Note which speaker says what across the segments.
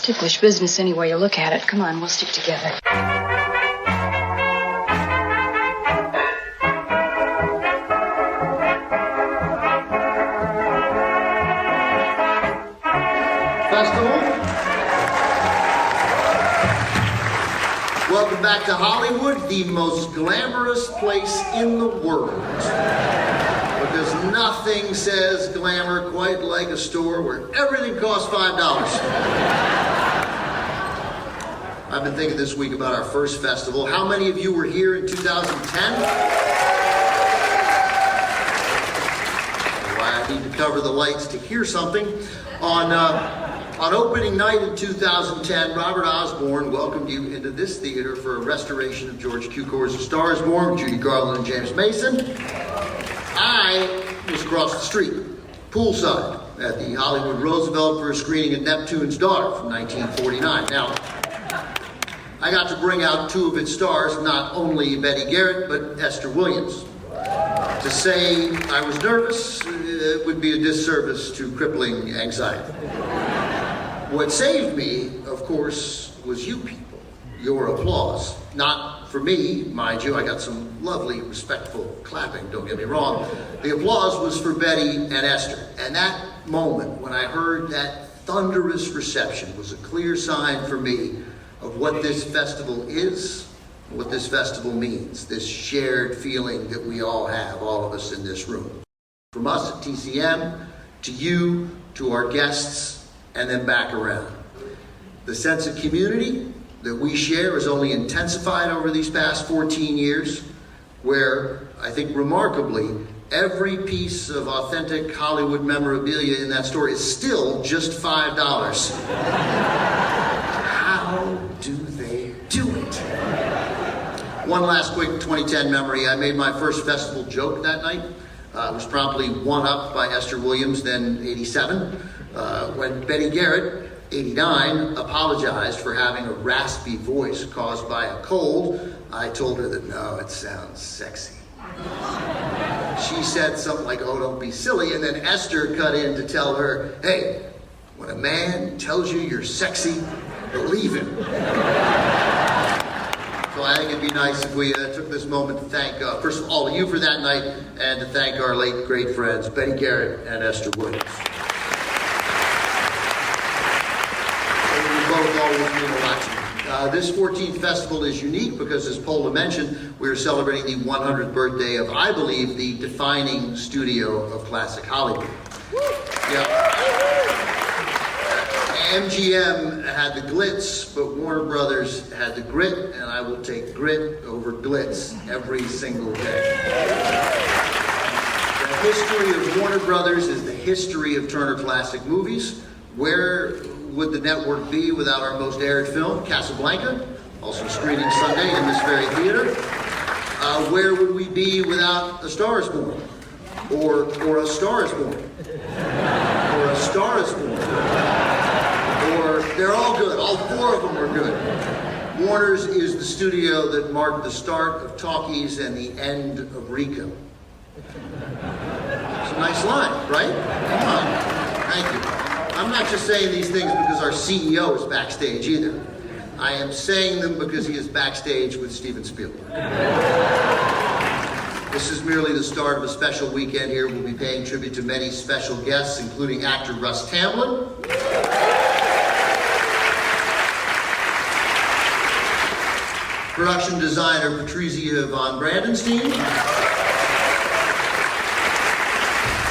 Speaker 1: ticklish business any way you look at it. Come on, we'll stick together.
Speaker 2: Festival. Welcome back to Hollywood, the most glamorous place in the world. Because nothing says glamour quite like a store where everything costs $5. I've been thinking this week about our first festival. How many of you were here in 2010? Why I need to cover the lights to hear something. On opening night in 2010, Robert Osborne welcomed you into this theater for a restoration of George Cukor's A Star is Born with Judy Garland and James Mason. I was across the street, poolside, at the Hollywood Roosevelt for a screening of Neptune's Daughter from 1949. Now, I got to bring out two of its stars, not only Betty Garrett, but Esther Williams. To say I was nervous would be a disservice to crippling anxiety. What saved me, of course, was you people, your applause. Not for me, mind you, I got some lovely, respectful clapping, don't get me wrong. The applause was for Betty and Esther. And that moment, when I heard that thunderous reception, was a clear sign for me of what this festival is, what this festival means, this shared feeling that we all have, all of us in this room. From us at TCM, to you, to our guests, and then back around. The sense of community that we share is only intensified over these past 14 years, where I think remarkably, every piece of authentic Hollywood memorabilia in that store is still just $5. How do they do it? One last quick 2010 memory. I made my first festival joke that night. I was promptly one-upped by Esther Williams, then 87. When Betty Garrett, 89, apologized for having a raspy voice caused by a cold, I told her that, no, it sounds sexy. She said something like, oh, don't be silly, and then Esther cut in to tell her, hey, when a man tells you you're sexy, believe him. So I think it'd be nice if we took this moment to thank, first of all, you for that night, and to thank our late great friends, Betty Garrett and Esther Williams. This 14th festival is unique because, as Paula mentioned, we're celebrating the 100th birthday of, I believe, the defining studio of classic Hollywood. Yeah. MGM had the glitz, but Warner Brothers had the grit, and I will take grit over glitz every single day. The history of Warner Brothers is the history of Turner Classic Movies. Where would the network be without our most aired film, Casablanca, also screening Sunday in this very theater? Where would we be without A Star is Born? Or A Star is Born? Or A Star is Born? Or, they're all good, all four of them are good. Warner's is the studio that marked the start of talkies and the end of Rico. It's a nice line, right? Come on, thank you. I'm not just saying these things because our CEO is backstage either. I am saying them because he is backstage with Steven Spielberg. This is merely the start of a special weekend here. We'll be paying tribute to many special guests, including actor Russ Tamblyn, production designer Patrizia von Brandenstein,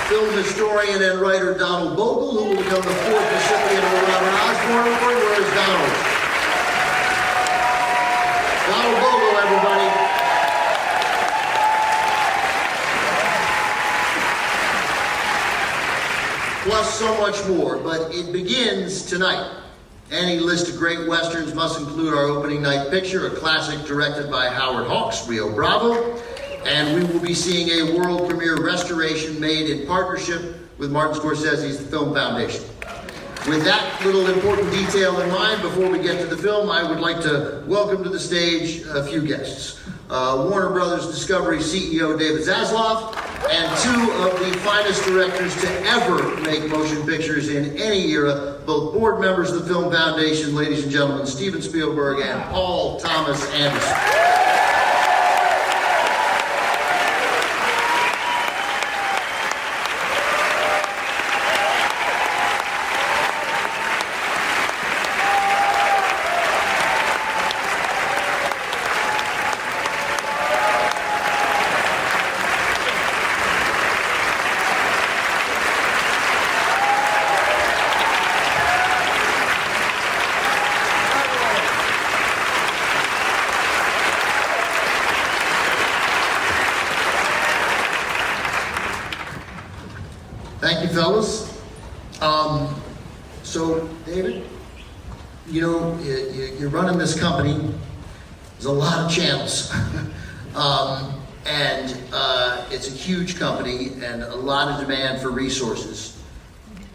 Speaker 2: film historian and writer Donald Bogle, who will become the fourth recipient of the Robert Osborne Award. Where is Donald? Donald Bogle, everybody. Plus so much more, but it begins tonight. Any list of great westerns must include our opening night picture, a classic directed by Howard Hawks, Rio Bravo. And we will be seeing a world premiere restoration made in partnership with Martin Scorsese's The Film Foundation. With that little important detail in mind, before we get to the film, I would like to welcome to the stage a few guests. Warner Brothers Discovery CEO David Zaslav, and two of the finest directors to ever make motion pictures in any era, both board members of the Film Foundation, ladies and gentlemen, Steven Spielberg and Paul Thomas Anderson. Thank you, fellas. So, David, you know, you're running this company. There's a lot of channels. And it's a huge company and a lot of demand for resources.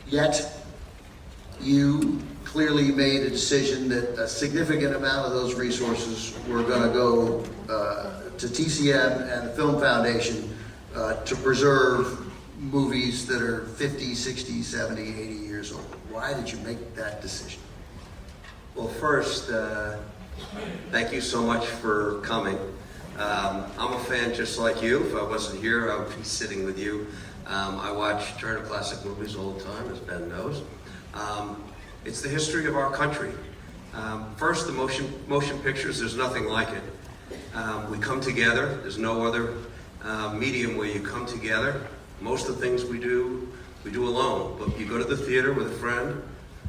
Speaker 2: Yet, you clearly made a decision that a significant amount of those resources were going to go to TCM and the Film Foundation to preserve movies that are 50, 60, 70, 80 years old. Why did you make that decision?
Speaker 3: Well, first, thank you so much for coming. I'm a fan just like you. If I wasn't here, I would be sitting with you. I watch Turner Classic movies all the time, as Ben knows. It's the history of our country. First, the motion pictures, there's nothing like it. We come together. There's no other medium where you come together. Most of the things we do alone. But you go to the theater with a friend,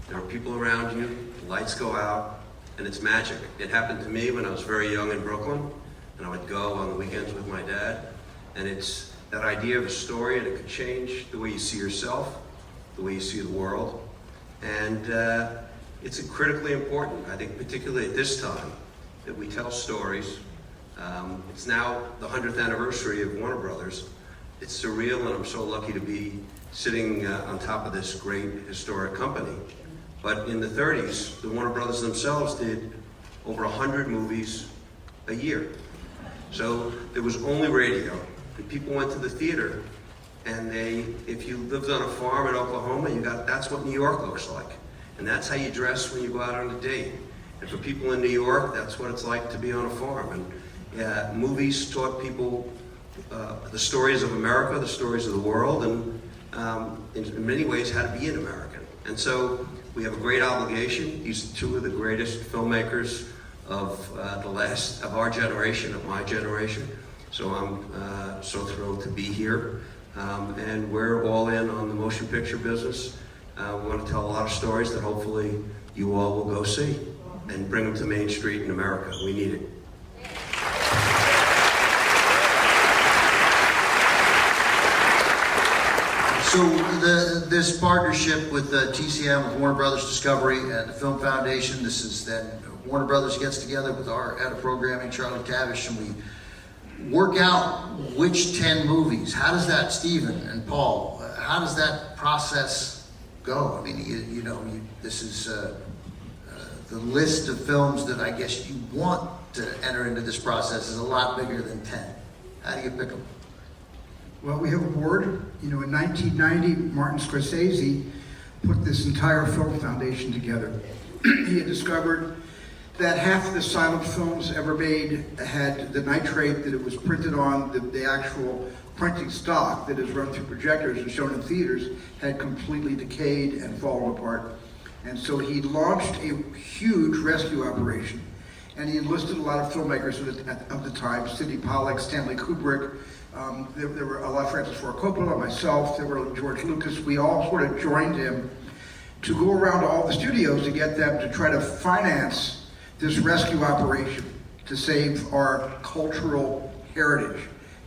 Speaker 3: there are people around you, the lights go out, and it's magic. It happened to me when I was very young in Brooklyn, and I would go on the weekends with my dad. And it's that idea of a story, and it could change the way you see yourself, the way you see the world. And it's critically important, I think, particularly at this time, that we tell stories. It's now the 100th anniversary of Warner Brothers. It's surreal, and I'm so lucky to be sitting on top of this great historic company. But in the 30s, the Warner Brothers themselves did over 100 movies a year. So there was only radio, and people went to the theater, and if you lived on a farm in Oklahoma, that's what New York looks like. And that's how you dress when you go out on a date. And for people in New York, that's what it's like to be on a farm. And movies taught people the stories of America, the stories of the world, and in many ways how to be an American. And so we have a great obligation. These are two of the greatest filmmakers of our generation, of my generation. So I'm so thrilled to be here. And we're all in on the motion picture business. We want to tell a lot of stories that hopefully you all will go see and bring them to Main Street in America. We need it.
Speaker 2: So this partnership with TCM, with Warner Brothers Discovery and the Film Foundation, this is then Warner Brothers gets together with our head of programming, Charlie Tavish, and we work out which 10 movies. How does that, Stephen and Paul, how does that process go? I mean, this is the list of films that I guess you want to enter into this process is a lot bigger than 10. How do you pick them?
Speaker 4: Well, we have a board. In 1990, Martin Scorsese put this entire film foundation together. He had discovered that half of the silent films ever made had the nitrate that it was printed on, the actual printing stock that is run through projectors and shown in theaters, had completely decayed and fallen apart. And so he launched a huge rescue operation. And he enlisted a lot of filmmakers of the time, Sidney Pollack, Stanley Kubrick. There were a lot of Francis Ford Coppola, myself, there were George Lucas. We all sort of joined him to go around to all the studios to get them to try to finance this rescue operation to save our cultural heritage.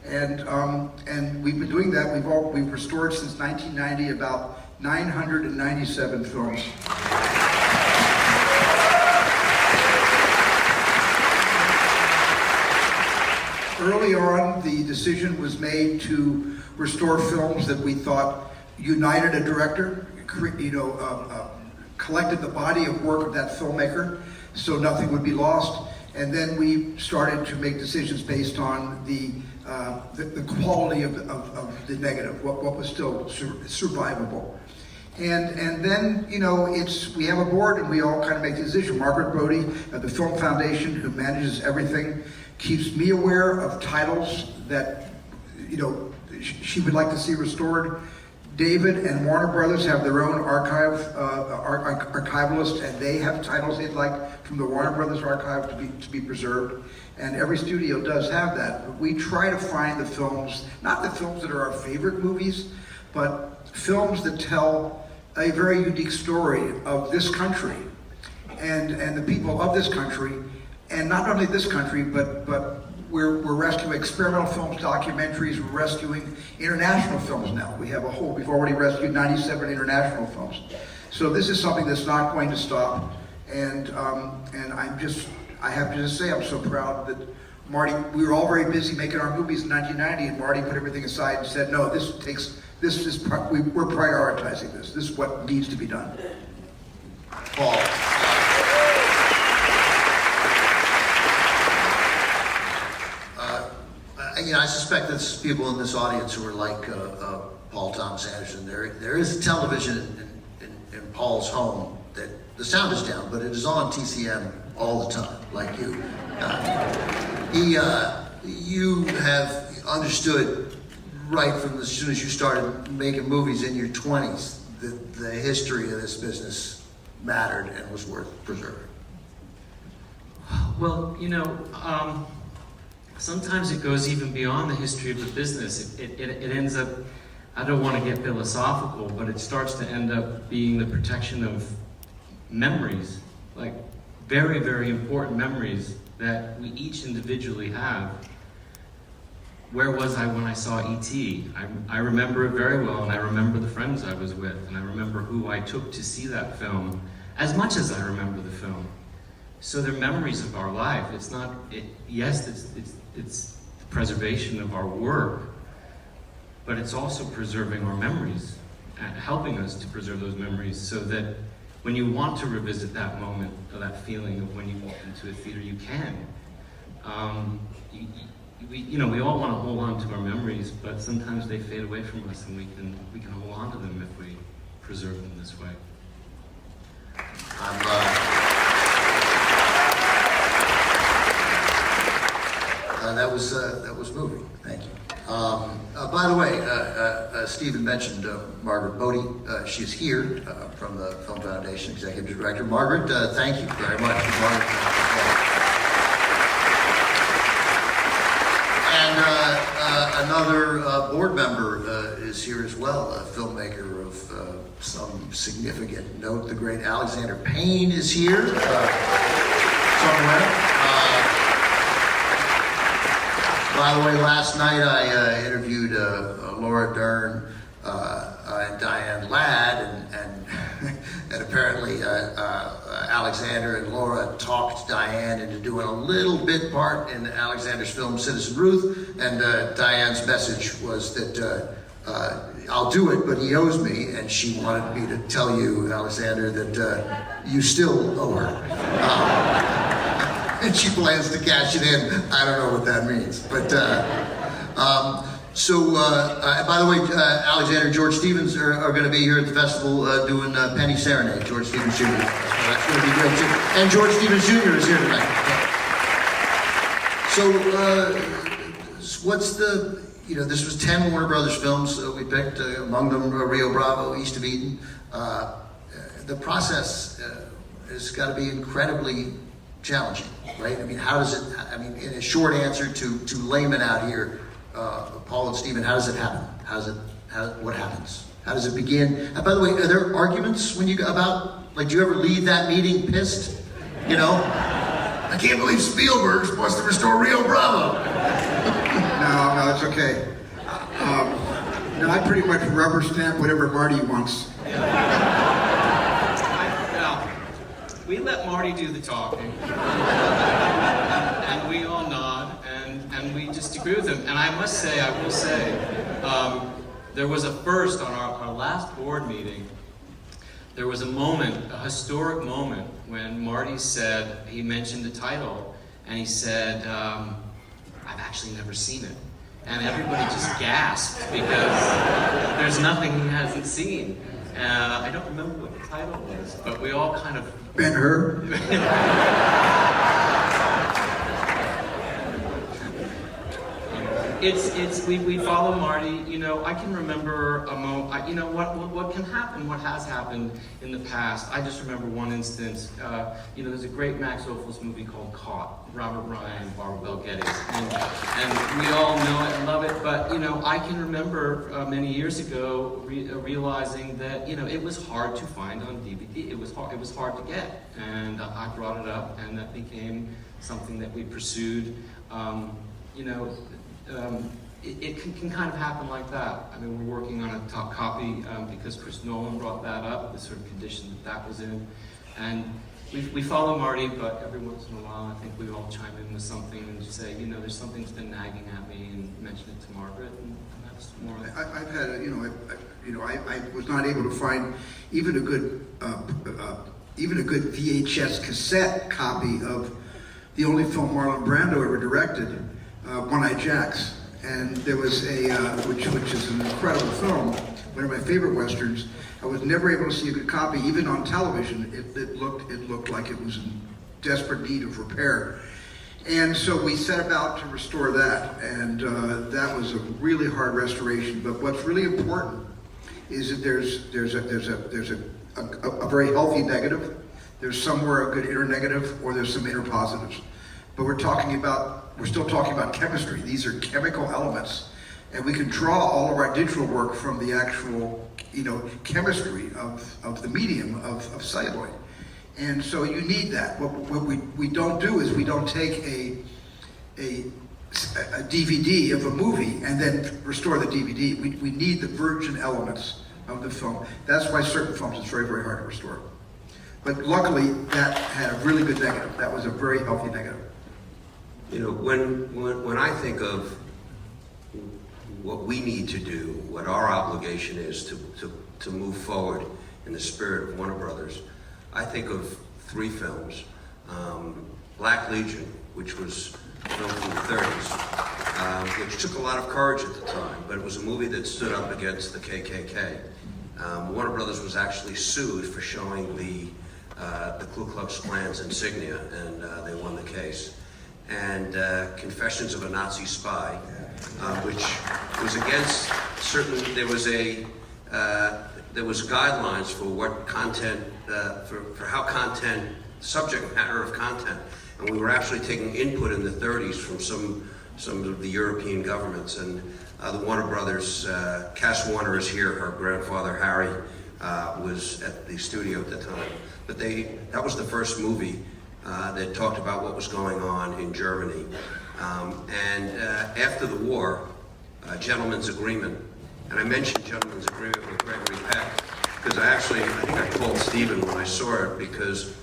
Speaker 4: And we've been doing that. We've restored since 1990 about 997 films. Early on, the decision was made to restore films that we thought united a director, collected the body of work of that filmmaker, so nothing would be lost. And then we started to make decisions based on the the quality of the negative, what was still survivable. And then, you know, we have a board and we all kind of make the decision. Margaret Brody of the Film Foundation, who manages everything, keeps me aware of titles that, you know, she would like to see restored. David and Warner Brothers have their own archivalist, and they have titles they'd like from the Warner Brothers archive to be preserved. And every studio does have that. But we try to find the films, not the films that are our favorite movies, but films that tell a very unique story of this country and the people of this country, and not only this country, but we're rescuing experimental films, documentaries, we're rescuing international films now. We've already rescued 97 international films. So this is something that's not going to stop, and I have to just say I'm so proud that Marty, we were all very busy making our movies in 1990, and Marty put everything aside and said, no, we're prioritizing this. This is what needs to be done.
Speaker 2: Paul. I suspect there's people in this audience who are like Paul Thomas Anderson. There is a television in Paul's home that the sound is down, but it is on TCM all the time, like you. You have understood right from as soon as you started making movies in your 20s that the history of this business mattered and was worth preserving.
Speaker 5: Well, you know, sometimes it goes even beyond the history of the business. It ends up, I don't want to get philosophical, but it starts to end up being the protection of memories, like very, very important memories that we each individually have. Where was I when I saw E.T.? I remember it very well, and I remember the friends I was with, and I remember who I took to see that film, as much as I remember the film. So they're memories of our life. It's not, yes, it's the preservation of our work, but it's also preserving our memories, and helping us to preserve those memories so that when you want to revisit that moment, or that feeling of when you walked into a theater, you can. We all want to hold on to our memories, but sometimes they fade away from us, and we can hold on to them if we preserve them this way.
Speaker 2: That was moving. Thank you. By the way, Stephen mentioned Margaret Bodie. She's here from the Film Foundation, Executive Director. Margaret, thank you very much for joining us. And another board member is here as well, a filmmaker of some significant note. The great Alexander Payne is here somewhere. By the way, last night I interviewed Laura Dern and Diane Ladd, and apparently Alexander and Laura talked Diane into doing a little bit part in Alexander's film Citizen Ruth, and Diane's message was that I'll do it, but he owes me, and she wanted me to tell you, Alexander, that you still owe her. And she plans to cash it in. I don't know what that means. But, by the way, Alexander and George Stevens are going to be here at the festival doing Penny Serenade, George Stevens Jr. That's going to be great, too. And George Stevens Jr. is here tonight. So, what's the, this was 10 Warner Brothers films we picked, among them Rio Bravo, East of Eden. The process has got to be incredibly challenging, right? I mean, how does it, in a short answer to laymen out here, Paul and Stephen, how does it happen? What happens? How does it begin? And by the way, are there arguments when you go about, do you ever leave that meeting pissed? I can't believe Spielberg wants to restore Rio Bravo.
Speaker 4: No, it's okay. I pretty much rubber stamp whatever Marty wants.
Speaker 5: We let Marty do the talking, and we all nod, and we just agree with him. And I will say, there was a first on our last board meeting. There was a historic moment, when Marty said, he mentioned the title, and he said, I've actually never seen it. and everybody just gasped because there's nothing he hasn't seen. I don't remember what the title was, but we all kind of...
Speaker 4: Ben-Hur?
Speaker 5: We follow Marty. You know, I can remember a moment. You know what can happen, what has happened in the past. I just remember one instance. You know, there's a great Max Ophuls movie called Caught. Robert Ryan, Barbara Bel Geddes, and we all know it and love it. But you know, I can remember many years ago realizing that it was hard to find on DVD. It was hard to get, and I brought it up, and that became something that we pursued. You know. It can kind of happen like that. I mean, we're working on a top copy because Chris Nolan brought that up, the sort of condition that was in. And we follow Marty, but every once in a while I think we all chime in with something and just say, there's something that's been nagging at me, and mention it to Margaret, and that's more like
Speaker 4: I've had, I was not able to find even a good VHS cassette copy of the only film Marlon Brando ever directed, One-Eyed Jacks, and there was a which is an incredible film, one of my favorite westerns. I was never able to see a good copy, even on television. It looked like it was in desperate need of repair, and so we set about to restore that, and that was a really hard restoration. But what's really important is that there's a very healthy negative. There's somewhere a good inner negative, or there's some inner positives. But we're still talking about chemistry. These are chemical elements, and we can draw all of our digital work from the actual, chemistry of the medium of celluloid. And so you need that. What we don't do is we don't take a DVD of a movie and then restore the DVD. We need the virgin elements of the film. That's why certain films it's very, very hard to restore. But luckily, that had a really good negative. That was a very healthy negative.
Speaker 3: When I think of what we need to do, what our obligation is to move forward in the spirit of Warner Brothers, I think of three films. Black Legion, which was filmed in the 30s, which took a lot of courage at the time, but it was a movie that stood up against the KKK. Warner Brothers was actually sued for showing the Ku Klux Klan's insignia, and they won the case. And Confessions of a Nazi Spy, which was against certain. There was guidelines for what content, for how content, subject matter of content, and we were actually taking input in the 30s from some of the European governments. And the Warner Brothers, Cass Warner is here. Her grandfather Harry was at the studio at the time, but that was the first movie that talked about what was going on in Germany. And after the war, Gentleman's Agreement, and I mentioned Gentleman's Agreement with Gregory Peck, because I think I called Stephen when I saw it, because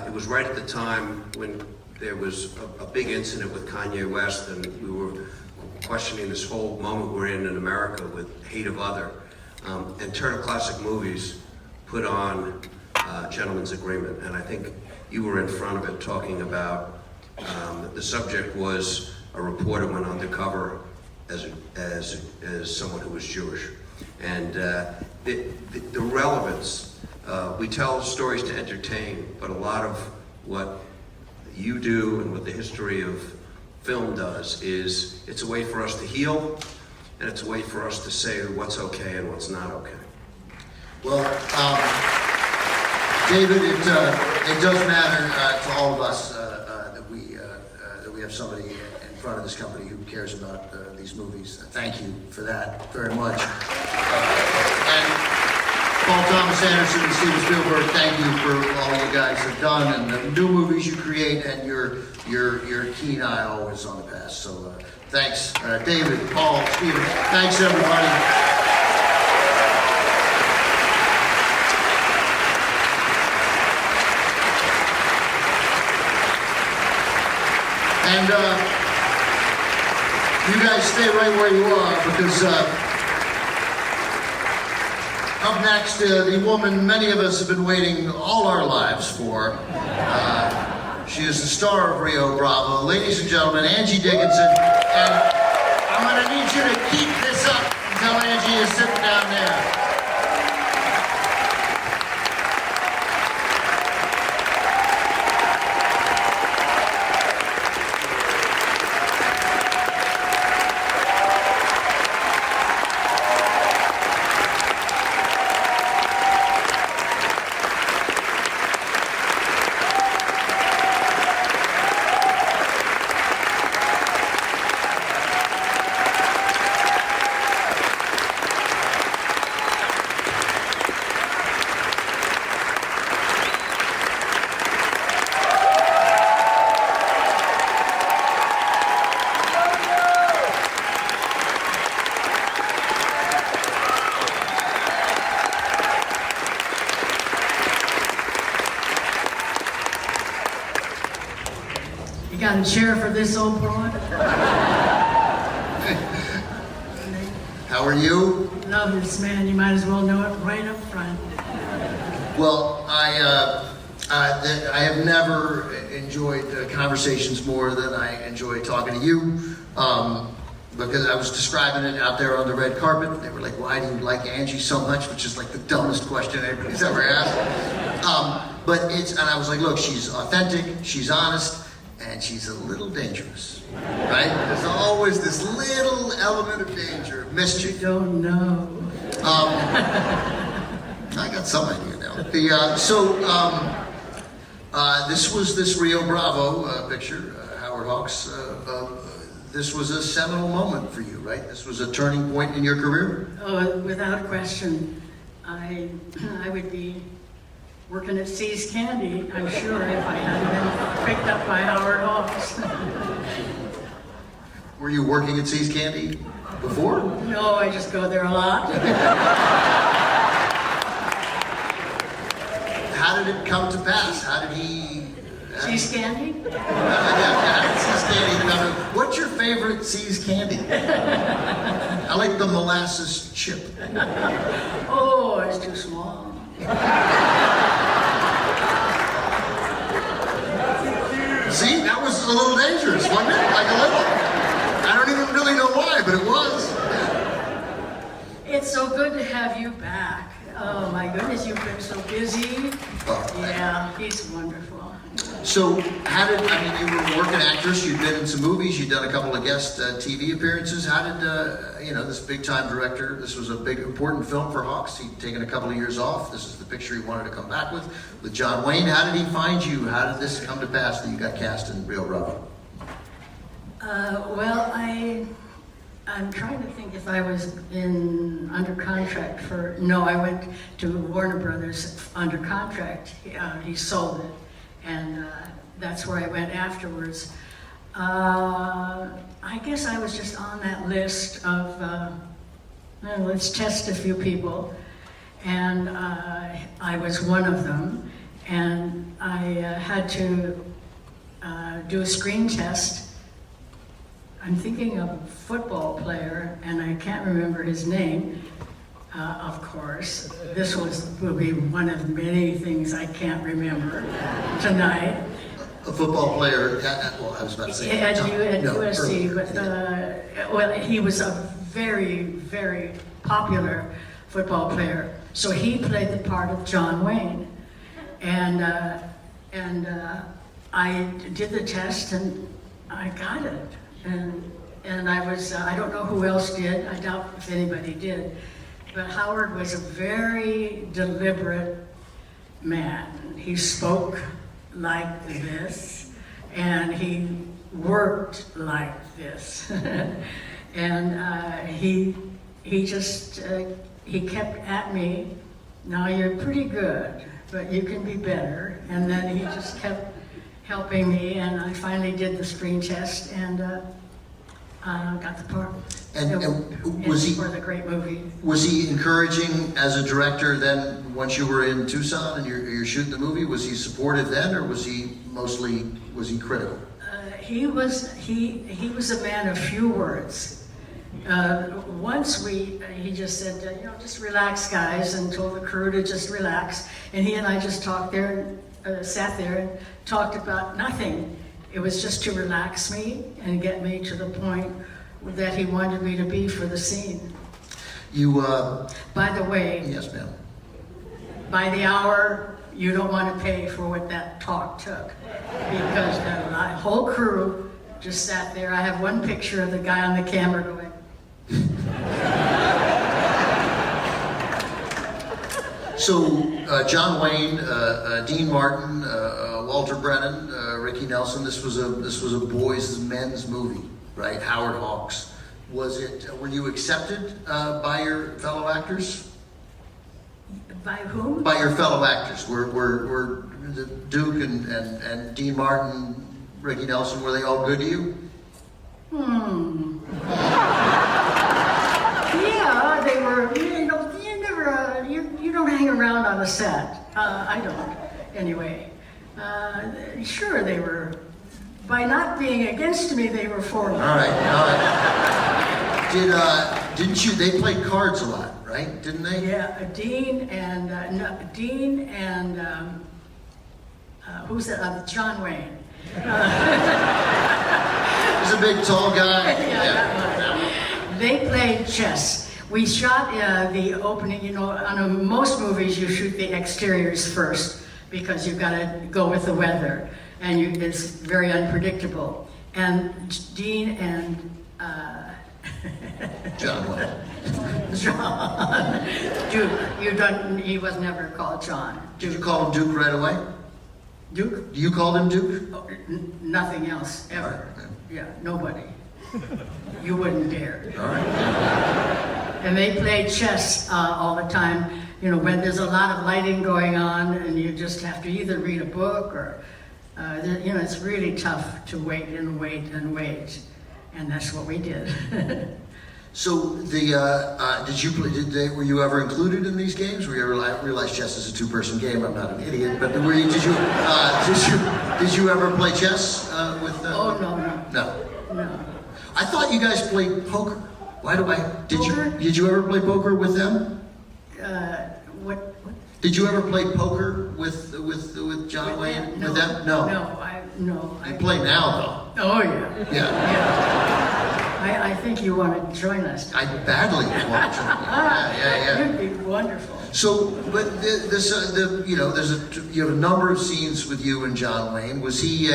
Speaker 3: it was right at the time when there was a big incident with Kanye West, and we were questioning this whole moment we're in America with hate of other. And Turner Classic Movies put on Gentleman's Agreement, and I think you were in front of it talking about the subject was a reporter went undercover as someone who was Jewish, and the relevance. We tell stories to entertain, but a lot of what you do and what the history of film does is it's a way for us to heal, and it's a way for us to say what's okay and what's not okay.
Speaker 2: Well, David, it does matter to all of us that we have somebody in front of this company who cares about these movies. Thank you for that very much. And Paul Thomas Anderson and Steven Spielberg, thank you for all you guys have done and the new movies you create and your keen eye always on the past. So thanks, David, Paul, Steven. Thanks, everybody. And you guys stay right where you are, because up next, the woman many of us have been waiting all our lives for. She is the star of Rio Bravo. Ladies and gentlemen, Angie Dickinson and I'm going to need you to keep this up until Angie is sitting down there.
Speaker 6: Got a chair for this old boy?
Speaker 2: How are you?
Speaker 6: Love this man. You might as well know it right up front.
Speaker 2: Well, I have never enjoyed conversations more than I enjoy talking to you. Because I was describing it out there on the red carpet. They were like, why do you like Angie so much? Which is like the dumbest question anybody's ever asked. And I was like, look, she's authentic, she's honest, and she's a little dangerous, right? There's always this little element of danger, mischief.
Speaker 6: You don't know.
Speaker 2: I got some idea now. This was this Rio Bravo picture, Howard Hawks. This was a seminal moment for you, right? This was a turning point in your career?
Speaker 6: Oh, without question. I would be working at See's Candy, I'm sure, if I hadn't been picked up by Howard Hawks.
Speaker 2: Were you working at See's Candy before?
Speaker 6: No, I just go there a lot.
Speaker 2: How did it come to pass? How did he...
Speaker 6: See's Candy?
Speaker 2: Yeah, See's Candy. What's your favorite See's Candy? I like the molasses chip.
Speaker 6: Oh, it's too small.
Speaker 2: See, that was a little dangerous, wasn't it? Like a little. I don't even really know why, but it was.
Speaker 6: It's so good to have you back. Oh my goodness, you've been so busy.
Speaker 2: Oh,
Speaker 6: Yeah, he's wonderful.
Speaker 2: So, you were a working actress, you'd been in some movies, you'd done a couple of guest TV appearances. How did, this big-time director, this was a big, important film for Hawks. He'd taken a couple of years off. This is the picture he wanted to come back with John Wayne. How did he find you? How did this come to pass that you got cast in Rio Bravo?
Speaker 6: I'm trying to think if I was under contract for... No, I went to Warner Brothers under contract. He sold it. And that's where I went afterwards. I guess I was just on that list of, let's test a few people. And I was one of them. And I had to do a screen test. I'm thinking of a football player, and I can't remember his name. Of course, this will be one of many things I can't remember tonight.
Speaker 2: A football player, well, I was about to say...
Speaker 6: At USC, but he was a very, very popular football player. So he played the part of John Wayne. And I did the test, and I got it. And I don't know who else did. I doubt if anybody did. But Howard was a very deliberate man. He spoke like this, and he worked like this. And he kept at me, now you're pretty good, but you can be better. And then he just kept helping me, and I finally did the screen test, and got the part.
Speaker 2: And was he...
Speaker 6: For the great movie.
Speaker 2: Was he encouraging as a director then, once you were in Tucson and you're shooting the movie? Was he supportive then, or was he critical?
Speaker 6: He was a man of few words. Once he just said, just relax, guys, and told the crew to just relax. And he and I just sat there and talked about nothing. It was just to relax me and get me to the point that he wanted me to be for the scene.
Speaker 2: You,
Speaker 6: By the way,
Speaker 2: yes, ma'am.
Speaker 6: by the hour, you don't want to pay for what that talk took, because the whole crew just sat there. I have one picture of the guy on the camera going.
Speaker 2: So, John Wayne, Dean Martin, Walter Brennan, Ricky Nelson. This was a boys' men's movie, right? Howard Hawks. Were you accepted by your fellow actors?
Speaker 6: By whom?
Speaker 2: By your fellow actors. Were the Duke and Dean Martin, Ricky Nelson, were they all good to you?
Speaker 6: Yeah, they were. You know, you never. You don't hang around on a set. I don't. Anyway, sure they were. By not being against me, they were for me.
Speaker 2: All right. Didn't you? They played cards a lot, right? Didn't they?
Speaker 6: Yeah, Dean and who's that? John Wayne.
Speaker 2: He's a big, tall guy.
Speaker 6: Yeah. They played chess. We shot the opening. You know, on most movies you shoot the exteriors first because you've got to go with the weather, and it's very unpredictable. And Dean and
Speaker 2: John Wayne.
Speaker 6: John Duke. He was never called John.
Speaker 2: Did you call him Duke right away?
Speaker 6: Duke?
Speaker 2: You called him Duke?
Speaker 6: Oh, nothing else ever.
Speaker 2: All right.
Speaker 6: Yeah, nobody. You wouldn't dare.
Speaker 2: All right.
Speaker 6: And they played chess all the time. You know, when there's a lot of lighting going on, and you just have to either read a book or, you know, it's really tough to wait and wait and wait, and that's what we did.
Speaker 2: So were you ever included in these games? Were you ever, I realize chess is a two-person game. I'm not an idiot, but did you ever play chess with?
Speaker 6: Oh no.
Speaker 2: I thought you guys played poker.
Speaker 6: Poker?
Speaker 2: Did you ever play poker with them?
Speaker 6: What?
Speaker 2: Did you ever play poker with John Wayne?
Speaker 6: No,
Speaker 2: with them? No.
Speaker 6: No.
Speaker 2: You play now, though.
Speaker 6: Oh yeah.
Speaker 2: Yeah.
Speaker 6: I think you want to join us.
Speaker 2: I badly want to join you. Yeah.
Speaker 6: You'd be wonderful.
Speaker 2: So, but you have a number of scenes with you and John Wayne. Was he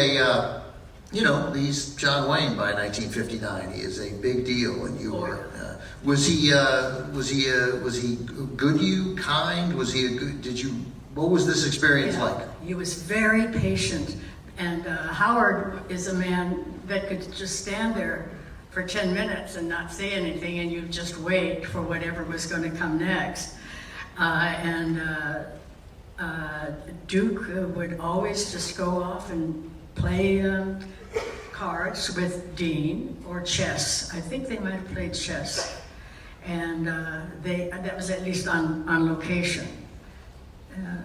Speaker 2: he's John Wayne by 1959. He is a big deal, and you were. Was he good to you? Kind? Was he a good? What was this experience like?
Speaker 6: He was very patient, and Howard is a man that could just stand there for 10 minutes and not say anything, and you just wait for whatever was going to come next. Duke would always just go off and play cards with Dean, or chess. I think they might have played chess. And that was at least on location.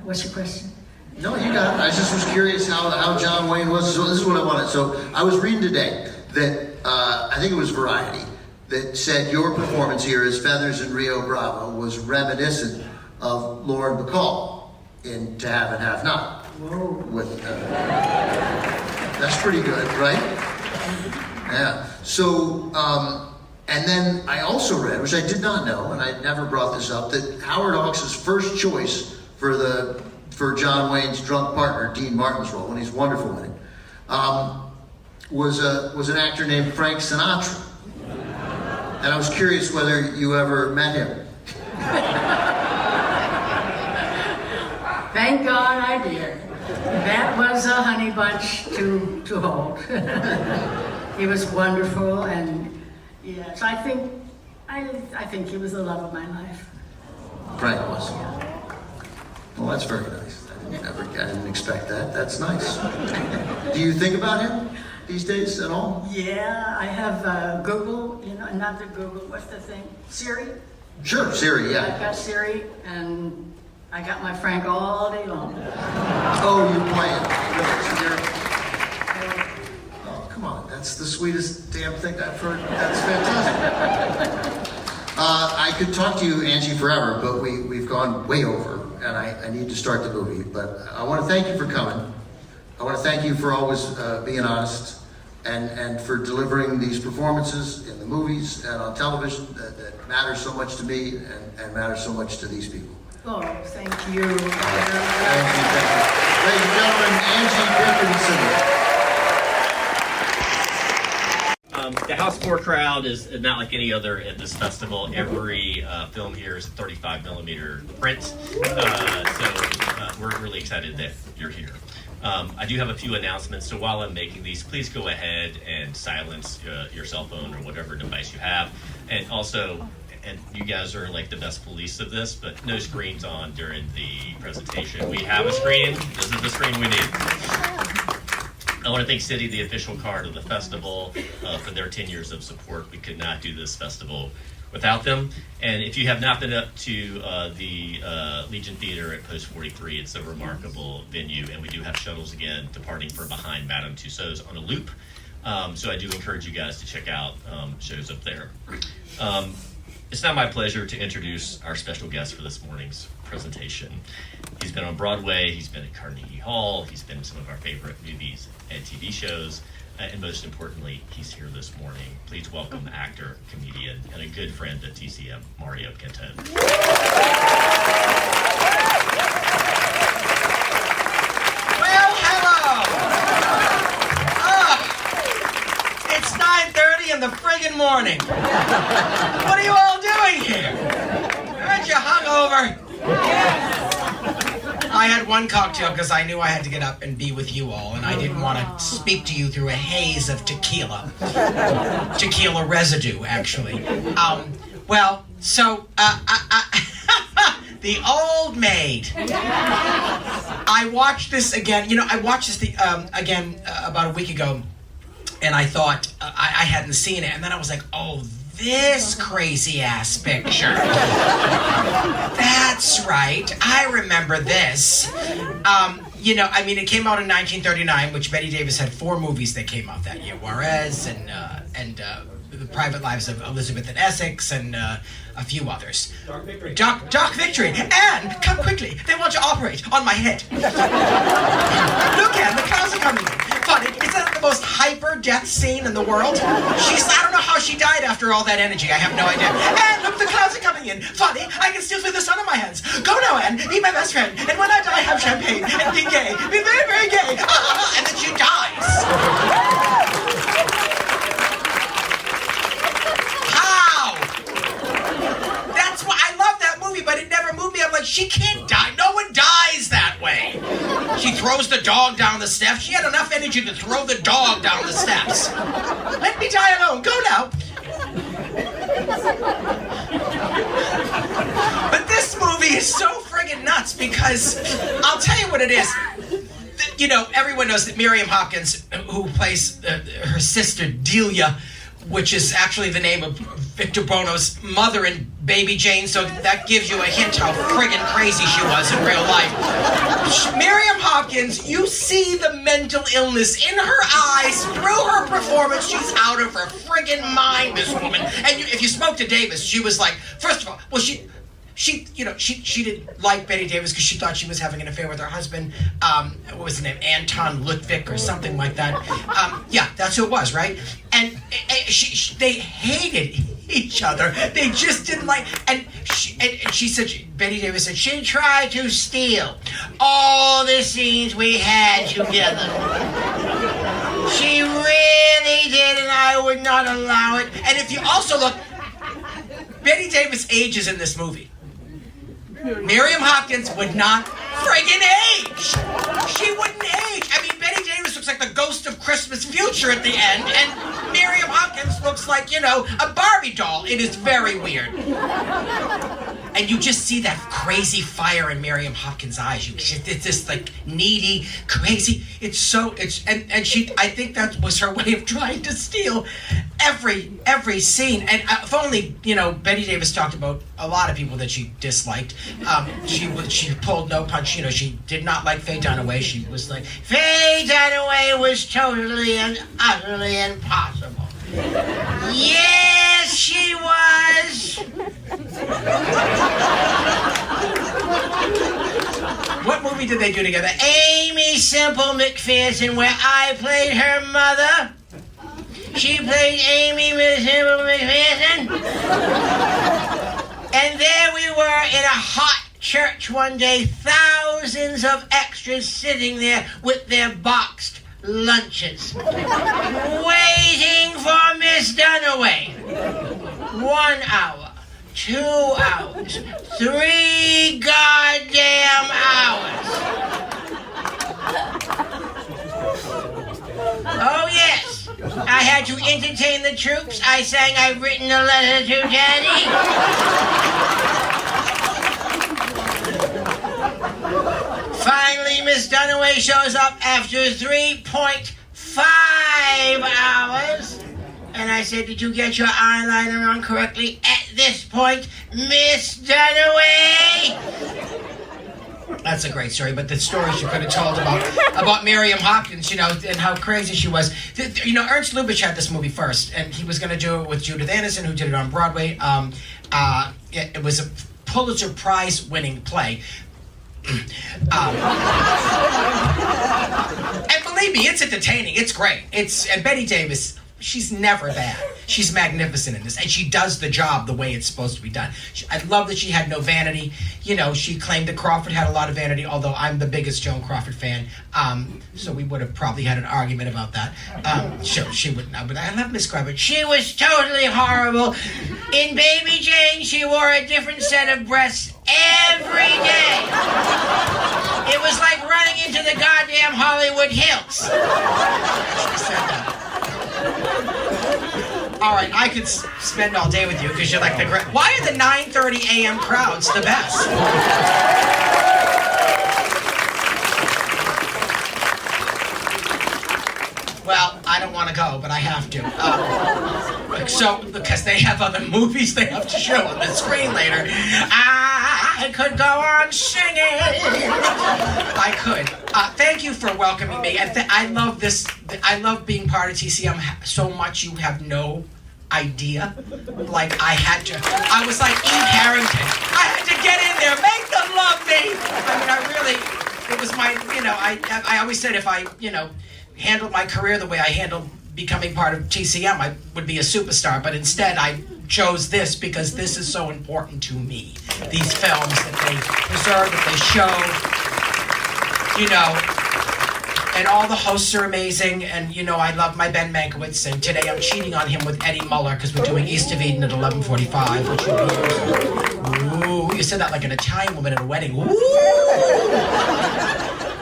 Speaker 6: What's your question?
Speaker 2: No, you got it. I just was curious how John Wayne was. So this is what I wanted. So I was reading today that, I think it was Variety, that said your performance here as Feathers in Rio Bravo was reminiscent of Lauren Bacall in To Have and Have Not.
Speaker 6: Whoa.
Speaker 2: That's pretty good, right? Yeah. So, and then I also read, which I did not know, and I never brought this up, that Howard Hawks' first choice for John Wayne's drunk partner, Dean Martin's role, and he's wonderful in it, was an actor named Frank Sinatra. And I was curious whether you ever met him.
Speaker 6: Thank God I did. That was a honey bunch to hold. He was wonderful, and yes, I think he was the love of my life.
Speaker 2: Frank was. Well, that's very nice. I didn't expect that. That's nice. Do you think about him these days at all?
Speaker 6: Yeah, I have Google, not the Google, what's the thing? Siri?
Speaker 2: Sure, Siri, yeah.
Speaker 6: I've got Siri, and I got my Frank all day long.
Speaker 2: Oh, you play it. Oh, come on. That's the sweetest damn thing I've heard. That's fantastic. I could talk to you, Angie, forever, but we've gone way over, and I need to start the movie. But I want to thank you for coming. I want to thank you for always being honest. and for delivering these performances in the movies and on television that matter so much to me and matter so much to these people.
Speaker 6: Oh, thank you.
Speaker 2: Thank you. Ladies and gentlemen, Angie Dickinson.
Speaker 7: The House 4 crowd is not like any other at this festival. Every film here is a 35mm print, so we're really excited that you're here. I do have a few announcements, so while I'm making these, please go ahead and silence your cell phone or whatever device you have. And also, and you guys are like the best police of this, but no screens on during the presentation. We have a screen. This is the screen we need. I want to thank City, the official card of the festival, for their 10 years of support. We could not do this festival without them. And if you have not been up to the Legion Theater at Post 43, it's a remarkable venue, and we do have shuttles again departing from behind Madame Tussauds on a loop. So I do encourage you guys to check out shows up there. It's now my pleasure to introduce our special guest for this morning's presentation. He's been on Broadway, he's been at Carnegie Hall, he's been in some of our favorite movies and TV shows, and most importantly, he's here this morning. Please welcome actor, comedian, and a good friend at TCM, Mario Cantone.
Speaker 8: Well, hello! It's 9:30 in the friggin' morning. What are you all doing here? Aren't you hungover? I had one cocktail because I knew I had to get up and be with you all, and I didn't want to speak to you through a haze of tequila. Tequila residue, actually. The Old Maid. I watched this again. I watched this again about a week ago, and I thought I hadn't seen it, and then I was like, oh, this crazy ass picture. That's right. I remember this. It came out in 1939, which Bette Davis had 4 movies that came out that year: Juarez and The Private Lives of Elizabeth and Essex, and a few others. Dark Victory. Dark Victory. And come quickly. They want to operate on my head. Look at the clowns are coming in. Funny, is that the most hyper death scene in the world? I don't know how she died after all that energy. I have no idea. And look, the clowns are coming in. Funny, I can still feel the sun on my hands. Go now, Anne. Be my best friend. And when I die, have champagne. And be gay. Be very, very gay. And then she dies. But it never moved me. I'm like, she can't die. No one dies that way. She throws the dog down the steps. She had enough energy to throw the dog down the steps. Let me die alone. Go now. But this movie is so friggin' nuts because I'll tell you what it is. Everyone knows that Miriam Hopkins, who plays her sister Delia, which is actually the name of Victor Bono's mother in Baby Jane, so that gives you a hint how friggin' crazy she was in real life. Miriam Hopkins, you see the mental illness in her eyes through her performance. She's out of her friggin' mind, this woman. And if you spoke to Davis, she was like, first of all, she didn't like Bette Davis because she thought she was having an affair with her husband. What was his name? Anton Ludwig or something like that. Yeah, that's who it was, right? And they hated each other. They just didn't like. And she said, Bette Davis said, she tried to steal all the scenes we had together. She really did, and I would not allow it. And if you also look, Bette Davis ages in this movie. Miriam Hopkins would not friggin' age. She wouldn't age. I mean, Bette Davis looks like the ghost of Christmas future at the end, and Miriam Hopkins looks like, a Barbie doll. It is very weird. And you just see that crazy fire in Miriam Hopkins' eyes. It's this like needy, crazy. And she. I think that was her way of trying to steal every scene. And if only Bette Davis talked about a lot of people that she disliked. She pulled no punch. She did not like Faye Dunaway. She was like, Faye Dunaway was totally and utterly impossible. Yes, she was. What movie did they do together? Amy Semple McPherson, where I played her mother. She played Amy Miss McPherson. And there we were in a hot church one day, thousands of extras sitting there with their boxed lunches, waiting for Miss Dunaway. 1 hour, 2 hours, 3 goddamn hours. Oh yes, I had to entertain the troops. I sang I've written a letter to Daddy. Finally, Miss Dunaway shows up after 3.5 hours. And I said, did you get your eyeliner on correctly at this point, Miss Dunaway? That's a great story, but the story she could have told about Miriam Hopkins, you know, and how crazy she was. You know, Ernst Lubitsch had this movie first, and he was going to do it with Judith Anderson, who did it on Broadway. It was a Pulitzer Prize-winning play. And believe me, it's entertaining. It's great. And Bette Davis, she's never bad. She's magnificent in this, and she does the job the way it's supposed to be done. I love that she had no vanity. You know, she claimed that Crawford had a lot of vanity, although I'm the biggest Joan Crawford fan. So we would have probably had an argument about that. She wouldn't know, but I love Miss Crawford. She was totally horrible. In Baby Jane, she wore a different set of breasts every day. It was like running into the goddamn Hollywood Hills. She said that. All right, I could spend all day with you because you're like the great. Why are the 9:30 a.m. crowds the best? Well, I don't want to go, but I have to. Because they have other movies they have to show on the screen later. I could go on singing. I could. Thank you for welcoming me. And I love this. I love being part of TCM so much you have no idea. Like, I was like Eve Harrington. I had to get in there. Make them love me. I mean, it was my, you know, I always said if I, you know, handled my career the way I handled becoming part of TCM, I would be a superstar. But instead, I chose this because this is so important to me. These films that they preserve, that they show, you know, and all the hosts are amazing. And, you know, I love my Ben Mankiewicz. And today I'm cheating on him with Eddie Muller because we're doing East of Eden at 11:45. Which would be, ooh, you said that like an Italian woman at a wedding. Ooh.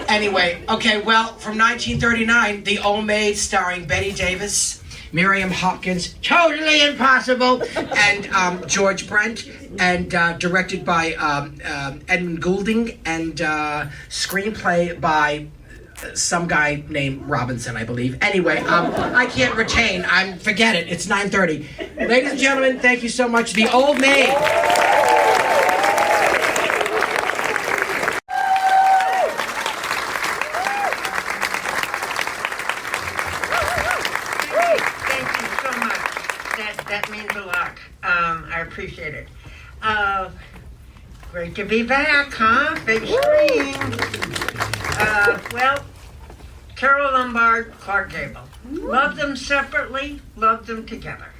Speaker 8: Anyway, okay, well, from 1939, The Old Maid, starring Bette Davis, Miriam Hopkins, totally impossible, and George Brent, and directed by Edmund Goulding, and screenplay by some guy named Robinson, I believe. Anyway, I can't retain. Forget it. It's 9:30. Ladies and gentlemen, thank you so much. The Old Maid.
Speaker 9: That means a lot. I appreciate it. Great to be back, huh? Big screen. Well, Carole Lombard, Clark Gable. Love them separately, love them together.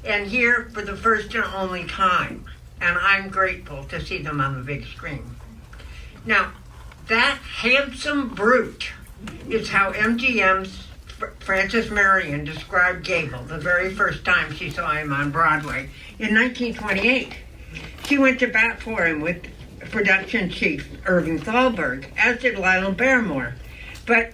Speaker 9: And here for the first and only time. And I'm grateful to see them on the big screen. Now, that handsome brute is how MGM's Frances Marion described Gable the very first time she saw him on Broadway in 1928. She went to bat for him with production chief Irving Thalberg, as did Lionel Barrymore. But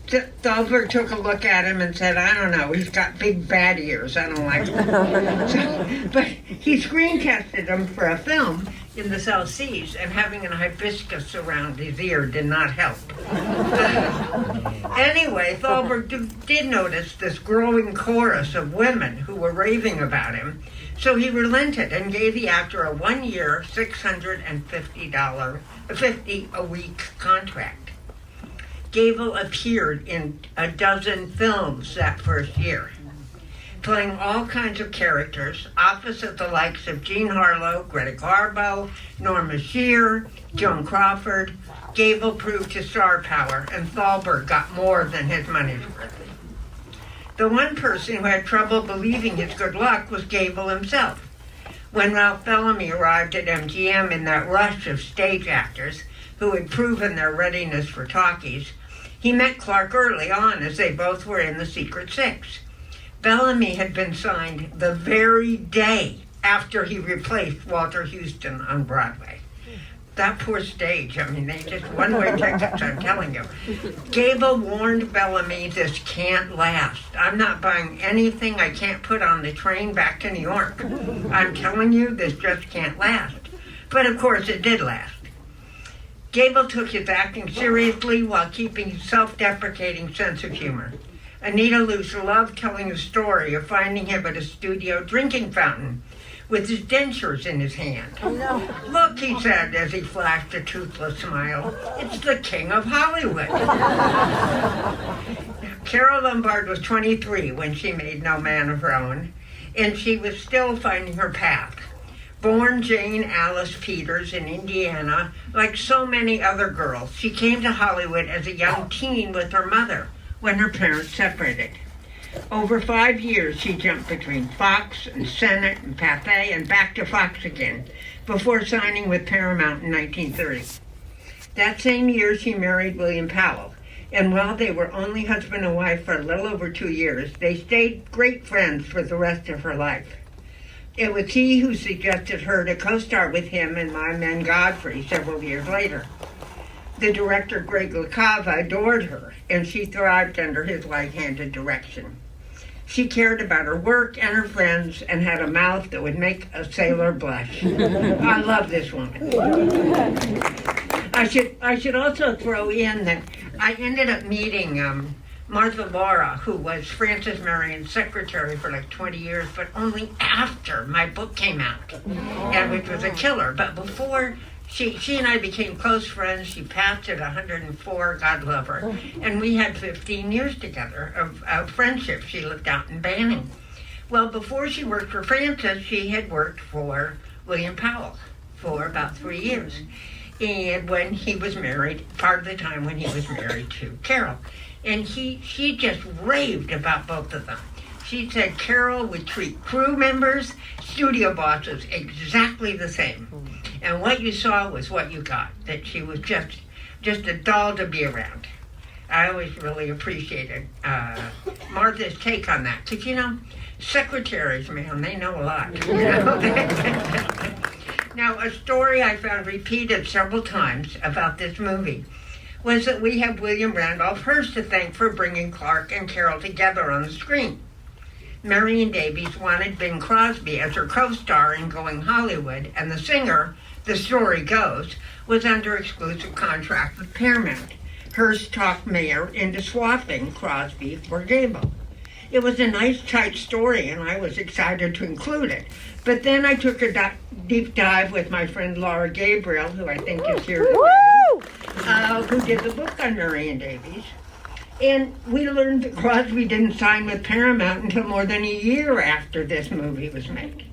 Speaker 9: Thalberg took a look at him and said, I don't know, he's got big bad ears, I don't like him. But he screen-casted him for a film in the South Seas, and having an hibiscus around his ear did not help. Anyway, Thalberg did notice this growing chorus of women who were raving about him, so he relented and gave the actor a 1-year, $650 a week contract. Gable appeared in a dozen films that first year, playing all kinds of characters, opposite the likes of Jean Harlow, Greta Garbo, Norma Shear, Joan Crawford. Gable proved his star power, and Thalberg got more than his money's worth. The one person who had trouble believing his good luck was Gable himself. When Ralph Bellamy arrived at MGM in that rush of stage actors who had proven their readiness for talkies, he met Clark early on as they both were in the Secret Six. Bellamy had been signed the very day after he replaced Walter Houston on Broadway. That poor stage, I mean, they just one-way tickets, I'm telling you. Gable warned Bellamy, this can't last. I'm not buying anything I can't put on the train back to New York. I'm telling you, this just can't last. But of course, it did last. Gable took his acting seriously while keeping his self-deprecating sense of humor. Anita Luce loved telling the story of finding him at a studio drinking fountain with his dentures in his hand. Oh, no. Look, he said as he flashed a toothless smile, it's the king of Hollywood. Carole Lombard was 23 when she made No Man of Her Own, and she was still finding her path. Born Jane Alice Peters in Indiana, like so many other girls, she came to Hollywood as a young teen with her mother when her parents separated. Over 5 years, she jumped between Fox and Senate and Pathé and back to Fox again before signing with Paramount in 1930. That same year, she married William Powell, and while they were only husband and wife for a little over 2 years, they stayed great friends for the rest of her life. It was he who suggested her to co-star with him in My Man Godfrey several years later. The director, Greg LaCava, adored her, and she thrived under his light-handed direction. She cared about her work and her friends and had a mouth that would make a sailor blush. I love this woman. I should also throw in that I ended up meeting Martha Laura, who was Frances Marion's secretary for like 20 years, but only after my book came out, and which was a killer. But before, she and I became close friends. She passed at 104, God love her, and we had 15 years together of friendship. She lived out in Banning. Well, before she worked for Frances, she had worked for William Powell for about 3 years. And when he was married, part of the time when he was married to Carole. And she just raved about both of them. She said Carole would treat crew members, studio bosses, exactly the same. And what you saw was what you got, that she was just a doll to be around. I always really appreciated Martha's take on that. Because, you know, secretaries, man, they know a lot. You know? Now, a story I found repeated several times about this movie was that we have William Randolph Hearst to thank for bringing Clark and Carole together on the screen. Marion Davies wanted Bing Crosby as her co-star in Going Hollywood, and the singer, the story goes, was under exclusive contract with Paramount. Hearst talked Mayer into swapping Crosby for Gable. It was a nice, tight story, and I was excited to include it. But then I took a deep dive with my friend Laura Gabriel, who I think is here today, who did the book on Marion Davies. And we learned that Crosby didn't sign with Paramount until more than a year after this movie was made.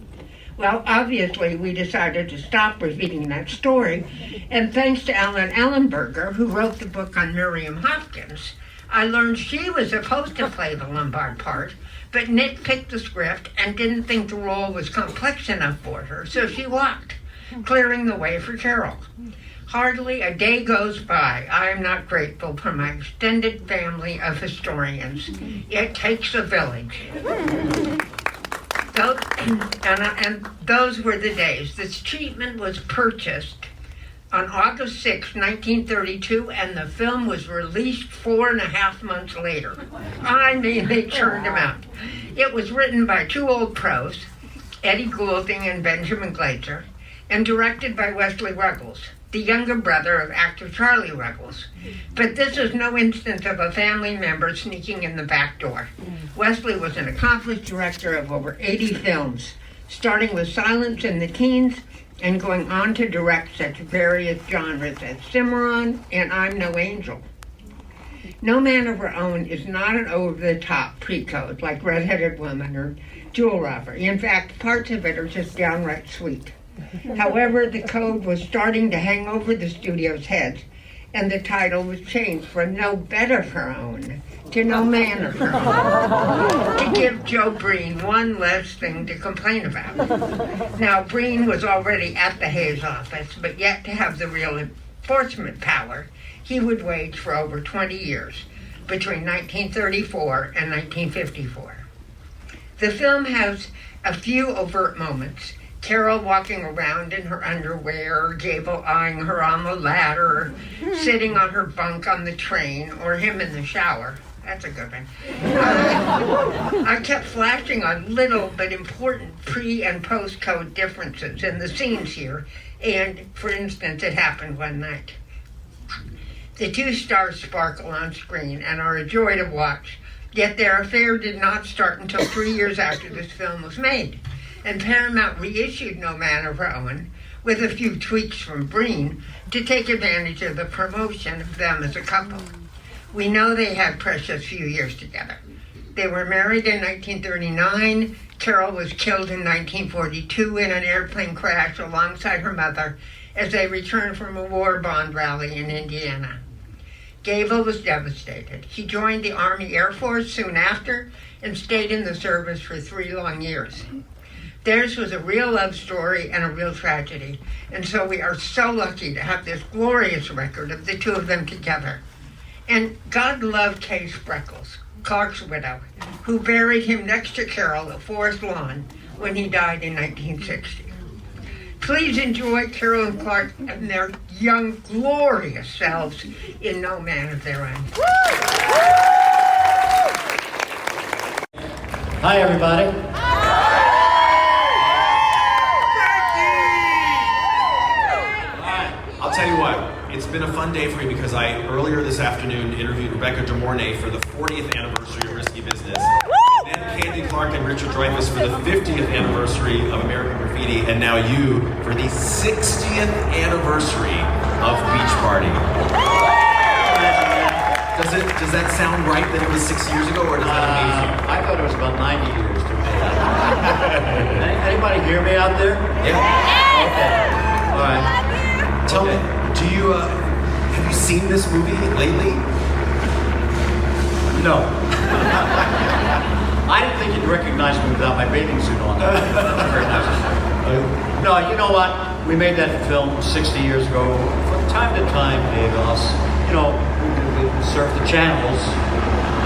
Speaker 9: Well, obviously, we decided to stop repeating that story, and thanks to Ellen Ellenberger, who wrote the book on Miriam Hopkins, I learned she was supposed to play the Lombard part, but nitpicked the script and didn't think the role was complex enough for her, so she walked, clearing the way for Carole. Hardly a day goes by I am not grateful for my extended family of historians. It takes a village. And those were the days. This treatment was purchased on August 6, 1932, and the film was released 4.5 months later. I mean, they churned him out. It was written by two old pros, Eddie Goulding and Benjamin Glazer, and directed by Wesley Ruggles, the younger brother of actor Charlie Ruggles. But this is no instance of a family member sneaking in the back door. Wesley was an accomplished director of over 80 films, starting with Silence in the Teens and going on to direct such various genres as Cimarron and I'm No Angel. No Man of Her Own is not an over-the-top pre-code like Red-Headed Woman or Jewel Robbery. In fact, parts of it are just downright sweet. However, the code was starting to hang over the studio's heads, and the title was changed from No Bed of Her Own to no manner to give Joe Breen one less thing to complain about. Now, Breen was already at the Hayes office, but yet to have the real enforcement power he would wage for over 20 years, between 1934 and 1954. The film has a few overt moments. Carol walking around in her underwear, Gable eyeing her on the ladder, sitting on her bunk on the train, or him in the shower. That's a good one. I kept flashing on little but important pre- and post-code differences in the scenes here, and, for instance, it happened one night. The two stars sparkle on screen and are a joy to watch, yet their affair did not start until 3 years after this film was made. And Paramount reissued No Man of Rowan with a few tweaks from Breen to take advantage of the promotion of them as a couple. We know they had precious few years together. They were married in 1939. Carol was killed in 1942 in an airplane crash alongside her mother as they returned from a war bond rally in Indiana. Gable was devastated. He joined the Army Air Force soon after and stayed in the service for 3 long years. Theirs was a real love story and a real tragedy, and so we are so lucky to have this glorious record of the two of them together. And God loved Kay Spreckles, Clark's widow, who buried him next to Carol at Forest Lawn when he died in 1960. Please enjoy Carol and Clark and their young, glorious selves in No Man of Their Own.
Speaker 10: Hi, everybody.
Speaker 11: I'll tell you what, it's been a fun day for me because I, earlier this afternoon, interviewed Rebecca de Mornay for the 40th anniversary of Risky Business, and then Candy Clark and Richard Dreyfuss for the 50th anniversary of American Graffiti, and now you for the 60th anniversary of Beach Party. Does that sound right that it was 6 years ago, or does that amaze you?
Speaker 10: I thought it was about 90 years to me. Anybody hear me out there?
Speaker 11: Yeah.
Speaker 10: Okay. All right.
Speaker 11: Tell me, have you seen this movie lately?
Speaker 10: No. I didn't think you'd recognize me without my bathing suit on. Very nice. No, you know what? We made that film 60 years ago. From time to time, Dave, we surf the channels,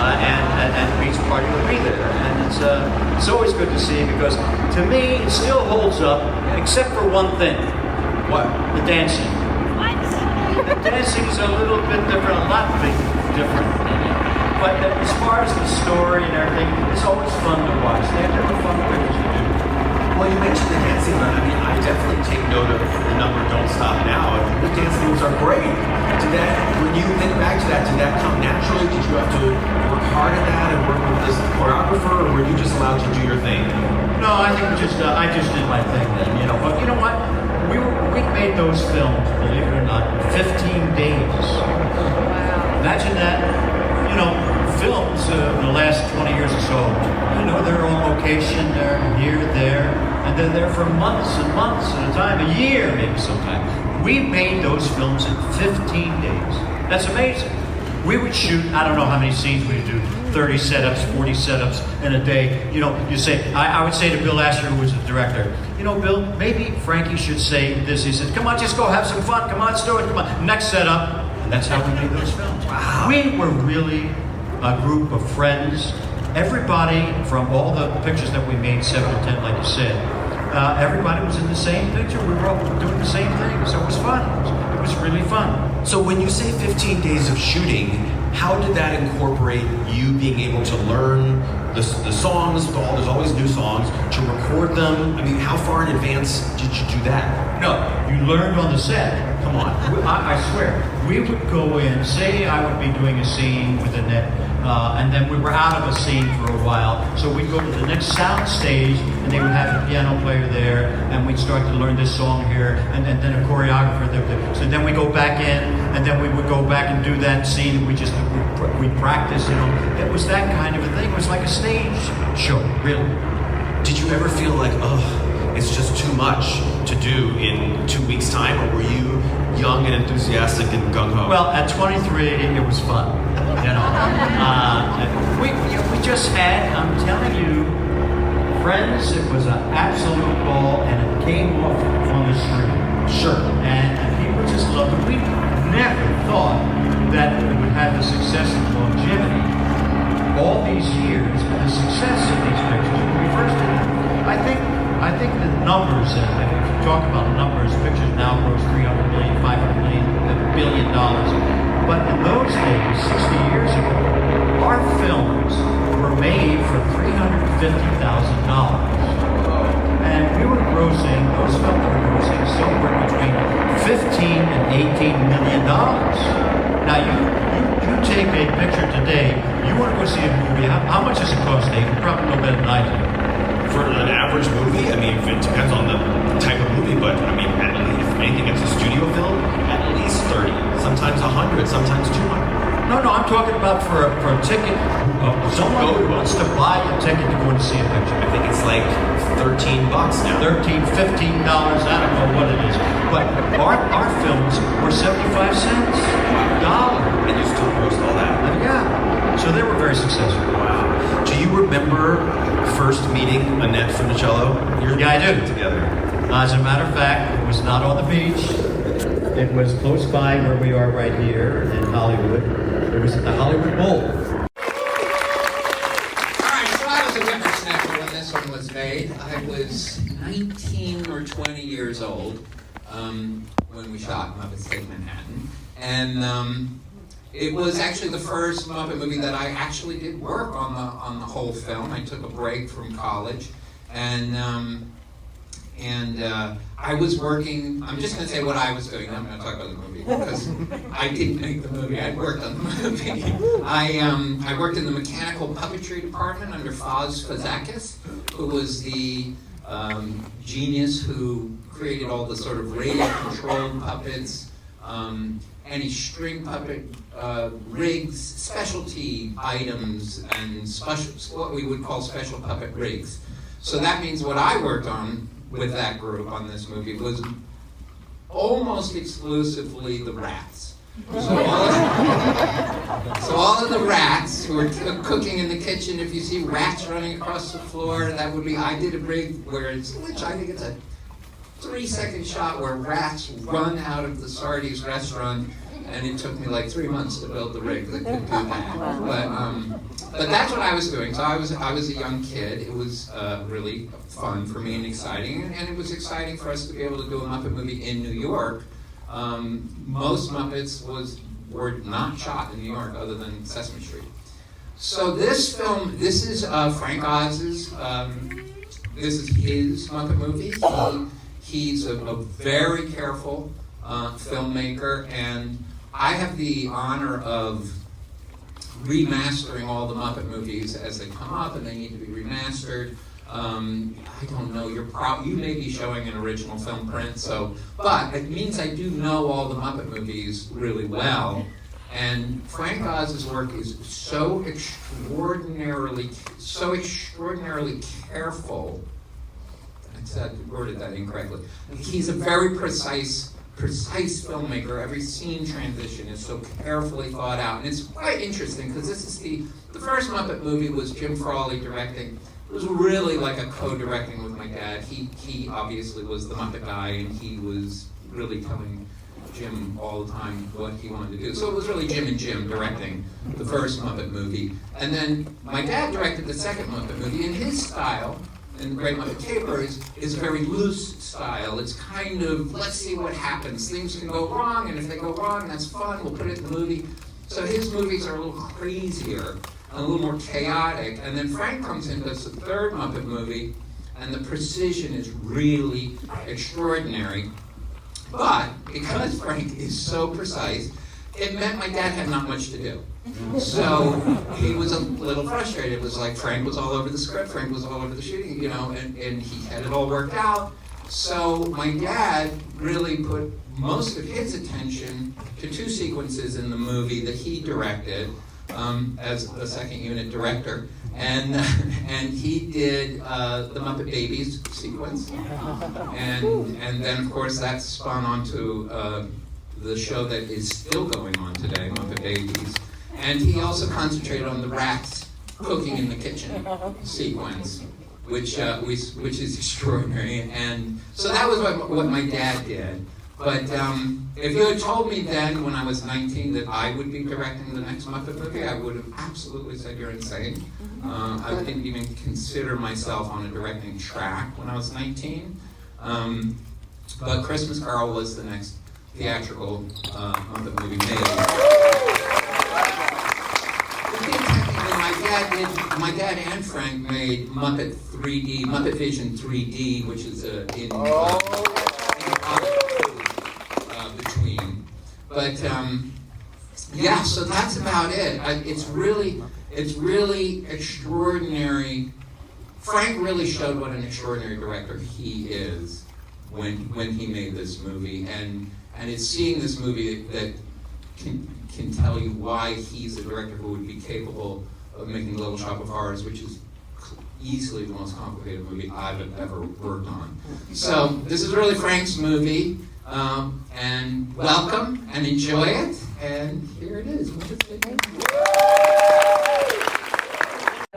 Speaker 10: and Beach Party will be there. And it's always good to see because, to me, it still holds up, except for one thing.
Speaker 11: What?
Speaker 10: The dancing. What? The dancing is a little bit different, a lot different. But as far as the story and everything, it's always fun to watch. They're fun pictures to do.
Speaker 11: Well, you mentioned the dancing, but I mean, I definitely take note of the number Don't Stop Now. The dance moves are great. When you think back to that, did that come naturally? Did you have to work hard at that and work with this choreographer, or were you just allowed to do your thing?
Speaker 10: No, I think I just did my thing then, But you know what? We made those films, believe it or not, 15 days. Imagine that. Films in the last 20 years or so, they're on location, they're here, there, and they're there for months and months at a time, a year maybe sometime. We made those films in 15 days. That's amazing. We would shoot, I don't know how many scenes we'd do, 30 setups, 40 setups in a day. You say, I would say to Bill Asher, who was the director, Bill, maybe Frankie should say this. He said, come on, just go have some fun. Come on, let's do it. Come on. Next setup. And that's how we made those films. Wow. We were really a group of friends. Everybody from all the pictures that we made, 7 to 10, like you said, everybody was in the same picture. We were all doing the same thing. So it was fun. It was really fun.
Speaker 11: So when you say 15 days of shooting, how did that incorporate you being able to learn the songs? There's always new songs, to record them. I mean, how far in advance did you do that?
Speaker 10: No, you learned on the set.
Speaker 11: Come on.
Speaker 10: I swear. We would go in, say I would be doing a scene with Annette, and then we were out of a scene for a while. So we'd go to the next sound stage, and they would have a piano player there, and we'd start to learn this song here, and then a choreographer there. So then we go back in, and then we would go back and do that scene, and we'd practice, It was that kind of a thing. It was like a stage show, really.
Speaker 11: Did you ever feel like, it's just too much to do in 2 weeks' time, or were you young and enthusiastic and gung-ho?
Speaker 10: Well, at 23, it was fun. You know, we just had, I'm telling you, friends, it was an absolute ball, and it came off on the screen.
Speaker 11: Sure.
Speaker 10: And people just loved it. We never thought that it would have the success and longevity all these years, and the success of these pictures when we first did it. I think the numbers, if you talk about numbers, pictures now gross $300 million, $500 million, $1 billion. But in those days, 60 years ago, our films were made for $350,000. And we were grossing, those films were grossing somewhere between $15 and $18 million. Now you take a picture today, you want to go see a movie, how much does it cost, Dave? You probably know better than I do.
Speaker 11: For an average movie, I mean, it depends on the type of movie, but I mean, at least, if anything, it's a studio film, at least 30, sometimes 100, sometimes 200.
Speaker 10: No, I'm talking about for a ticket. Someone who wants to buy a ticket to go and see a picture.
Speaker 11: I think it's like $13 now.
Speaker 10: $13, $15, I don't know what it is. But our films were 75 cents, $1.
Speaker 11: And you still grossed all that.
Speaker 10: Yeah. So they were very successful.
Speaker 11: Wow. Do you remember first meeting Annette Funicello?
Speaker 10: Yeah, I do.
Speaker 11: Together.
Speaker 10: As a matter of fact, it was not on the beach. It was close by where we are right here in Hollywood. It was at the Hollywood Bowl.
Speaker 12: All right, so I was a whippersnapper when this one was made. I was 19 or 20 years old when we shot Muppets Take Manhattan. And it was actually the first Muppet movie that I actually did work on the whole film. I took a break from college, and I was working. I'm just going to say what I was doing. I'm going to talk about the movie because I didn't make the movie. I worked on the movie. I worked in the mechanical puppetry department under Foz Fazakis, who was the genius who created all the sort of radio-controlled puppets. Any string puppet rigs, specialty items, and what we would call special puppet rigs. So that means what I worked on with that group on this movie was almost exclusively the rats. So all of the rats who are cooking in the kitchen, if you see rats running across the floor, that would be, I did a rig which I think it's a 3-second shot where rats run out of the Sardi's restaurant, and it took me like 3 months to build the rig that could do that. But that's what I was doing. So I was a young kid. It was really fun for me and exciting, and it was exciting for us to be able to do a Muppet movie in New York. Most Muppets were not shot in New York other than Sesame Street. So this film, this is Frank Oz's, this is his Muppet movie. He's a very careful filmmaker, and I have the honor of remastering all the Muppet movies as they come up, and they need to be remastered. I don't know, you may be showing an original film print, but it means I do know all the Muppet movies really well. And Frank Oz's work is so extraordinarily careful. I worded that incorrectly. He's a very precise filmmaker. Every scene transition is so carefully thought out, and it's quite interesting because this is the first Muppet movie was Jim Frawley directing. It was really like a co-directing with my dad. He obviously was the Muppet guy, and he was really telling Jim all the time what he wanted to do. So it was really Jim and Jim directing the first Muppet movie, and then my dad directed the second Muppet movie. In his style, in The Great Muppet Caper, is a very loose style. It's kind of, let's see what happens. Things can go wrong, and if they go wrong, that's fun. We'll put it in the movie. So his movies are a little crazier, a little more chaotic. And then Frank comes in, does the third Muppet movie, and the precision is really extraordinary. But because Frank is so precise, it meant my dad had not much to do. So he was a little frustrated. It was like Frank was all over the script, Frank was all over the shooting, and he had it all worked out. So my dad really put most of his attention to 2 sequences in the movie that he directed. as the second unit director. And he did the Muppet Babies sequence. And then, of course, that spun onto the show that is still going on today, Muppet Babies. And he also concentrated on the rats cooking in the kitchen sequence, which is extraordinary. And so that was what my dad did. But if you had told me then, when I was 19, that I would be directing the next Muppet movie, I would have absolutely said you're insane. I didn't even consider myself on a directing track when I was 19. But Christmas Carol was the next theatrical Muppet movie made. My dad and Frank made Muppet 3D, Muppet Vision 3D, which is in between. But yeah, so that's about it. It's really extraordinary. Frank really showed what an extraordinary director he is when he made this movie, and it's seeing this movie that can tell you why he's a director who would be capable of making Little Shop of Horrors, which is easily the most complicated movie I've ever worked on. So this is really Frank's movie, and welcome and enjoy it. And here it is.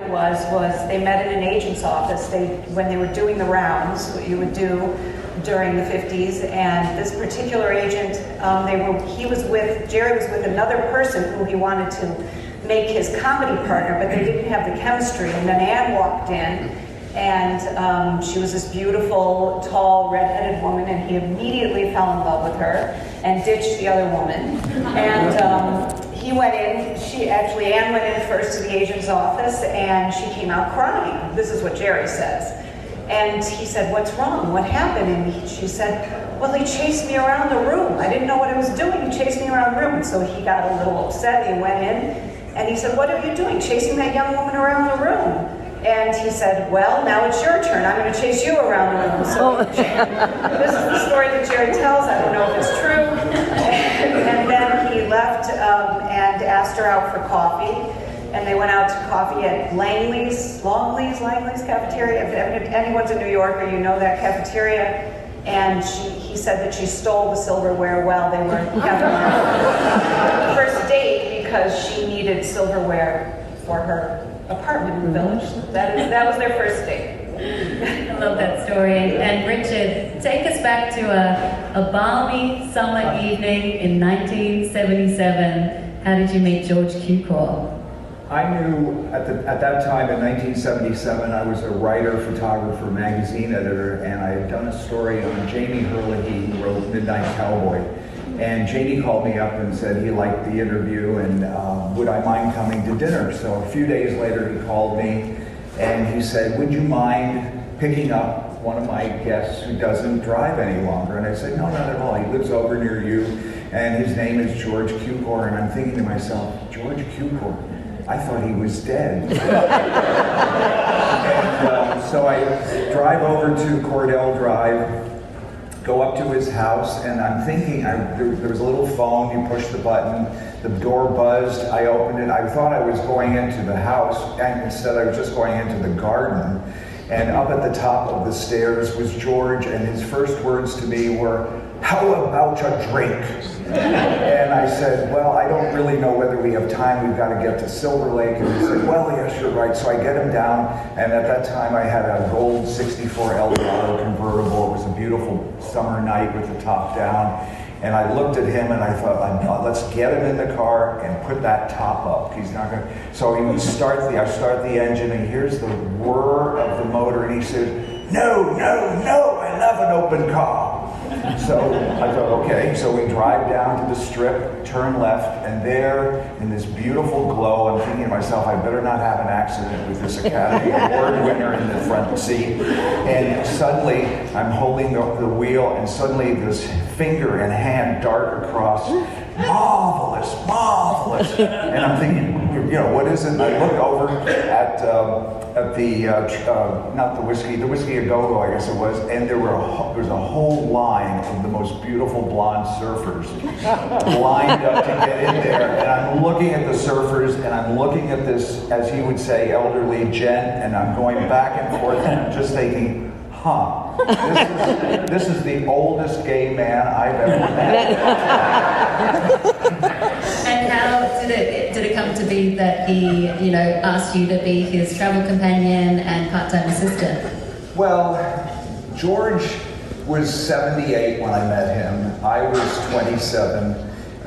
Speaker 13: Was they met in an agent's office. When they were doing the rounds, what you would do during the 50s, and this particular agent, Jerry was with another person who he wanted to make his comedy partner, but they didn't have the chemistry. And then Ann walked in, and she was this beautiful, tall, redheaded woman, and he immediately fell in love with her and ditched the other woman. And he went in, Ann went in first to the agent's office, and she came out crying. This is what Jerry says. And he said, "What's wrong? What happened?" And she said, "Well, he chased me around the room. I didn't know what I was doing. He chased me around the room." And so he got a little upset. He went in, and he said, "What are you doing, chasing that young woman around the room?" And he said, "Well, now it's your turn. I'm going to chase you around the room." So this is the story that Jerry tells. I don't know if it's true. And then he left and asked her out for coffee. And they went out to coffee at Langley's cafeteria. If anyone's in New York or you know that cafeteria. And he said that she stole the silverware while they were having their first date because she needed silverware for her apartment in the village. That was their first date.
Speaker 14: I love that story. And Richard, take us back to a balmy summer evening in 1977. How did you meet George Cukor?
Speaker 15: I knew at that time in 1977, I was a writer, photographer, magazine editor, and I had done a story on Jamie Herlihy, who wrote Midnight Cowboy. And Jamie called me up and said he liked the interview and would I mind coming to dinner. So a few days later he called me and he said, "Would you mind picking up one of my guests who doesn't drive any longer?" And I said, "No, not at all. He lives over near you and his name is George Cukor." And I'm thinking to myself, George Cukor? I thought he was dead. And so I drive over to Cordell Drive, go up to his house, and I'm thinking, there was a little phone, you push the button, the door buzzed, I opened it, I thought I was going into the house, and instead I was just going into the garden. And up at the top of the stairs was George, and his first words to me were, "How about a drink?" And I said, "Well, I don't really know whether we have time. We've got to get to Silver Lake." And he said, "Well, yes, you're right." So I get him down, and at that time I had a gold 64 Eldorado convertible. It was a beautiful summer night with the top down. And I looked at him and I thought, let's get him in the car and put that top up. He's not going to. So I start the engine, and here's the whir of the motor, and he says, "No, no, no, I love an open car." So I thought, okay. So we drive down to the strip, turn left, and there, in this beautiful glow, I'm thinking to myself, I better not have an accident with this Academy Award winner in the front seat. And suddenly, I'm holding the wheel, and suddenly this finger and hand dart across. Marvelous, marvelous. And I'm thinking, what is it? And I look over at the, not the whiskey a go-go, I guess it was, and there was a whole line of the most beautiful blonde surfers lined up to get in there. And I'm looking at the surfers, and I'm looking at this, as he would say, elderly gent, and I'm going back and forth, and I'm just thinking, this is the oldest gay man I've ever met.
Speaker 14: And how did it come to be that he, asked you to be his travel companion and part-time assistant?
Speaker 15: Well, George was 78 when I met him. I was 27.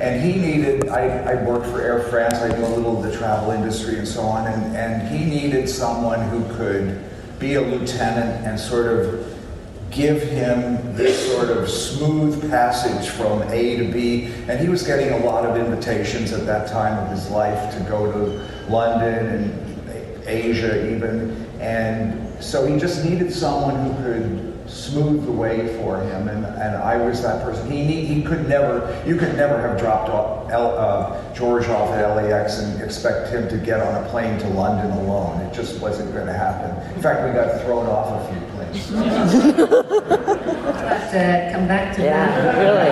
Speaker 15: And he needed, I worked for Air France, I knew a little of the travel industry and so on, and he needed someone who could be a lieutenant and sort of give him this sort of smooth passage from A to B. And he was getting a lot of invitations at that time of his life to go to London and Asia even. And so he just needed someone who could smooth the way for him, and I was that person. You could never have dropped George off at LAX and expect him to get on a plane to London alone. It just wasn't going to happen. In fact, we got thrown off a few planes.
Speaker 14: I'll have to come back to that.
Speaker 16: Really?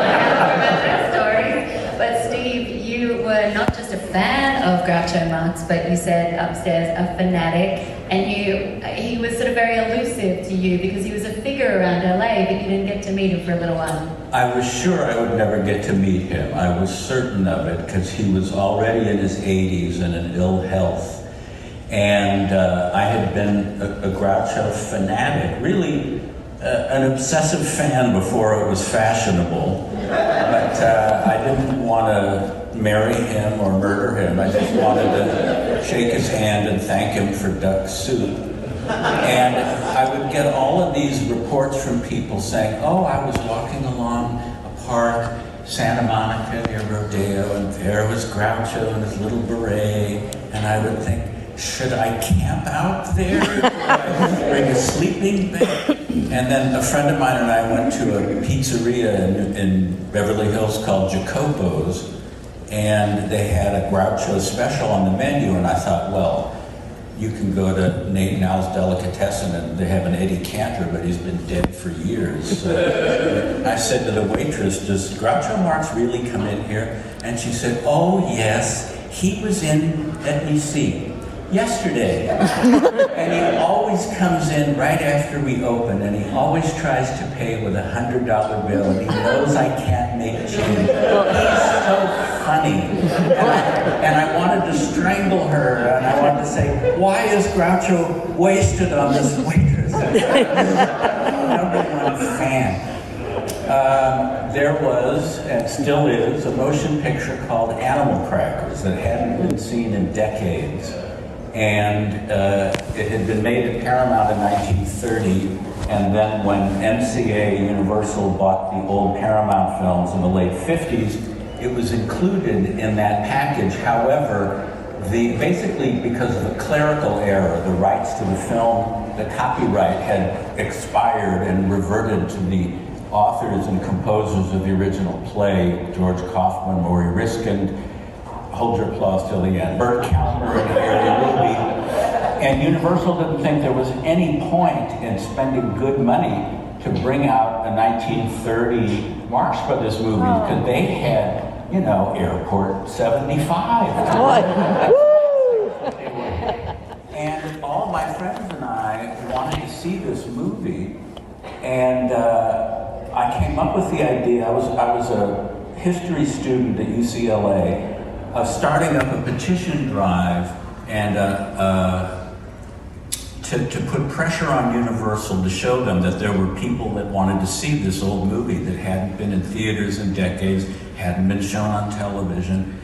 Speaker 14: Story. But Steve, you were not just a fan of Groucho Marx, but you said upstairs a fanatic, and he was sort of very elusive to you because he was a figure around LA, but you didn't get to meet him for a little while.
Speaker 17: I was sure I would never get to meet him. I was certain of it because he was already in his 80s and in ill health. And I had been a Groucho fanatic, really an obsessive fan before it was fashionable. But I didn't want to marry him or murder him. I just wanted to shake his hand and thank him for duck soup. And I would get all of these reports from people saying, oh, I was walking along a park, Santa Monica near Rodeo, and there was Groucho in his little beret, and I would think, should I camp out there? Should I bring a sleeping bag? And then a friend of mine and I went to a pizzeria in Beverly Hills called Jacopo's, and they had a Groucho special on the menu, and I thought, well, you can go to Nate and Al's Delicatessen and they have an Eddie Cantor, but he's been dead for years. So I said to the waitress, does Groucho Marx really come in here? And she said, oh yes, he was in, let me see, yesterday. And he always comes in right after we open, and he always tries to pay with $100 bill, and he knows I can't make change. He's so funny. And I wanted to strangle her, and I wanted to say, why is Groucho wasted on this waitress? Number one fan. There was, and still is, a motion picture called Animal Crackers that hadn't been seen in decades. And it had been made at Paramount in 1930, and then when MCA Universal bought the old Paramount films in the late 50s, it was included in that package. However, basically because of a clerical error, the rights to the film, the copyright had expired and reverted to the authors and composers of the original play, George Kaufman, Maury Riskind, hold your applause till the end, Bert Kalmer and Harry Ruby. And Universal didn't think there was any point in spending good money to bring out a 1930 Marx Brothers movie, because they had, Airport 75. And all my friends and I wanted to see this movie, and I came up with the idea. I was a history student at UCLA, of starting up a petition drive and to put pressure on Universal to show them that there were people that wanted to see this old movie that hadn't been in theaters in decades, hadn't been shown on television.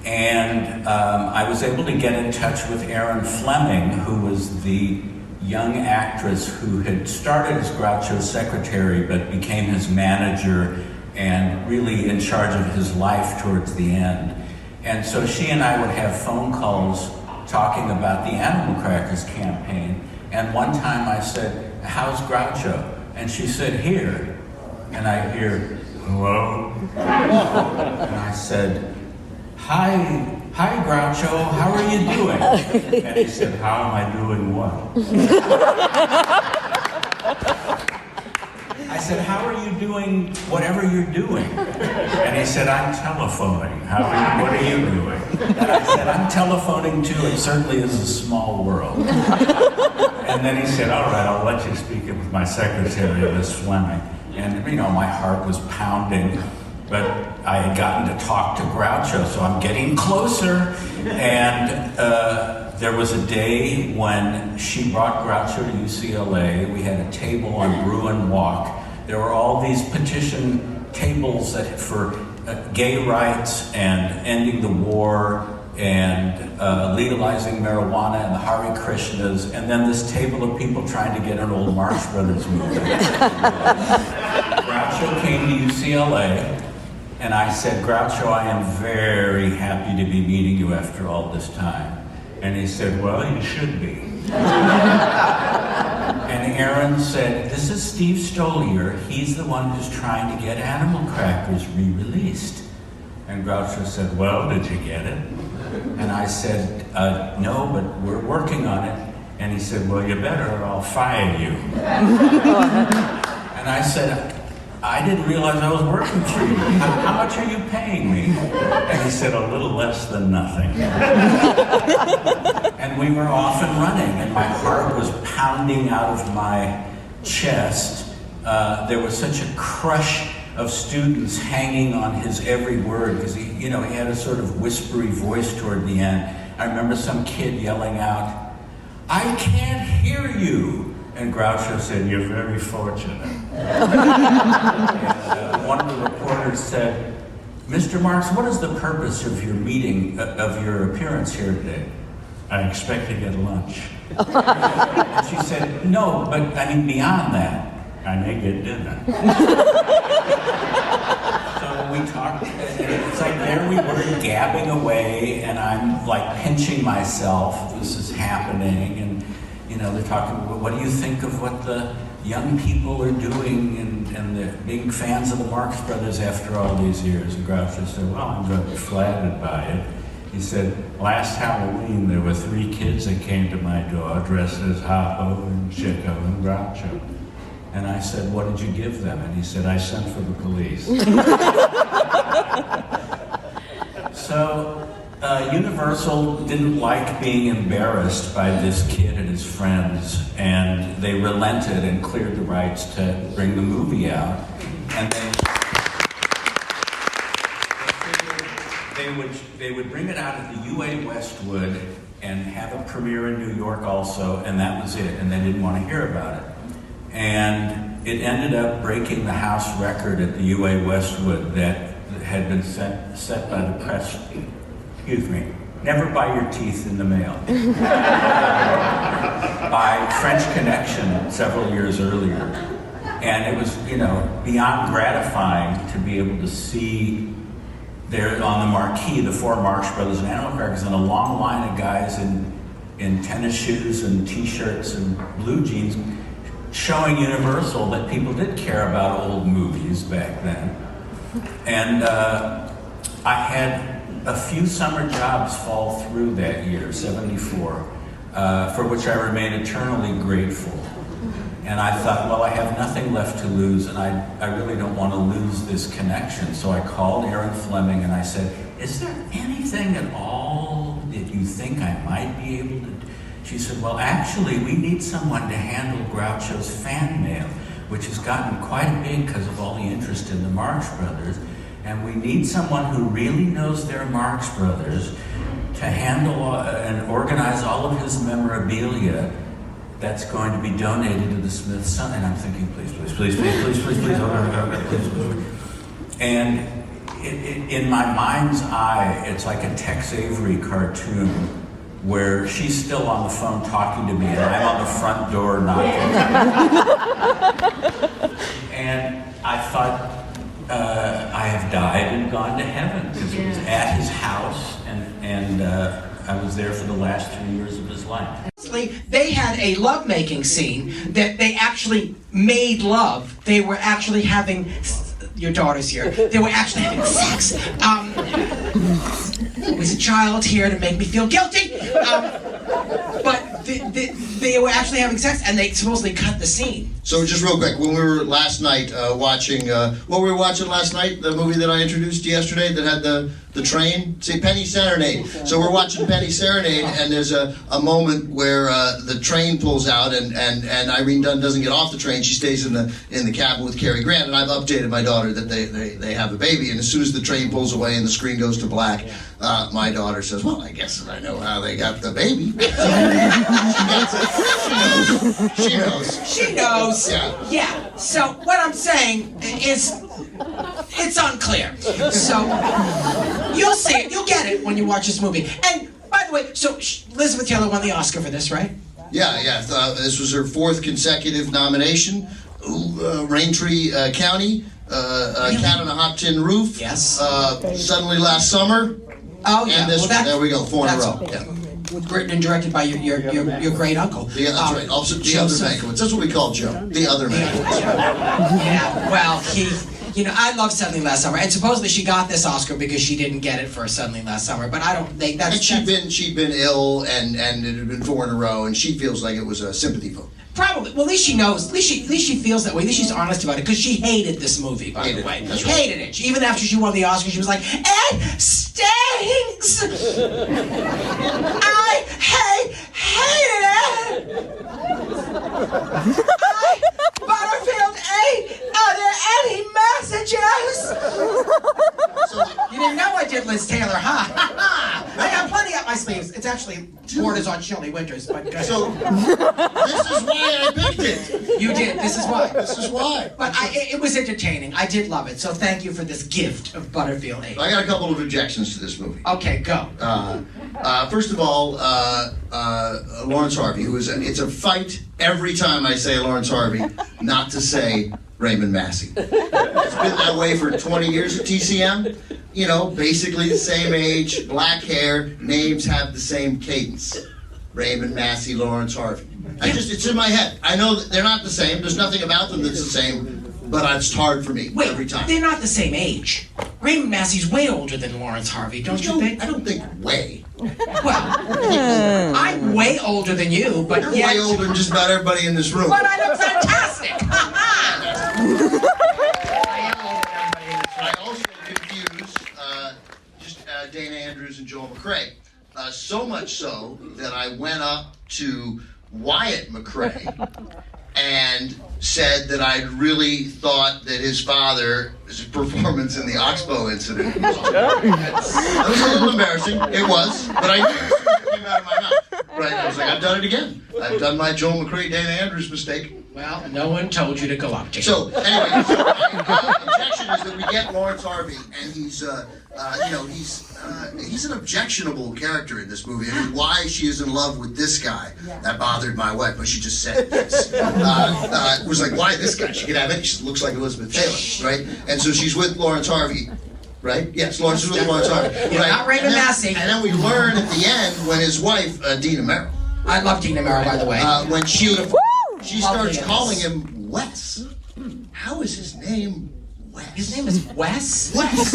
Speaker 17: And I was able to get in touch with Erin Fleming, who was the young actress who had started as Groucho's secretary but became his manager and really in charge of his life towards the end. And so she and I would have phone calls talking about the Animal Crackers campaign. And one time I said, how's Groucho? And she said, here. And I hear, hello? And I said, hi, "Hi, Groucho, how are you doing?" And he said, "How am I doing what?" I said, "How are you doing whatever you're doing?" And he said, "I'm telephoning. What are you doing?" And I said, "I'm telephoning too. It certainly is a small world." And then he said, "All right, I'll let you speak with my secretary, Miss Fleming." And, you know, my heart was pounding, but I had gotten to talk to Groucho, so I'm getting closer. And there was a day when she brought Groucho to UCLA. We had a table on Bruin Walk. There were all these petition tables that for gay rights and ending the war and legalizing marijuana and the Hare Krishnas, and then this table of people trying to get an old Marx Brothers movie. Groucho came to UCLA, and I said, "Groucho, I am very happy to be meeting you after all this time." And he said, "Well, you should be." And Aaron said, "This is Steve Stolier. He's the one who's trying to get Animal Crackers re-released." And Groucho said, "Well, did you get it?" And I said, "No, but we're working on it." And he said, "Well, you better or I'll fire you." And I said, "I didn't realize I was working for you. How much are you paying me?" And he said, "A little less than nothing." And we were off and running, and my heart was pounding out of my chest. There was such a crush of students hanging on his every word, because he had a sort of whispery voice toward the end. I remember some kid yelling out, "I can't hear you." And Groucho said, "You're very fortunate." And one of the reporters said, "Mr. Marx, what is the purpose of your meeting, of your appearance here today?" "I expect to get lunch." And she said, "No, but I mean beyond that, I may get dinner." So we talked, and it's like there we were gabbing away, and I'm like pinching myself. This is happening, and they're talking, "What do you think of what the young people are doing and they're being fans of the Marx Brothers after all these years?" And Groucho said, "Well, I'm very flattered by it." He said, "Last Halloween there were 3 kids that came to my door dressed as Harpo and Chico and Groucho." And I said, "What did you give them?" And he said, "I sent for the police." So Universal didn't like being embarrassed by this kid and his friends, and they relented and cleared the rights to bring the movie out. And they would bring it out at the UA Westwood and have a premiere in New York also, and that was it, and they didn't want to hear about it. And it ended up breaking the house record at the UA Westwood that had been set by the press. Excuse me. Never buy your teeth in the mail. By French Connection several years earlier. And it was, beyond gratifying to be able to see there on the marquee the 4 Marx Brothers and Animal Crackers and a long line of guys in tennis shoes and t-shirts and blue jeans showing Universal that people did care about old movies back then. And I had a few summer jobs fall through that year, 74, for which I remain eternally grateful. And I thought, well, I have nothing left to lose, and I really don't want to lose this connection. So I called Aaron Fleming and I said, "Is there anything at all that you think I might be able to do?" She said, "Well, actually, we need someone to handle Groucho's fan mail, which has gotten quite big because of all the interest in the Marx Brothers. And we need someone who really knows their Marx Brothers to handle and organize all of his memorabilia that's going to be donated to the Smithsonian." And I'm thinking, please. And in my mind's eye, it's like a Tex Avery cartoon where she's still on the phone talking to me and I'm on the front door knocking. And I thought, I have died and gone to heaven, because it was at his house, and I was there for the last 3 years of his life.
Speaker 8: They had a lovemaking scene that they actually made love. They were actually having, your daughter's here, they were actually having sex. always a child here to make me feel guilty. But they were actually having sex, and they supposedly cut the scene.
Speaker 2: So just real quick, when we were last night watching, what were we watching last night? The movie that I introduced yesterday that had the train? See, Penny Serenade. So we're watching Penny Serenade, and there's a moment where the train pulls out, and Irene Dunn doesn't get off the train. She stays in the cabin with Cary Grant, and I've updated my daughter that they have a baby, and as soon as the train pulls away and the screen goes to black, my daughter says, well, I guess I know how they got the baby. She knows.
Speaker 8: She knows.
Speaker 2: Yeah.
Speaker 8: So what I'm saying is, it's unclear. So you'll see it. You'll get it when you watch this movie. And by the way, so Elizabeth Taylor won the Oscar for this, right?
Speaker 2: Yeah. This was her 4th consecutive nomination. Raintree County, Cat on a Hot Tin Roof.
Speaker 8: Yes.
Speaker 2: Suddenly Last Summer.
Speaker 8: Oh yeah.
Speaker 2: And this one. There we go. 4 in a row. Yeah.
Speaker 8: Written and directed by your great uncle.
Speaker 2: Yeah, that's right. Also, the other Mankiewicz. That's what we call Joe. The other Mankiewicz.
Speaker 8: Yeah. Well, I love Suddenly Last Summer, and supposedly she got this Oscar because she didn't get it for Suddenly Last Summer. But I don't think that's.
Speaker 2: And she'd been ill, and it had been 4 in a row, and she feels like it was a sympathy vote.
Speaker 8: Probably. Well, at least she knows. At least she feels that way. At least she's honest about it, because she hated this movie. By the way, hated it. Even after she won the Oscar, she was like, "It stinks. I hated it. Butterfield ate. Are there any messages?" You didn't know I did Liz Taylor, huh? I got plenty up my sleeves. It's actually Borders on Chilly Winters, but
Speaker 2: so this is why I picked it.
Speaker 8: You did. This is why.
Speaker 2: This is why.
Speaker 8: But it was entertaining. I did love it. So thank you for this gift of Butterfield 8.
Speaker 2: I got a couple of objections to this movie.
Speaker 8: Okay, go.
Speaker 2: First of all, Lawrence Harvey, it's a fight every time I say Lawrence Harvey not to say Raymond Massey. It's been that way for 20 years at TCM. Basically the same age, black hair, names have the same cadence. Raymond Massey, Lawrence Harvey. It's in my head. I know that they're not the same. There's nothing about them that's the same, but it's hard for me every time.
Speaker 8: They're not the same age. Raymond Massey's way older than Lawrence Harvey, don't you think?
Speaker 2: I don't think way.
Speaker 8: Well, I'm way older than you, but
Speaker 2: you're way older than just about everybody in this room.
Speaker 8: But I look fantastic!
Speaker 2: I also confuse Dana Andrews and Joel McCrea. So much so that I went up to Wyatt McCrea and said that I really thought that his father's performance in the Oxbow incident was awesome. That was a little embarrassing. It was, but I knew it came out of my mouth. Right? I was like, I've done it again. I've done my Joel McCrea, Dana Andrews mistake.
Speaker 8: Well, no one told you to go up to him.
Speaker 2: So, anyway, my objection is that we get Lawrence Harvey, and he's an objectionable character in this movie. I mean, why she is in love with this guy, that bothered my wife, but she just said this. Was like, why this guy? She could have it. She looks like Elizabeth Taylor, right? And so she's with Lawrence Harvey. Right? Yes, Lawrence is with Lawrence Harvey. Right?
Speaker 8: Not Raymond Massey.
Speaker 2: And then we learn at the end when his wife, Dina Merrill.
Speaker 8: I love Dina Merrill, by the way.
Speaker 2: When she starts calling him Wes. How is his name Wes?
Speaker 8: His name is Wes?
Speaker 2: Wes.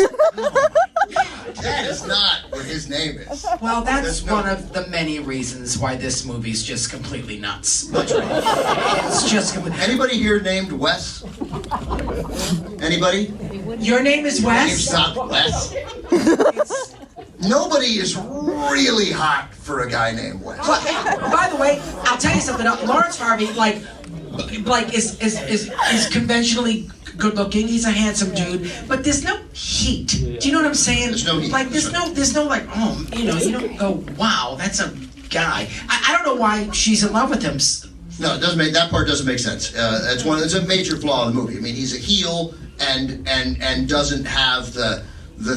Speaker 2: That is not what his name is.
Speaker 8: Well, that's one of the many reasons why this movie's just completely nuts. It's just completely...
Speaker 2: Anybody here named Wes? Anybody?
Speaker 8: Your name is Wes?
Speaker 2: It's not Wes. Nobody is really hot for a guy named Wes.
Speaker 8: Well, by the way, I'll tell you something. Lawrence Harvey, is conventionally good looking. He's a handsome dude, but there's no heat. Do you know what I'm saying?
Speaker 2: There's no heat.
Speaker 8: There's no you don't go, wow, that's a guy. I don't know why she's in love with him.
Speaker 2: No, it doesn't make that part doesn't make sense. It's a major flaw in the movie. I mean, he's a heel and doesn't have the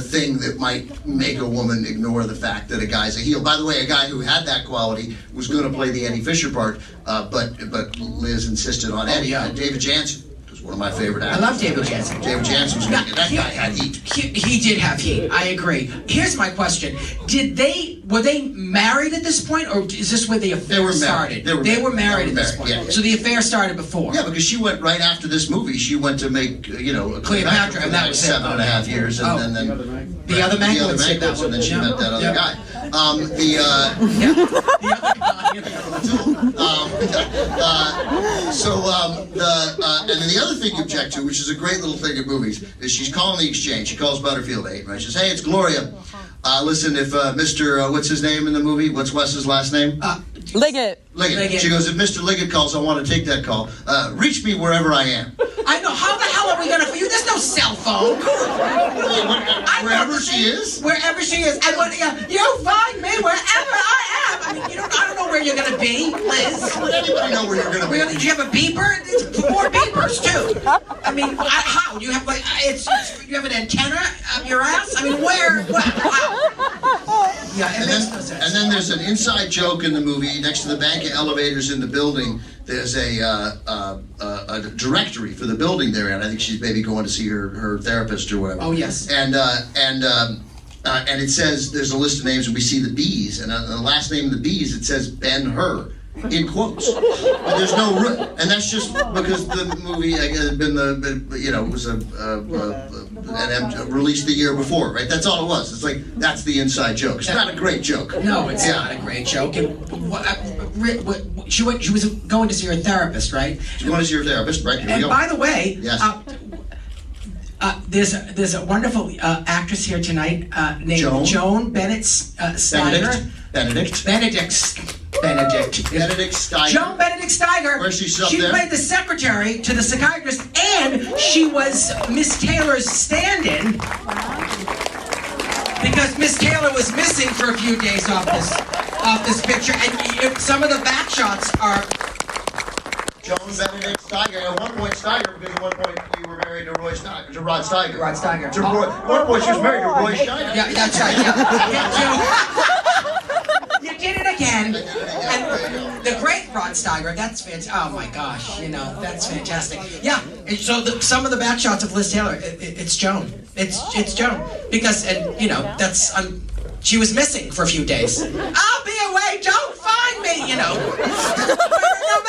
Speaker 2: thing that might make a woman ignore the fact that a guy's a heel. By the way, a guy who had that quality was going to play the Eddie Fisher part, but Liz insisted on Eddie. David Jansen, because one of my favorite actors.
Speaker 8: I love David Jansen.
Speaker 2: David Jansen was great, and that guy had heat.
Speaker 8: He did have heat. I agree. Here's my question: were they married at this point, or is this where the affair started? They were married at this point.
Speaker 2: Yeah.
Speaker 8: So the affair started before.
Speaker 2: Yeah, because she went right after this movie. She went to make
Speaker 8: Cleopatra, and that was
Speaker 2: 7.5 years, and then
Speaker 8: the other Mankiewicz,
Speaker 2: and then she met that other guy. And then the other thing you object to, which is a great little thing in movies, is she's calling the exchange. She calls Butterfield 8, right? She says, "Hey, it's Gloria. Listen, if Mr. What's his name in the movie? What's Wes's last name?
Speaker 16: Liggett.
Speaker 2: She goes, if Mr. Liggett calls, I want to take that call. Reach me wherever I am."
Speaker 8: I know. How the hell are we gonna? There's no cell phone.
Speaker 2: Wherever she is.
Speaker 8: Wherever she is. You find me wherever I am. I mean, I don't know where you're gonna be, Liz.
Speaker 2: Would anybody know where you're gonna be?
Speaker 8: Do you have a beeper? It's 4 beepers too. I mean, how? You have you have an antenna up your ass? I mean, where? How? Yeah, it makes no sense.
Speaker 2: And then there's an inside joke in the movie. Next to the bank of elevators in the building, there's a directory for the building there, and I think she's maybe going to see her therapist or whatever.
Speaker 8: Oh yes.
Speaker 2: And it says there's a list of names, and we see the B's, and on the last name of the B's it says Ben-Hur. In quotes, but there's no room, and that's just because the movie had been was released the year before, right? That's all it was. It's like that's the inside joke. It's not a great joke.
Speaker 8: No, it's not a great joke. She was going to see her therapist, right?
Speaker 2: She's going to see her therapist, right? Here we
Speaker 8: and
Speaker 2: go.
Speaker 8: By the way,
Speaker 2: yes.
Speaker 8: There's a wonderful actress here tonight named Joan Bennett Steiger.
Speaker 2: Benedict Steiger.
Speaker 8: Joan Benedict Steiger.
Speaker 2: Where's she
Speaker 8: She played the secretary to the psychiatrist, and she was Miss Taylor's stand-in because Miss Taylor was missing for a few days off this picture, and some of the back shots are.
Speaker 2: Joan Benedict Steiger. At one point, Steiger, because at one point you were married to Rod Steiger.
Speaker 8: Rod Steiger.
Speaker 2: At one point, she was married to Roy Scheider.
Speaker 8: Yeah, that's right. Yeah. You did it again. And the great Rod Steiger. That's fantastic. Oh my gosh, that's fantastic. Yeah. And so some of the back shots of Liz Taylor, it's Joan. It's Joan because that's she was missing for a few days. I'll be away. Don't find me. No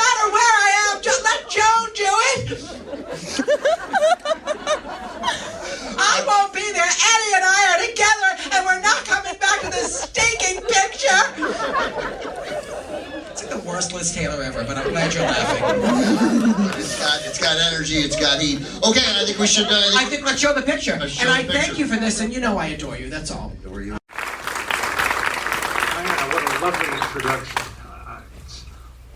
Speaker 8: matter where I am, just let Joan do it. I won't be there. Eddie and I are together, and we're not coming back to this stinking picture. It's like the worst Liz Taylor ever, but I'm glad you're laughing.
Speaker 2: It's got energy. It's got heat. Okay, I think we should.
Speaker 8: I think let's show the picture. And I thank you for this, and I adore you. That's all.
Speaker 2: Adore you.
Speaker 18: What a lovely introduction. It's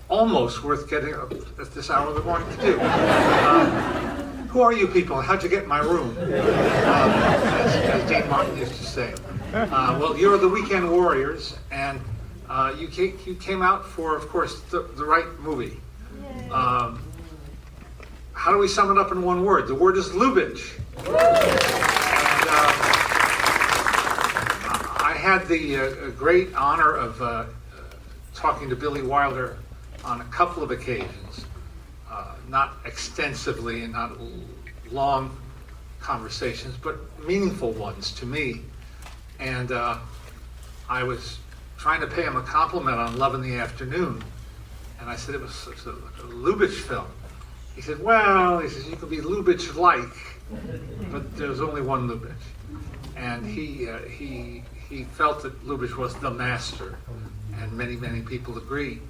Speaker 18: almost worth getting up at this hour of the morning to do. Who are you people? How'd you get in my room? As Dean Martin used to say. Well, you're the Weekend Warriors, and you came out for, of course, the right movie. How do we sum it up in one word? The word is Lubitsch. And, I had the great honor of talking to Billy Wilder on a couple of occasions. Not extensively and not long conversations, but meaningful ones to me. And I was trying to pay him a compliment on Love in the Afternoon, and I said it was a Lubitsch film. He said, well, you could be Lubitsch-like, but there's only one Lubitsch. And he felt that Lubitsch was the master, and many, many people agree.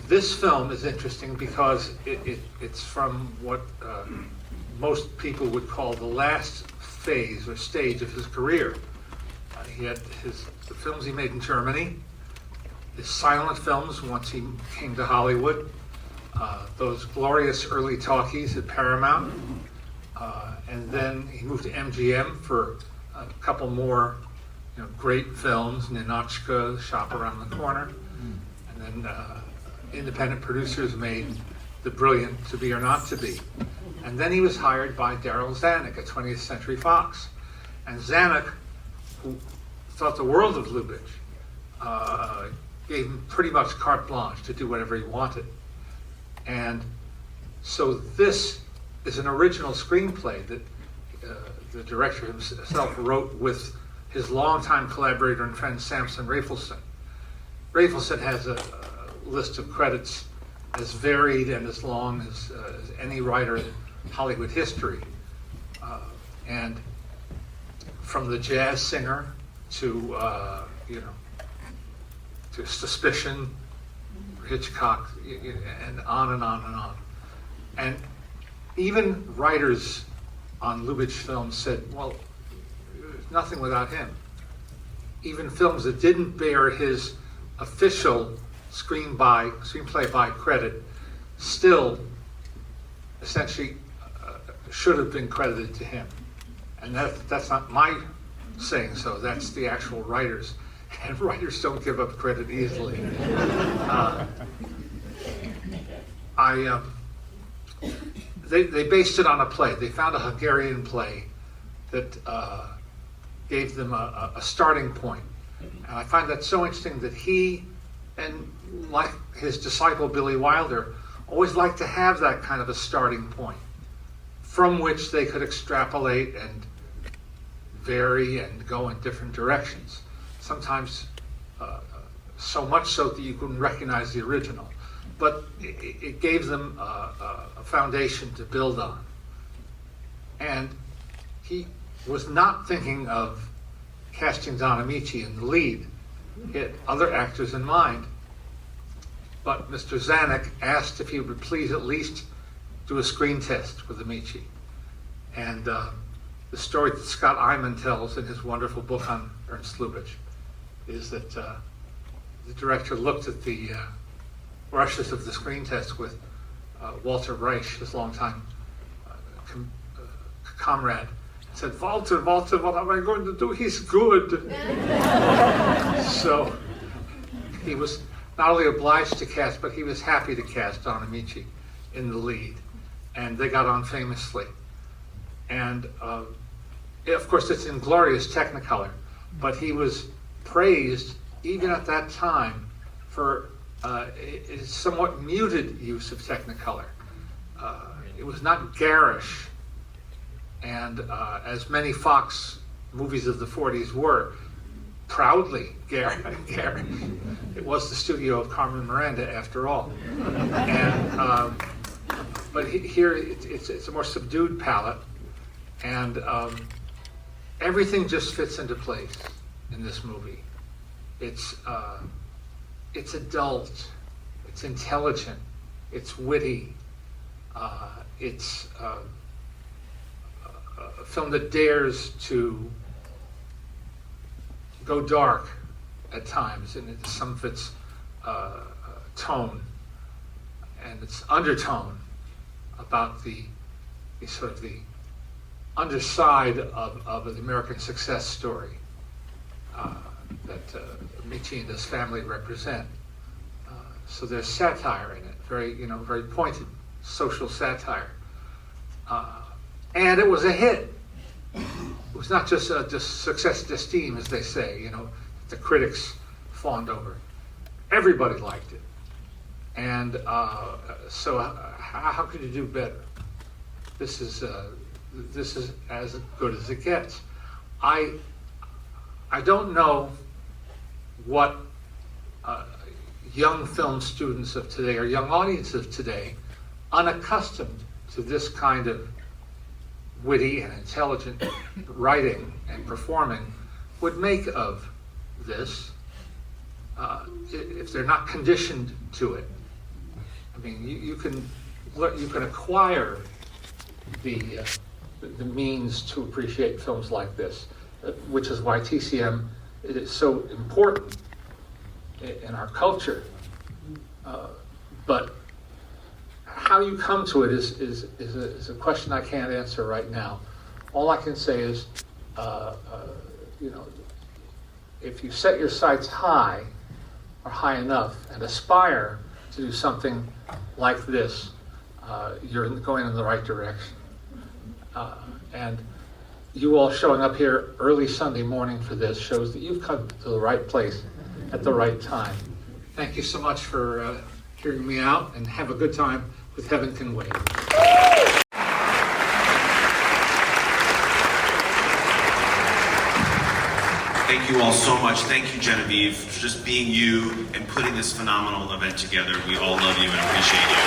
Speaker 18: This film is interesting because it's from what most people would call the last phase or stage of his career. He had the films he made in Germany, his silent films once he came to Hollywood, those glorious early talkies at Paramount, and then he moved to MGM for a couple more great films, Ninotchka, Shop Around the Corner, and then independent producers made The Brilliant To Be or Not To Be. And then he was hired by Darryl Zanuck at 20th Century Fox. And Zanuck, who thought the world of Lubitsch, gave him pretty much carte blanche to do whatever he wanted. And So this is an original screenplay that the director himself wrote with his longtime collaborator and friend Samson Rafelson. Rafelson has a list of credits as varied and as long as any writer in Hollywood history. And from the jazz singer to to Suspicion, Hitchcock, and on and on and on. And even writers on Lubitsch films said, well, there's nothing without him. Even films that didn't bear his official screenplay by credit still essentially should have been credited to him. And that's not my saying so, that's the actual writers. And writers don't give up credit easily. They based it on a play. They found a Hungarian play that gave them a starting point. And I find that so interesting that he, and like his disciple Billy Wilder, always liked to have that kind of a starting point from which they could extrapolate and vary and go in different directions. Sometimes so much so that you couldn't recognize the original. But it gave them a foundation to build on. And he was not thinking of casting Don Amici in the lead. He had other actors in mind. But Mr. Zanuck asked if he would please at least do a screen test with Amici. And the story that Scott Eyman tells in his wonderful book on Ernst Lubitsch is that the director looked at the rushes of the screen test with Walter Reich, his longtime comrade, and said, Walter, what am I going to do? He's good. So he was not only obliged to cast, but he was happy to cast Don Amici in the lead. And they got on famously. And of course, it's in glorious Technicolor, but he was praised even at that time for his somewhat muted use of Technicolor. It was not garish, and as many Fox movies of the 40s were, proudly garish. It was the studio of Carmen Miranda, after all. And but here it's a more subdued palette, and everything just fits into place in this movie. It's adult, it's intelligent, it's witty, it's a film that dares to go dark at times in some of its tone and its undertone about the sort of the underside of the American success story that Amici and his family represent. So there's satire in it, very pointed social satire. And it was a hit. It was not just success d'estime, as they say, the critics fawned over. Everybody liked it. And so how could you do better? This is as good as it gets. I don't know what young film students of today, or young audiences of today, unaccustomed to this kind of witty and intelligent writing and performing, would make of this if they're not conditioned to it. I mean, you can acquire the means to appreciate films like this, which is why TCM is so important in our culture. But how you come to it is a question I can't answer right now. All I can say is, if you set your sights high or high enough and aspire to do something like this, you're going in the right direction. And you all showing up here early Sunday morning for this shows that you've come to the right place at the right time. Thank you so much for hearing me out, and have a good time with Heaven Can Wait.
Speaker 11: Thank you all so much. Thank you, Genevieve, for just being you and putting this phenomenal event together. We all love you and appreciate you.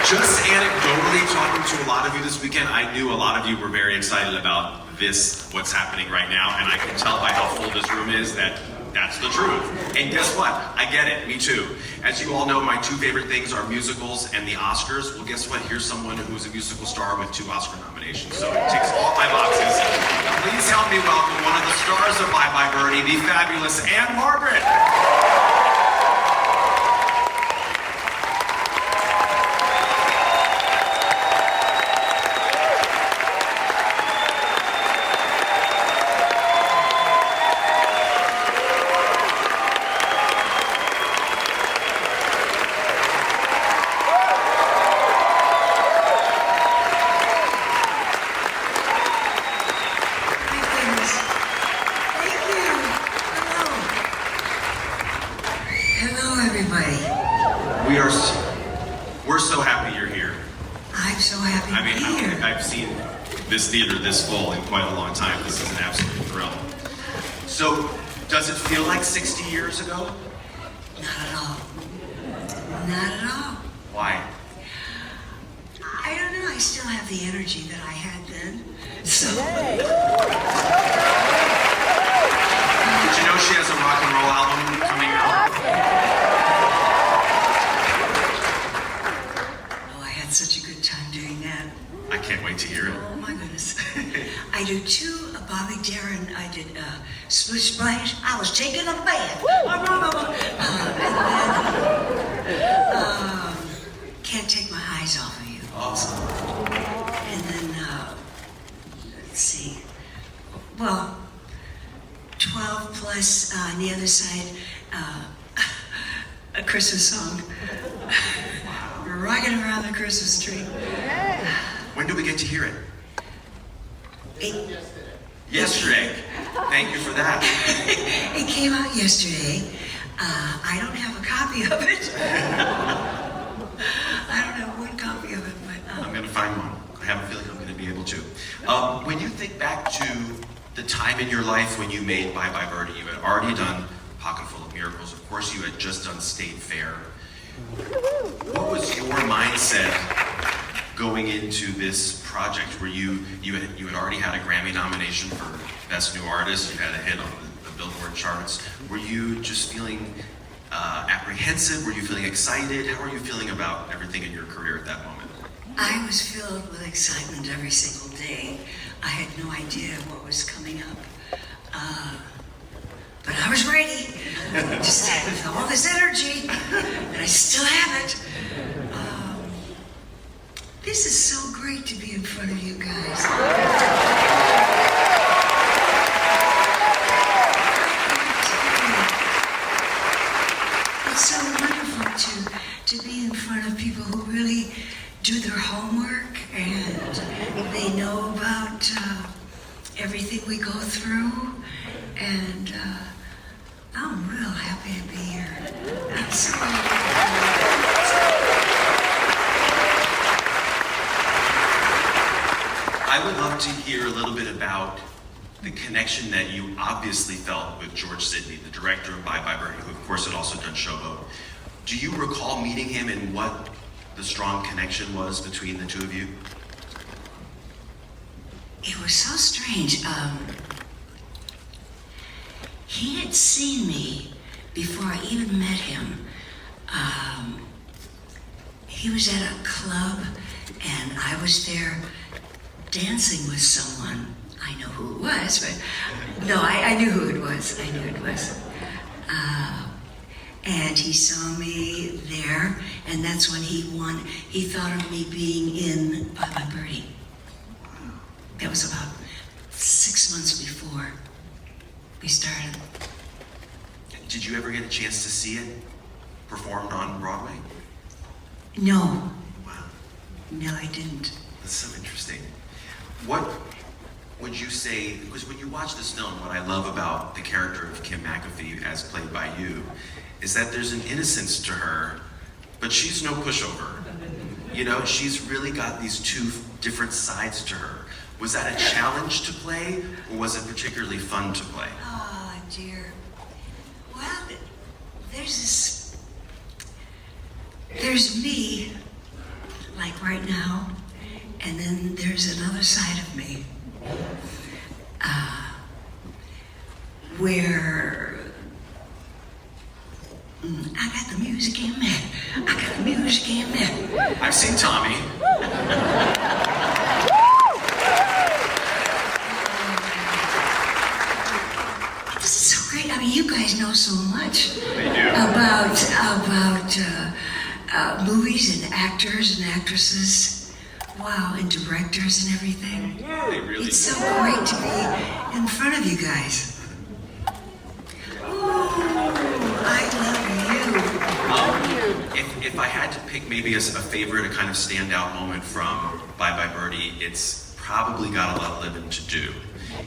Speaker 11: Just anecdotally talking to a lot of you this weekend, I knew a lot of you were very excited about what's happening right now, and I can tell by how full this room is that that's the truth. And guess what? I get it. Me too. As you all know, my two favorite things are musicals and the Oscars. Well, guess what? Here's someone who's a musical star with 2 Oscar nominations. So it ticks all my boxes. Please help me welcome one of the stars of Bye Bye Birdie, the fabulous Ann-Margret. We're so happy you're here.
Speaker 16: I'm so happy
Speaker 11: I mean,
Speaker 16: to be
Speaker 11: I don't
Speaker 16: here.
Speaker 11: think I've seen this theater this full in quite a long time. This is an absolute thrill. So, does it feel like 60 years ago?
Speaker 16: Not at all. Not at all.
Speaker 11: Why?
Speaker 16: I don't know. I still have the energy that I had then. So.
Speaker 11: Did you know she has a rock and roll album coming out?
Speaker 16: Oh, I had such a good time doing that.
Speaker 11: I can't wait to hear it.
Speaker 16: Oh my goodness. I do 2 Bobby Darin. I did Splish Splash. I was taking a bath. And then Can't Take My Eyes Off of You.
Speaker 11: Awesome.
Speaker 16: And then let's see. Well, 12 plus on the other side, a Christmas song. We're rocking around the Christmas tree.
Speaker 11: When do we get to hear it?
Speaker 16: Yesterday.
Speaker 11: Thank you for that.
Speaker 16: It came out yesterday. I don't have a copy of it. I don't have one copy of it, but
Speaker 11: I'm going to find one. I have a feeling I'm going to be able to. When you think back to the time in your life when you made Bye Bye Birdie, you had already done Pocket Full of Miracles. Of course, you had just done State Fair. What was your mindset going into this project? Where you had already had a Grammy nomination for Best New Artist, you had a hit on the Billboard charts. Were you just feeling apprehensive? Were you feeling excited? How were you feeling about everything in your career at that moment?
Speaker 16: I was filled with excitement every single day. I had no idea what was coming up. But I was ready. Just with all this energy, and I still have it. This is so great to be in front of you guys. It's so wonderful to be in front of people who really do their homework and they know about everything we go through. And I'm real happy to be here. I'm so
Speaker 11: I would love to hear a little bit about the connection that you obviously felt with George Sidney, the director of Bye Bye Birdie, who of course had also done Showboat. Do you recall meeting him and what the strong connection was between the two of you?
Speaker 16: It was so strange. He had seen me before I even met him. He was at a club and I was there dancing with someone. I know who it was, but no, I knew who it was. I knew it was. And he saw me there, and that's when he thought of me being in Bye Bye Birdie. That was about 6 months before we started.
Speaker 11: Did you ever get a chance to see it performed on Broadway?
Speaker 16: No.
Speaker 11: Wow.
Speaker 16: No, I didn't.
Speaker 11: That's so interesting. What would you say, because when you watch this film, what I love about the character of Kim McAfee as played by you, is that there's an innocence to her
Speaker 19: but she's no pushover. You know, she's really got these two different sides to her. Was that a challenge to play, or was it particularly fun to play?
Speaker 16: Oh, dear. Well, there's me, like right now, and then there's another side of me, where I got the music in me.
Speaker 19: I've seen Tommy.
Speaker 16: This is so great. I mean, you guys know so much
Speaker 19: They do.
Speaker 16: about movies and actors and actresses. Wow, and directors and everything.
Speaker 19: They really
Speaker 16: It's
Speaker 19: do.
Speaker 16: so great to be in front of you guys. I love
Speaker 19: If I had to pick maybe as a favorite, a kind of standout moment from Bye Bye Birdie, it's probably got a lot of living to do.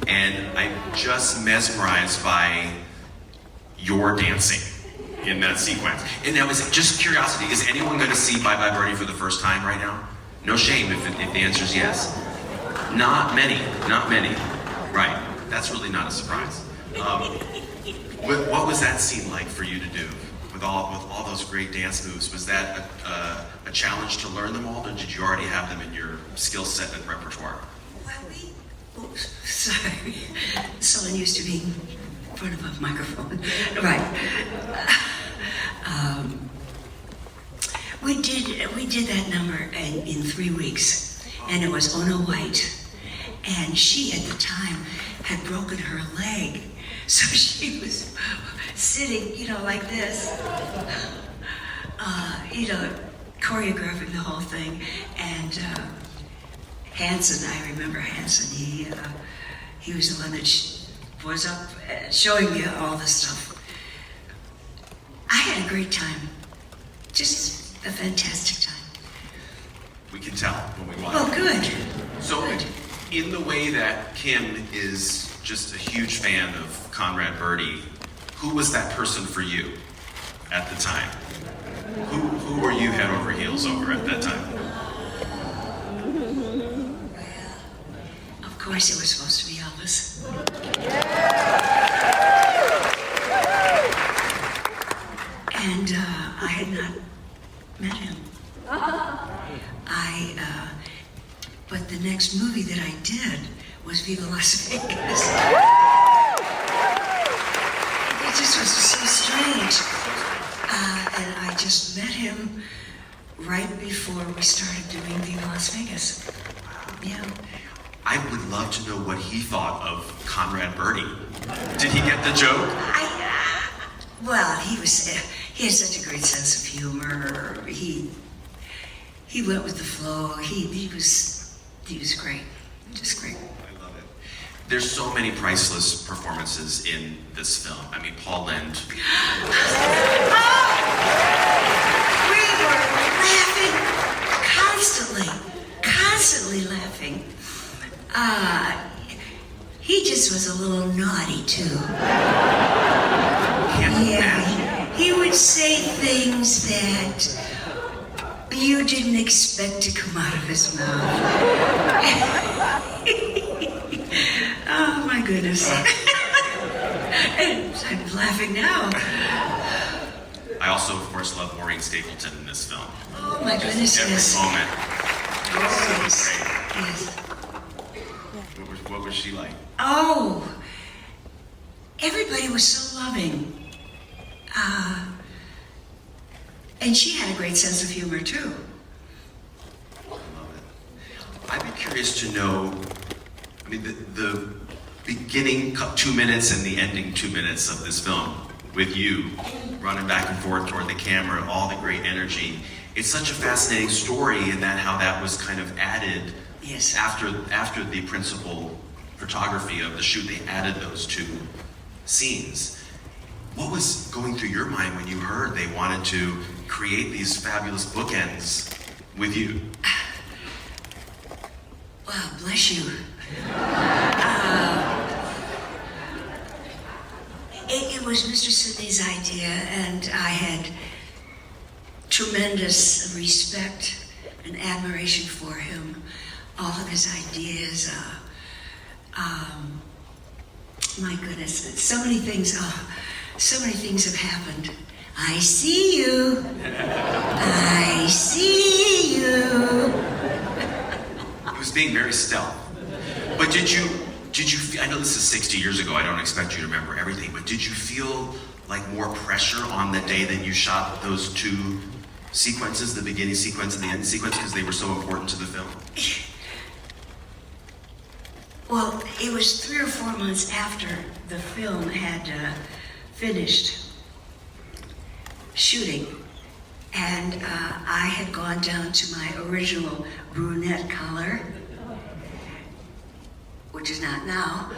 Speaker 19: And I'm just mesmerized by your dancing in that sequence. And now, is it just curiosity, is anyone going to see Bye Bye Birdie for the first time right now? No shame if the answer is yes. Not many. Right, that's really not a surprise. What was that scene like for you to do with all those great dance moves? Was that a challenge to learn them all, or did you already have them in your skill set and repertoire?
Speaker 16: Oops, sorry. So unused to being in front of a microphone. Right. We did that number in 3 weeks, and it was Ona White, and she at the time had broken her leg, so she was sitting, like this, choreographing the whole thing, and Henson, I remember Henson, he was the one that was up showing me all this stuff. I had a great time. Just a fantastic time.
Speaker 19: We can tell when we watch.
Speaker 16: Oh, good.
Speaker 19: So, in the way that Kim is just a huge fan of Conrad Birdie, who was that person for you at the time? Who were you head over heels over at that time?
Speaker 16: Of course, it was supposed to be Elvis. And I had not met him. But the next movie that I did was Viva Las Vegas. It just was so strange. And I just met him right before we started doing Viva Las Vegas. Yeah.
Speaker 19: I would love to know what he thought of Conrad Birdie. Did he get the joke?
Speaker 16: Well, he had such a great sense of humor. He went with the flow. He was great, just great.
Speaker 19: I love it. There's so many priceless performances in this film. I mean, Paul Lynde.
Speaker 16: We were laughing constantly laughing. He just was a little naughty too. Yeah, he would say things that you didn't expect to come out of his mouth. Oh my goodness. I'm laughing now.
Speaker 19: I also, of course, love Maureen Stapleton in this film.
Speaker 16: Oh my goodness,
Speaker 19: Every
Speaker 16: yes.
Speaker 19: moment.
Speaker 16: Oh,
Speaker 19: So
Speaker 16: yes.
Speaker 19: great. What was she like?
Speaker 16: Oh, everybody was so loving. And she had a great sense of humor too.
Speaker 19: I'd be curious to know, I mean, the beginning 2 minutes and the ending 2 minutes of this film with you running back and forth toward the camera, all the great energy. It's such a fascinating story in that how that was kind of added after the principal photography of the shoot, they added those two scenes. What was going through your mind when you heard they wanted to create these fabulous bookends with you?
Speaker 16: Wow, bless you. It was Mr. Sidney's idea, and I had tremendous respect and admiration for him. All of his ideas, my goodness, so many things have happened. I see you. I see you.
Speaker 19: He was being very stealth. But did you, I know this is 60 years ago, I don't expect you to remember everything, but did you feel like more pressure on the day that you shot those two sequences, the beginning sequence and the end sequence, because they were so important to the film?
Speaker 16: Well, it was 3 or 4 months after the film had finished shooting, and I had gone down to my original brunette color, which is not now.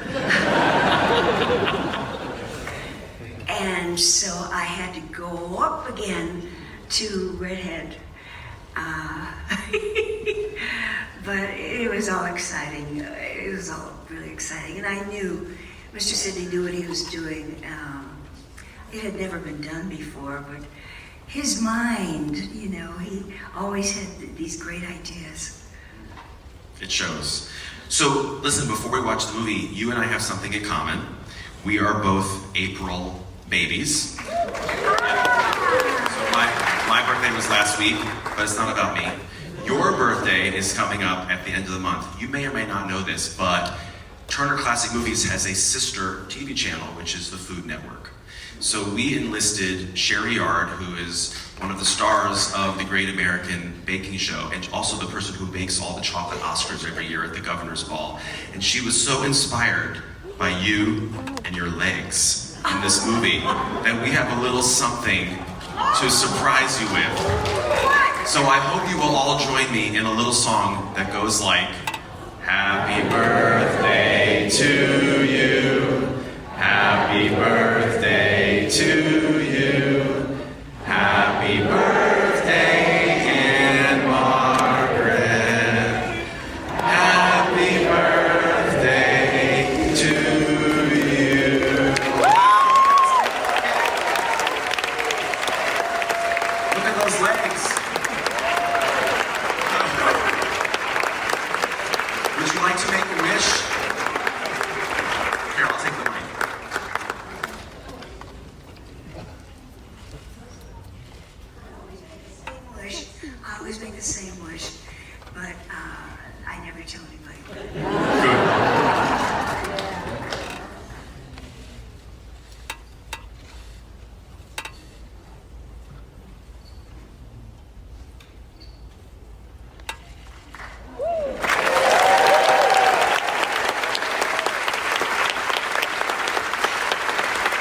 Speaker 16: And so I had to go up again to redhead. But it was all exciting. It was all really exciting. And I knew, Mr. Sidney knew what he was doing. It had never been done before, but his mind, you know, he always had these great ideas.
Speaker 19: It shows. So, listen, before we watch the movie, you and I have something in common. We are both April babies. So my birthday was last week, but it's not about me. Your birthday is coming up at the end of the month. You may or may not know this, but Turner Classic Movies has a sister TV channel, which is the Food Network. So we enlisted Sherry Yard, who is one of the stars of the Great American Baking Show, and also the person who bakes all the chocolate Oscars every year at the Governor's Ball. And she was so inspired by you and your legs in this movie that we have a little something to surprise you with. So I hope you will all join me in a little song that goes like, Happy birthday to you, happy birthday to you, happy birthday, Ann-Margret, happy birthday to you. Look at those legs. Would you like to make a wish? Here, I'll take the mic.
Speaker 16: I always make the same wish, but I never tell anybody.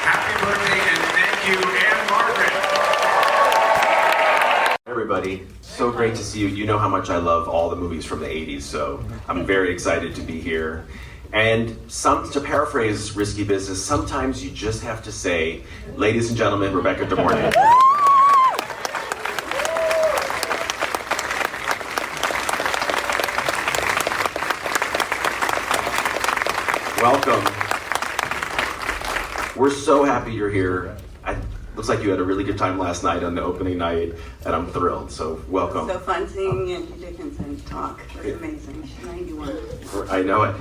Speaker 19: Happy birthday and thank you, Ann-Margret.
Speaker 11: Everybody, so great to see you. You know how much I love all the movies from the 80s, so I'm very excited to be here. And to paraphrase Risky Business, sometimes you just have to say, ladies and gentlemen, Rebecca De Mornay. Welcome. We're so happy you're here. Looks like you had a really good time last night on the opening night, and I'm thrilled, so welcome.
Speaker 20: So fun seeing Angie Dickinson talk. It was amazing. She's 91.
Speaker 11: I know it.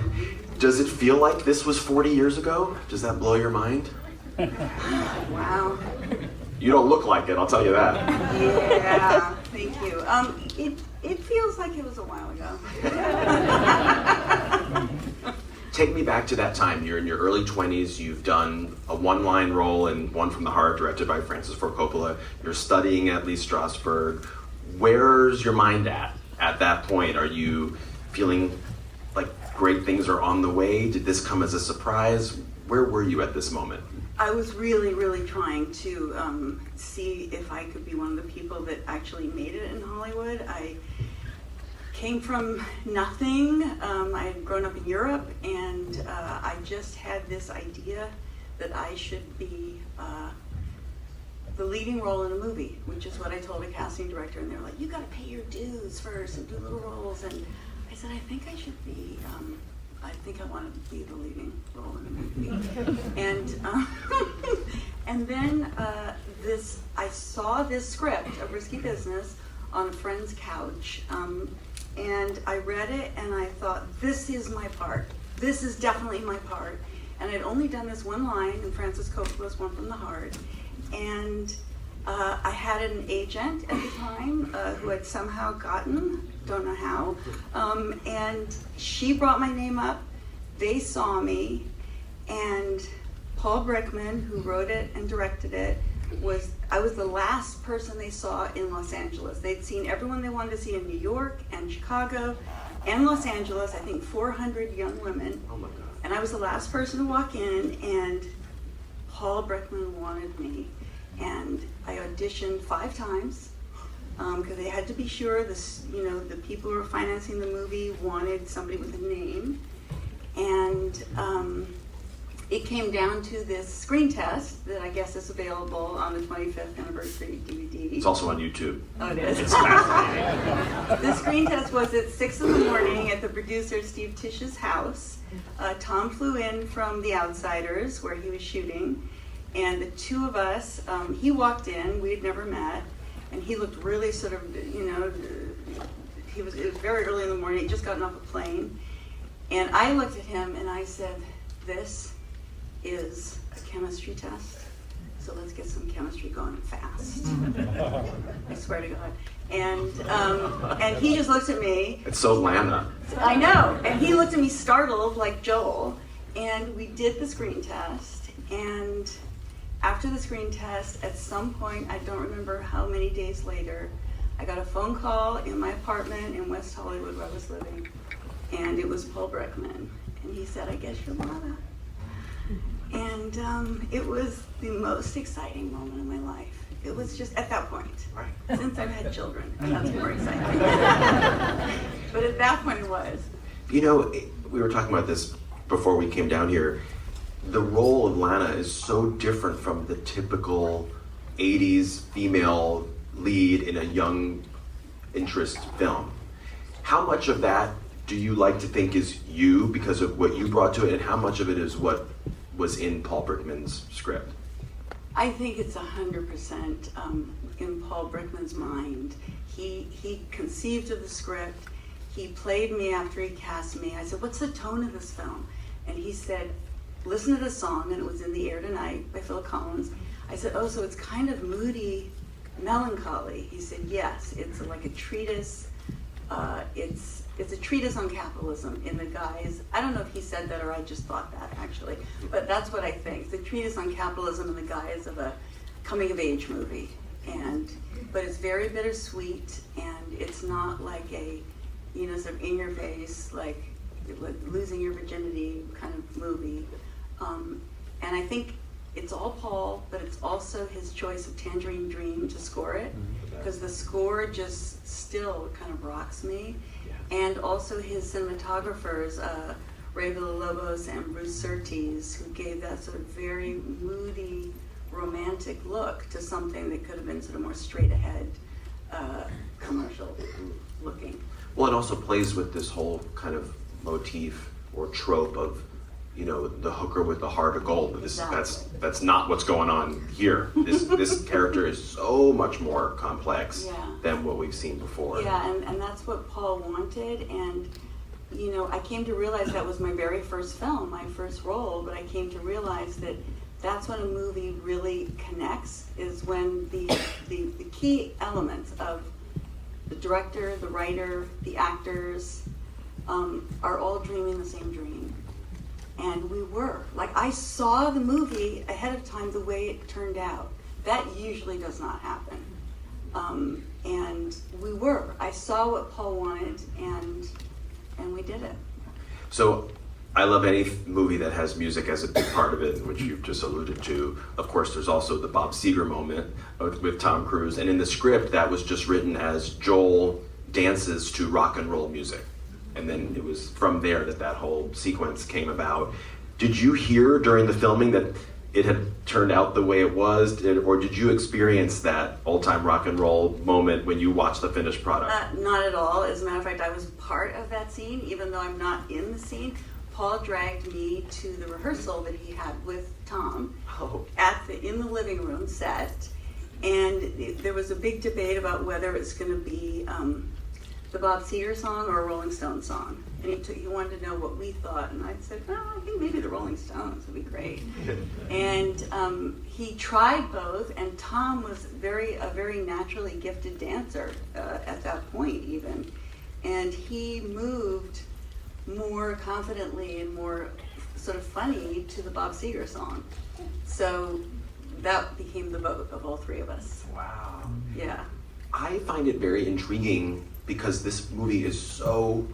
Speaker 11: Does it feel like this was 40 years ago? Does that blow your mind?
Speaker 20: Wow.
Speaker 11: You don't look like it, I'll tell you that.
Speaker 20: Yeah, thank you. It feels like it was a while ago.
Speaker 11: Take me back to that time. You're in your early 20s. You've done a one-line role in One from the Heart, directed by Francis Ford Coppola. You're studying at Lee Strasberg. Where's your mind at that point? Are you feeling like great things are on the way? Did this come as a surprise? Where were you at this moment?
Speaker 20: I was really, really trying to see if I could be one of the people that actually made it in Hollywood. I came from nothing. I had grown up in Europe, and I just had this idea that I should be the leading role in a movie, which is what I told a casting director, and they were like, you gotta pay your dues first and do little roles. And I said, I think I should be, I think I want to be the leading role in a movie. And then this I saw this script of Risky Business on a friend's couch, and I read it and I thought, this is my part. This is definitely my part. And I'd only done this one line in Francis Coppola's One from the Heart. And I had an agent at the time who had somehow gotten, don't know how, and she brought my name up. They saw me, and Paul Brickman, who wrote it and directed it, I was the last person they saw in Los Angeles. They'd seen everyone they wanted to see in New York and Chicago and Los Angeles, I think 400 young women.
Speaker 11: Oh my God.
Speaker 20: And I was the last person to walk in, and Paul Brickman wanted me. And I auditioned 5 times because they had to be sure the people who were financing the movie wanted somebody with a name. And it came down to this screen test that I guess is available on the 25th anniversary DVD.
Speaker 11: It's also on YouTube.
Speaker 20: Oh, it is?
Speaker 11: It's fascinating.
Speaker 20: The screen test was at 6 in the morning at the producer Steve Tish's house. Tom flew in from The Outsiders, where he was shooting, and the two of us, he walked in, we'd never met, and he looked really sort of, it was very early in the morning, he'd just gotten off a plane, and I looked at him and I said, this is a chemistry test, so let's get some chemistry going fast. I swear to God. And he just looked at me.
Speaker 11: It's so Lana.
Speaker 20: I know. And he looked at me startled, like Joel. And we did the screen test. And after the screen test, at some point, I don't remember how many days later, I got a phone call in my apartment in West Hollywood where I was living. And it was Paul Brickman. And he said, I guess you're Lana. And it was the most exciting moment of my life. It was just at that point.
Speaker 11: Right.
Speaker 20: Since I've had children, that's more exciting. But at that point it was.
Speaker 11: We were talking about this before we came down here. The role of Lana is so different from the typical 80s female lead in a young interest film. How much of that do you like to think is you because of what you brought to it, and how much of it is what was in Paul Brickman's script?
Speaker 20: I think it's 100% in Paul Brickman's mind. He conceived of the script. He played me after he cast me. I said, what's the tone of this film? And he said, listen to the song, and it was In the Air Tonight by Phil Collins. I said, oh, so it's kind of moody, melancholy. He said, yes, it's like a treatise. It's a treatise on capitalism in the guise, I don't know if he said that or I just thought that actually, but that's what I think. It's a treatise on capitalism in the guise of a coming of age movie. But it's very bittersweet, and it's not like a, sort of in your face, like losing your virginity kind of movie. And I think it's all Paul, but it's also his choice of Tangerine Dream to score it, because the score just still kind of rocks me. And also his cinematographers, Ray Villalobos and Bruce Surtees, who gave that sort of very moody, romantic look to something that could have been sort of more straight ahead, commercial looking.
Speaker 11: Well, it also plays with this whole kind of motif or trope of, the hooker with the heart of gold. That's not what's going on here. This character is so much more complex than what we've seen before.
Speaker 20: Yeah, and that's what Paul wanted, and I came to realize that was my very first film, my first role, but I came to realize that that's when a movie really connects, is when the key elements of the director, the writer, the actors are all dreaming the same dream. And we were. Like, I saw the movie ahead of time the way it turned out. That usually does not happen. And we were. I saw what Paul wanted, and we did it.
Speaker 11: So, I love any movie that has music as a big part of it, which you've just alluded to. Of course, there's also the Bob Seger moment with Tom Cruise. And in the script, that was just written as Joel dances to rock and roll music. And then it was from there that whole sequence came about. Did you hear during the filming that it had turned out the way it was, or did you experience that old-time rock and roll moment when you watched the finished product?
Speaker 20: Not at all. As a matter of fact, I was part of that scene, even though I'm not in the scene. Paul dragged me to the rehearsal that he had with Tom in the living room set, and there was a big debate about whether it's going to be the Bob Seger song or a Rolling Stones song. And he wanted to know what we thought, and I said, oh, I think maybe the Rolling Stones would be great. And he tried both, and Tom was a very naturally gifted dancer at that point even. And he moved more confidently and more sort of funny to the Bob Seger song. So that became the vote of all three of us.
Speaker 21: Wow.
Speaker 20: Yeah.
Speaker 21: I find it very intriguing because this movie is so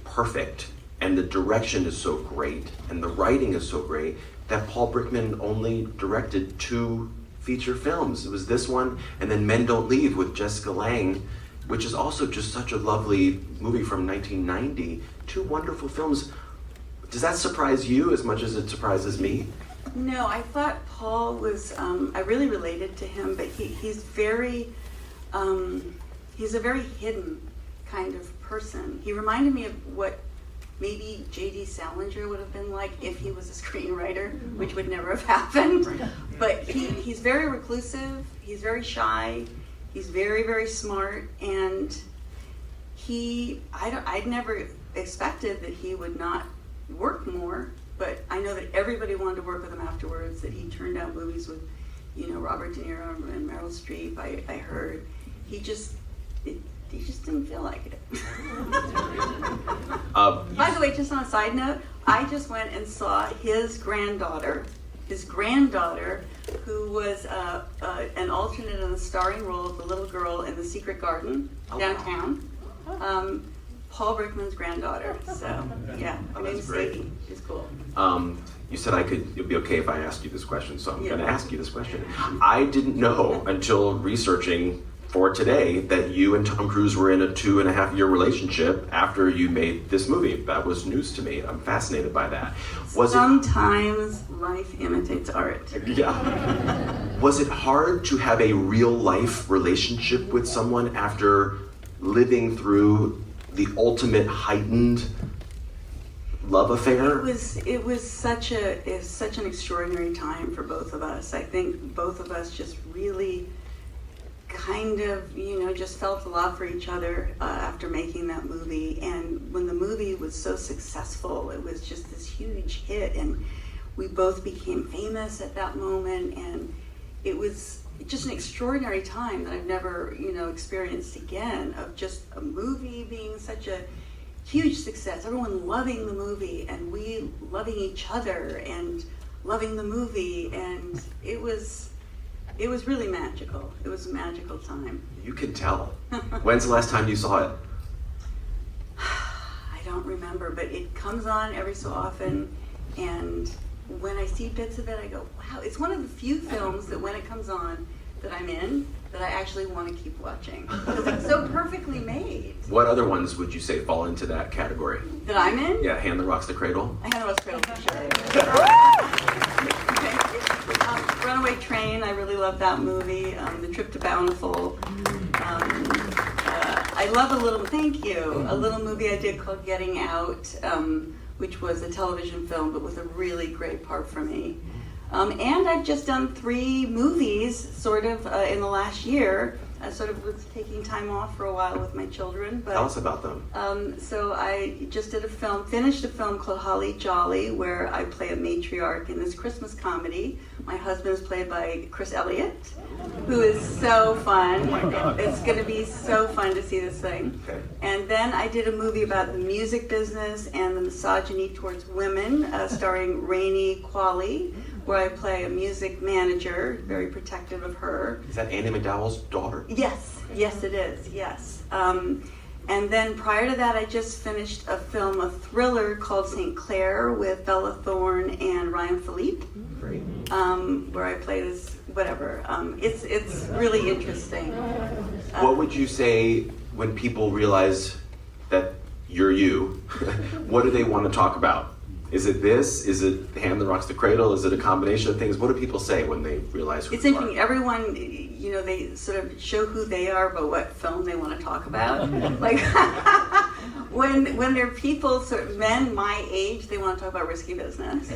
Speaker 21: perfect and the direction is so great and the writing is so great that Paul Brickman only directed 2 feature films. It was this one and then Men Don't Leave with Jessica Lange, which is also just such a lovely movie from 1990. 2 wonderful films. Does that surprise you as much as it surprises me?
Speaker 20: No, I thought Paul was, I really related to him, but he's a very hidden kind of person. He reminded me of what maybe J.D. Salinger would have been like if he was a screenwriter, which would never have happened. But he's very reclusive, he's very shy, he's very, very smart, and I'd never expected that he would not work more, but I know that everybody wanted to work with him afterwards, that he turned out movies with, Robert De Niro and Meryl Streep, I heard. He just didn't feel like it. By the way, just on a side note, I just went and saw his granddaughter, who was an alternate in the starring role of the little girl in The Secret Garden downtown. Paul Brickman's granddaughter. So yeah, her name's Sadie. She's cool.
Speaker 21: You said it'd be okay if I asked you this question, so I'm going to ask you this question. I didn't know until researching for today that you and Tom Cruise were in a 2.5-year relationship after you made this movie. That was news to me. I'm fascinated by that.
Speaker 20: Sometimes life imitates art.
Speaker 21: Yeah. Was it hard to have a real life relationship with someone after living through the ultimate heightened love affair?
Speaker 20: It was such an extraordinary time for both of us. I think both of us just really kind of, just felt a lot for each other after making that movie. And when the movie was so successful, it was just this huge hit, and we both became famous at that moment, and it was just an extraordinary time that I've never, experienced again, of just a movie being such a huge success, everyone loving the movie, and we loving each other and loving the movie, and it was really magical. It was a magical time.
Speaker 21: You can tell. When's the last time you saw it?
Speaker 20: I don't remember, but it comes on every so often, and when I see bits of it, I go, wow. It's one of the few films that when it comes on that I'm in, that I actually want to keep watching, because it's so perfectly made.
Speaker 21: What other ones would you say fall into that category?
Speaker 20: That I'm in?
Speaker 21: Yeah, Hand That Rocks the Cradle.
Speaker 20: Hand That Rocks the Cradle, for sure. Runaway Train, I really love that movie. The Trip to Bountiful. I love a little movie I did called Getting Out, which was a television film, but was a really great part for me. And I've just done 3 movies, sort of, in the last year. I sort of was taking time off for a while with my children. But,
Speaker 21: tell us about them.
Speaker 20: So I just finished a film called Holly Jolly, where I play a matriarch in this Christmas comedy. My husband is played by Chris Elliott, who is so fun. Oh my God. It's going to be so fun to see this thing. Okay. And then I did a movie about the music business and the misogyny towards women, starring Rainey Qualley, where I play a music manager, very protective of her.
Speaker 21: Is that Andy McDowell's daughter?
Speaker 20: Yes, it is, yes. And then prior to that, I just finished a thriller called St. Clair with Bella Thorne and Ryan Philippe.
Speaker 21: Great.
Speaker 20: Where I play this, whatever. It's really interesting.
Speaker 21: What would you say when people realize that you're you? What do they want to talk about? Is it this? Is it Hand That Rocks the Cradle? Is it a combination of things? What do people say when they realize who
Speaker 20: it's
Speaker 21: you
Speaker 20: interesting.
Speaker 21: are?
Speaker 20: Everyone, they sort of show who they are, but what film they want to talk about. Like when there are people, sort of men my age, they want to talk about risky business.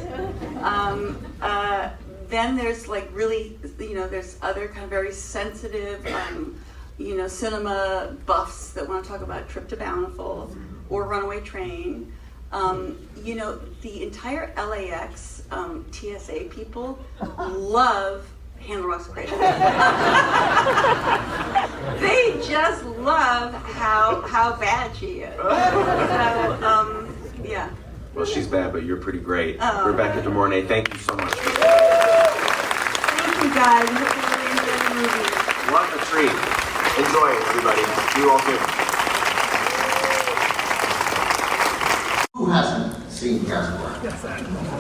Speaker 20: then there's like really, there's other kind of very sensitive, cinema buffs that want to talk about Trip to Bountiful or Runaway Train. The entire LAX TSA people love Hannah Ross Cradle. They just love how bad she is. So, yeah.
Speaker 21: Well, she's bad, but you're pretty great.
Speaker 20: Oh.
Speaker 21: Rebecca De Mornay, thank you so much.
Speaker 20: Thank you guys. I hope you really enjoy the movie.
Speaker 21: What a treat. Enjoy it, everybody. You all too.
Speaker 2: Who hasn't seen Casablanca?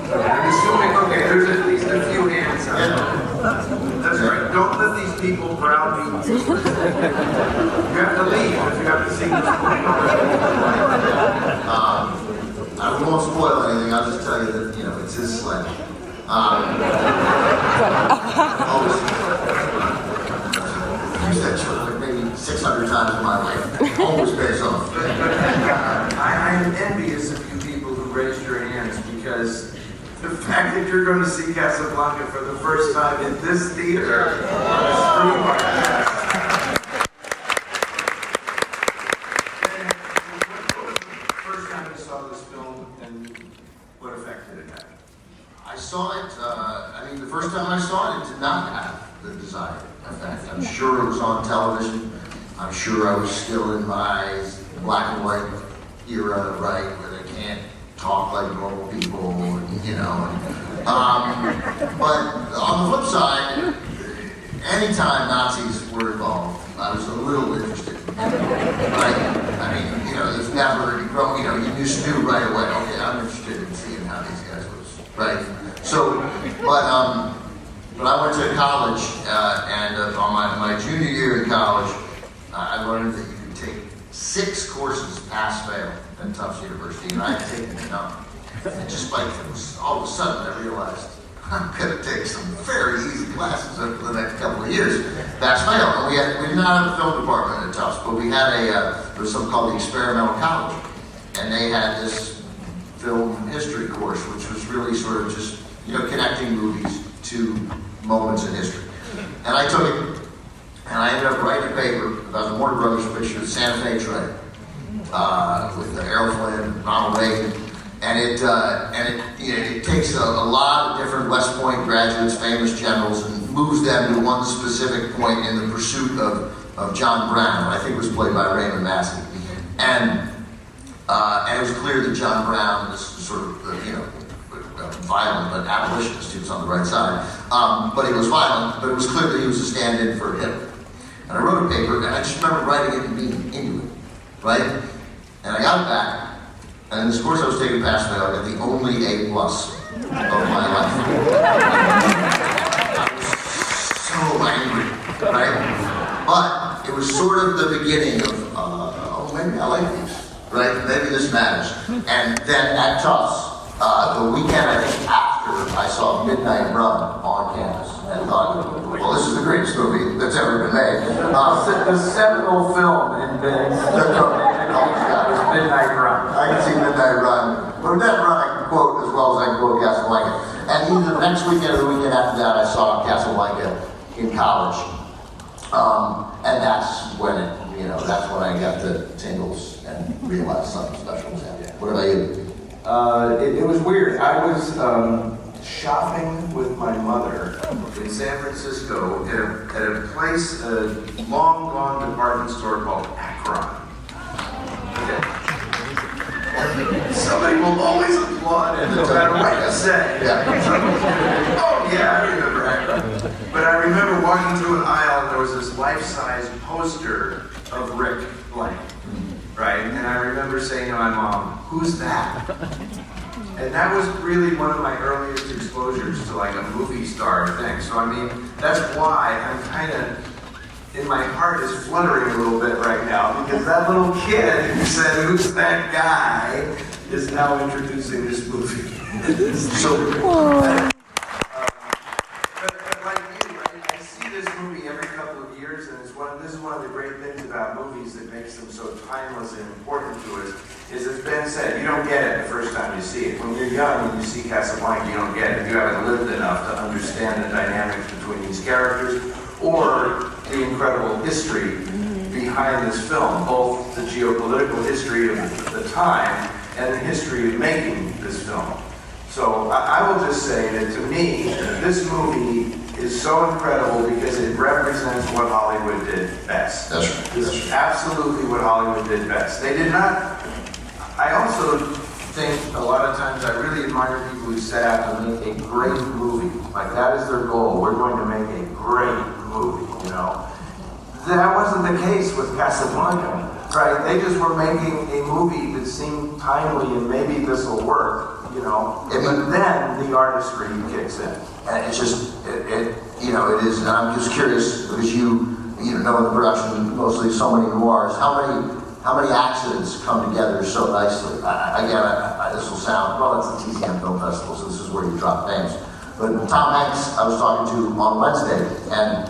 Speaker 1: I'm assuming, okay, there's at least a few hands. That's right. Don't let these people browbeat you. You have to leave if you have to see this movie.
Speaker 2: I won't spoil anything. I'll just tell you that it's his slate. Used that show like maybe 600 times in my life. Almost pays off.
Speaker 1: I'm envious of you people who raised your hands because the fact that you're going to see Casablanca for the first time in this theater on a screen like that. First time you saw this film, and what effect did it have?
Speaker 2: I saw it, the first time I saw it, it did not have the desired effect. I'm sure it was on television. I'm sure I was still in my black and white era, right, where they can't talk like normal people, but on the flip side, anytime Nazis were involved, I was a little interested. Right? There's never, you just knew right away, okay, I'm interested in seeing how these guys was, right? So, but I went to college, and on my junior year in college, I learned that you could take 6 courses, pass-fail, at Tufts University, and I had taken none. And just like all of a sudden, I realized I'm going to take some very easy classes over the next couple of years. Pass-fail. And we did not have a film department at Tufts, but we had there was something called the Experimental College, and they had this film history course, which was really sort of just connecting movies to moments in history. And I took it, and I ended up writing a paper about the Warner Brothers picture, the Santa Fe Trail, with Errol Flynn, Ronald Reagan, and it takes a lot of different West Point graduates, famous generals, and moves them to one specific point in the pursuit of John Brown, I think it was played by Raymond Massey, and it was clear that John Brown was sort of violent but abolitionist. He was on the right side, but he was violent. But it was clear that he was a stand-in for Hitler. And I wrote a paper, and I just remember writing it and being into it, right? And I got it back, and in this course I was taking pass-fail. I got the only A+ of my life. I was so angry, right? But it was sort of the beginning of, maybe I like these, right? Maybe this matters. And then at Tufts, the weekend I think after, I saw Midnight Run on campus and thought, well, this is the greatest movie that's ever been made.
Speaker 1: The seminal film in was Midnight Run.
Speaker 2: I can see Midnight Run. But with that run, I can quote as well as I can quote Casablanca. And either the next weekend or the weekend after that, I saw Casablanca in college. And that's when that's when I got the tingles and realized something special was happening. What about you?
Speaker 1: It was weird. I was shopping with my mother in San Francisco at a place, a long-gone department store called Akron. Okay. Somebody will always applaud and no matter what you say. Oh yeah, I remember Akron. But I remember walking through an aisle and there was this life-size poster of Rick Blank. Right? And I remember saying to my mom, "Who's that?" And that was really one of my earliest exposures to like a movie star thing. So that's why I'm kind of, in my heart is fluttering a little bit right now, because that little kid who said, "Who's that guy?" is now introducing this movie. But like you, I see this movie every couple of years. years, and this is one of the great things about movies that makes them so timeless and important to us, is as Ben said, you don't get it the first time you see it. When you're young and you see Casablanca, you don't get it. You haven't lived enough to understand the dynamics between these characters or the incredible history behind this film, both the geopolitical history of the time and the history of making this film. So I will just say that to me, this movie is so incredible because it represents what Hollywood did best.
Speaker 2: That's right.
Speaker 1: This is absolutely what Hollywood did best. They did not, I also think a lot of times I really admire people who set out to make a great movie. Like that is their goal. We're going to make a great movie, you know. That wasn't the case with Casablanca, right? They just were making a movie that seemed timely and maybe this will work, you know. But then the artistry kicks in.
Speaker 2: And it's just, it is, and I'm just curious, because you know the production, mostly so many noirs, how many accidents come together so nicely? This will sound, well, it's the TCM Film Festival, so this is where you drop names. But Tom Hanks, I was talking to on Wednesday, and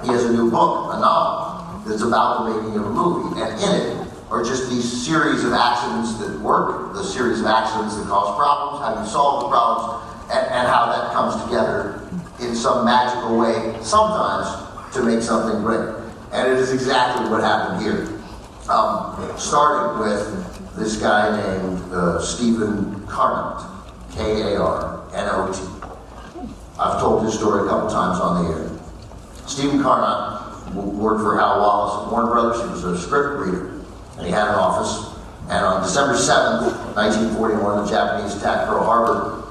Speaker 2: he has a new book, a novel, that's about the making of a movie. And in it are just these series of accidents that work, the series of accidents that cause problems, how you solve the problems, and how that comes together in some magical way, sometimes, to make something great. And it is exactly what happened here. Starting with this guy named Stephen Carnot, K-A-R-N-O-T. I've told his story a couple times on the air. Stephen Carnot worked for Hal Wallace at Warner Brothers. He was a script reader, and he had an office. And on December 7th, 1941, the Japanese attacked Pearl Harbor.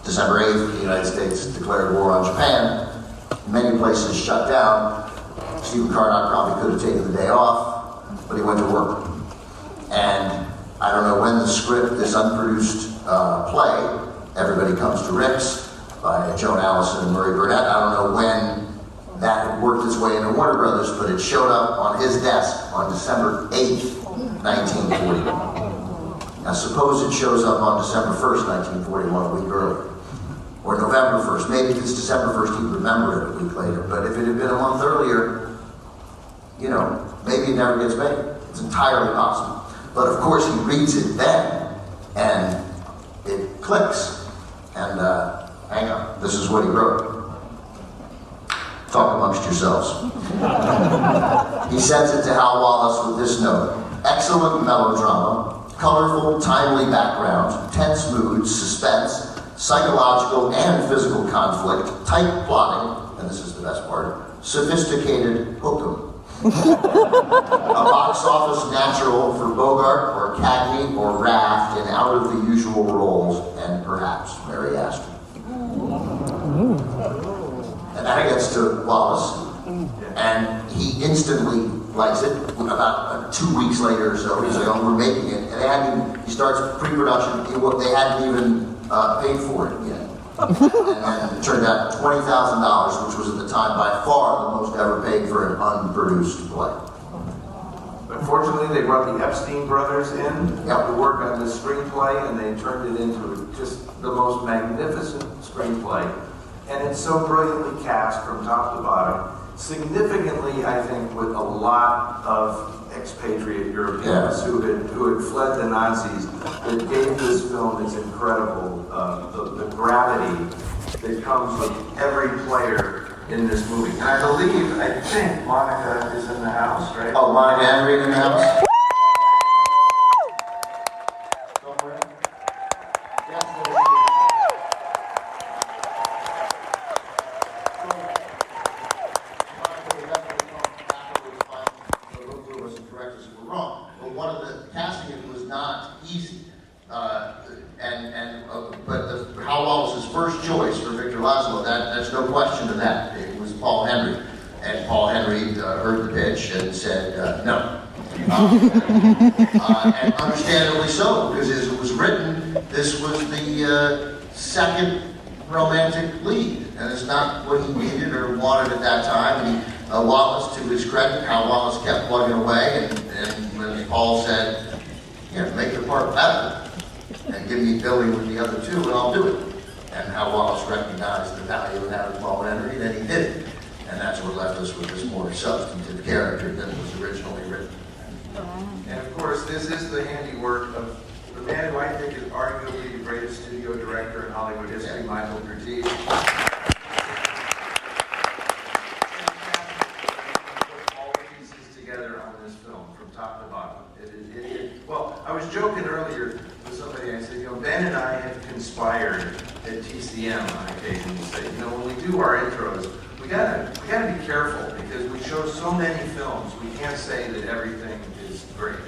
Speaker 2: December 8th, the United States declared war on Japan. Many places shut down. Stephen Carnot probably could have taken the day off, but he went to work. And I don't know when the script, this unproduced play, Everybody Comes to Rick's, by Joan Allison and Murray Burnett, I don't know when that had worked its way into Warner Brothers, but it showed up on his desk on December 8th, 1941. Now suppose it shows up on December 1st, 1941, a week earlier. Or November 1st. Maybe if it's December 1st, he'd remember it a week later. But if it had been a month earlier, maybe it never gets made. It's entirely possible. But of course, he reads it then, and it clicks. And hang on, this is what he wrote. Talk amongst yourselves. He sends it to Hal Wallace with this note. Excellent melodrama, colorful, timely background, tense moods, suspense, psychological and physical conflict, tight plotting, and this is the best part, sophisticated hokum. A box office natural for Bogart or Cagney or Raft in out of the usual roles, and perhaps Mary Astor. And that gets to Wallace, and he instantly likes it. About 2 weeks later or so, he's like, "Oh, we're making it," and he starts pre-production. They hadn't even paid for it yet. And it turned out $20,000, which was at the time by far the most ever paid for an unproduced play.
Speaker 1: Unfortunately, they brought the Epstein brothers in to work on this screenplay, and they turned it into just the most magnificent screenplay. And it's so brilliantly cast from top to bottom. Significantly, I think, with a lot of expatriate Europeans who had fled the Nazis, that gave this film its incredible, the gravity that comes with every player in this movie. And I think Monica is in the house, right?
Speaker 2: Oh, Monica Henry in the house? And said no. And understandably so, because as it was written, this was the second romantic lead, and it's not what he needed or wanted at that time. And Wallace, to his credit, how Wallace kept plugging away, and when Paul said, make the part better, and give me Billy with the other two, and I'll do it. And how Wallace recognized the value of having Paul Henry, and he did it. And that's what left us with this more substantive character than was originally written.
Speaker 1: And of course, this is the handiwork of the man who I think is arguably the greatest studio director in Hollywood history, Michael Curtiz. All the pieces together on this film from top to bottom. Well, I was joking earlier with somebody. I said, Ben and I have conspired at TCM on occasion to say, when we do our intros, we gotta be careful because we show so many films. We can't say that everything is great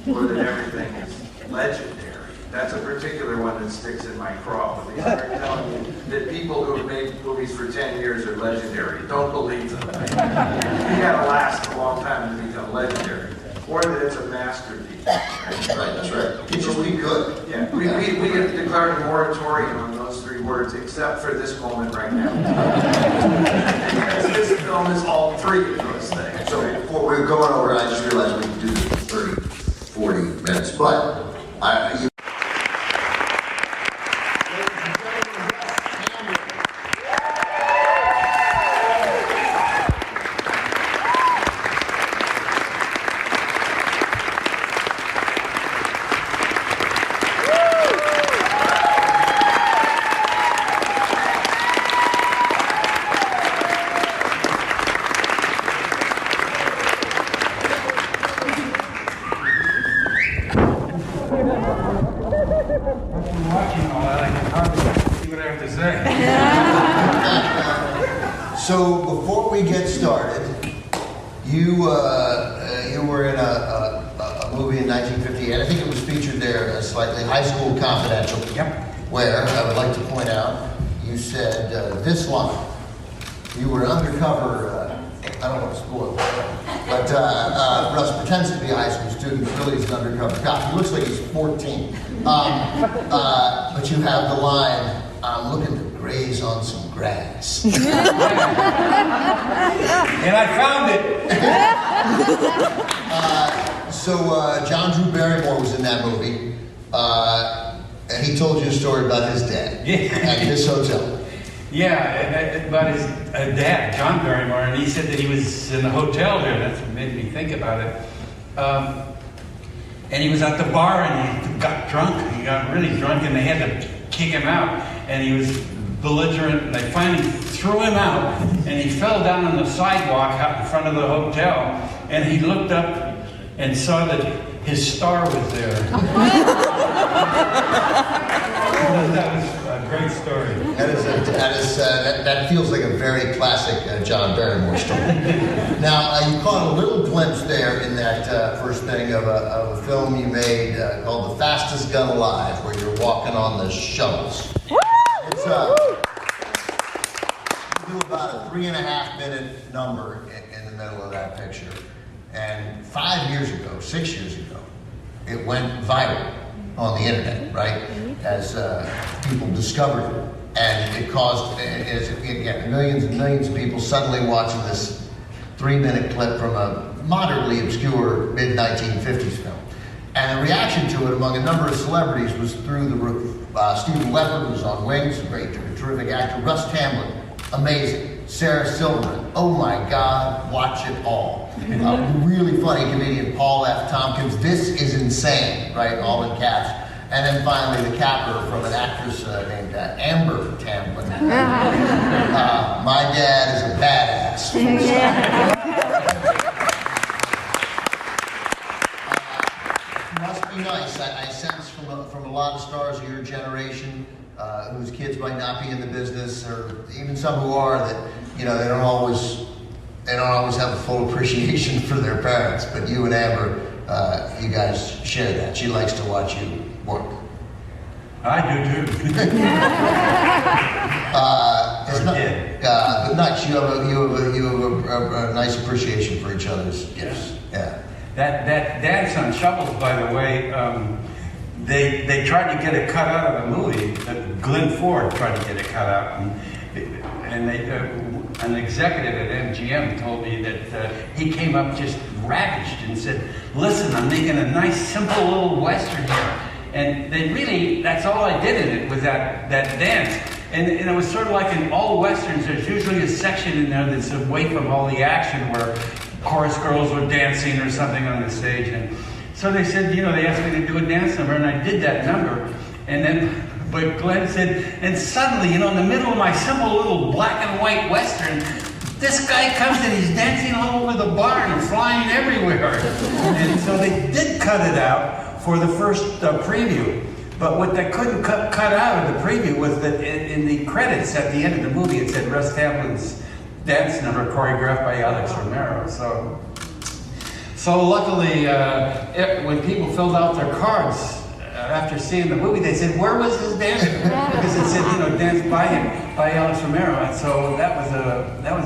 Speaker 1: or that everything is legendary. That's a particular one that sticks in my craw. When they start telling you that people who have made movies for 10 years are legendary, don't believe them. You gotta last a long time to become legendary. Or that it's a masterpiece.
Speaker 2: That's right. It should be good.
Speaker 1: Yeah, we have declared a moratorium on those three words, except for this moment right now. Because this film is all three of those things.
Speaker 2: So before we're going over, I just realized we can do this in 30, 40 minutes, but So before we get started, you were in a movie in 1958. I think it was featured there slightly, High School Confidential.
Speaker 5: Yep.
Speaker 2: Where I would like to point out, you said this line. You were undercover. I don't want to spoil it, but Russ pretends to be a high school student, but really is an undercover cop. He looks like he's 14. But you have the line, "I'm looking to graze on some grass."
Speaker 5: And I found it.
Speaker 2: So John Drew Barrymore was in that movie, and he told you a story about his dad at this hotel.
Speaker 5: Yeah, about his dad, John Barrymore, and he said that he was in the hotel there. That's what made me think about it. And he was at the bar and he got drunk. He got really drunk and they had to kick him out. And he was belligerent and they finally threw him out and he fell down on the sidewalk out in front of the hotel. And he looked up and saw that his star was there. That was a great story.
Speaker 2: That feels like a very classic John Barrymore story. Now, you caught a little glimpse there in that first thing of a film you made called The Fastest Gun Alive, where you're walking on the shovels. It's you do about a 3.5-minute number in the middle of that picture. And 6 years ago, it went viral on the internet, right? As people discovered it. And it caused, millions and millions of people suddenly watching this 3-minute clip from a moderately obscure mid-1950s film. And the reaction to it among a number of celebrities was through the roof. Stephen Leppard was on Wings, a great, terrific actor. Russ Tamblyn, amazing. Sarah Silverman, oh my God, watch it all. Really funny comedian Paul F. Tompkins, this is insane, right? All in caps. And then finally the capper from an actress named Amber Tamblyn. My dad is a badass. It must be nice. I sense from a lot of stars of your generation whose kids might not be in the business, or even some who are, that they don't always have a full appreciation for their parents. But you and Amber, you guys share that. She likes to watch you work.
Speaker 5: I do too.
Speaker 2: But nice. You have a nice appreciation for each other's gifts. Yeah.
Speaker 5: That dance on shovels, by the way, they tried to get it cut out of the movie. Glenn Ford tried to get it cut out, and an executive at MGM told me that he came up just ravished and said, "Listen, I'm making a nice, simple little western here." And that's all I did in it was that dance. And it was sort of like in all Westerns, there's usually a section in there that's away from all the action where chorus girls were dancing or something on the stage. And so they said, they asked me to do a dance number, and I did that number. And then, but Glenn said, and suddenly, in the middle of my simple little black and white Western, this guy comes and he's dancing all over the barn and flying everywhere. And so they did cut it out for the first preview. But what they couldn't cut out of the preview was that in the credits at the end of the movie, it said Russ Tamblyn's dance number choreographed by Alex Romero. So luckily, when people filled out their cards after seeing the movie, they said, "Where was his dance?" Because it said, "Danced by him, by Alex Romero." And so that was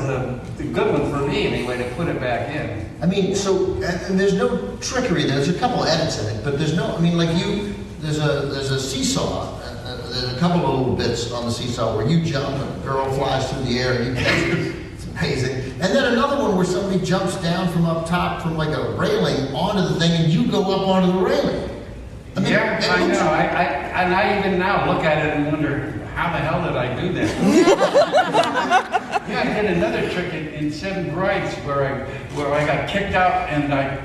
Speaker 5: a good one for me anyway to put it back in.
Speaker 2: I mean, and there's no trickery. There's a couple edits in it, but there's no. I mean, like there's a seesaw. There's a couple of little bits on the seesaw where you jump and a girl flies through the air. And you catch it. It's amazing. And then another one where somebody jumps down from up top from like a railing onto the thing, and you go up onto the railing. I mean,
Speaker 5: yeah, I know. I even now look at it and wonder, how the hell did I do that? Yeah, I did another trick in Seven Brides where I got kicked out and I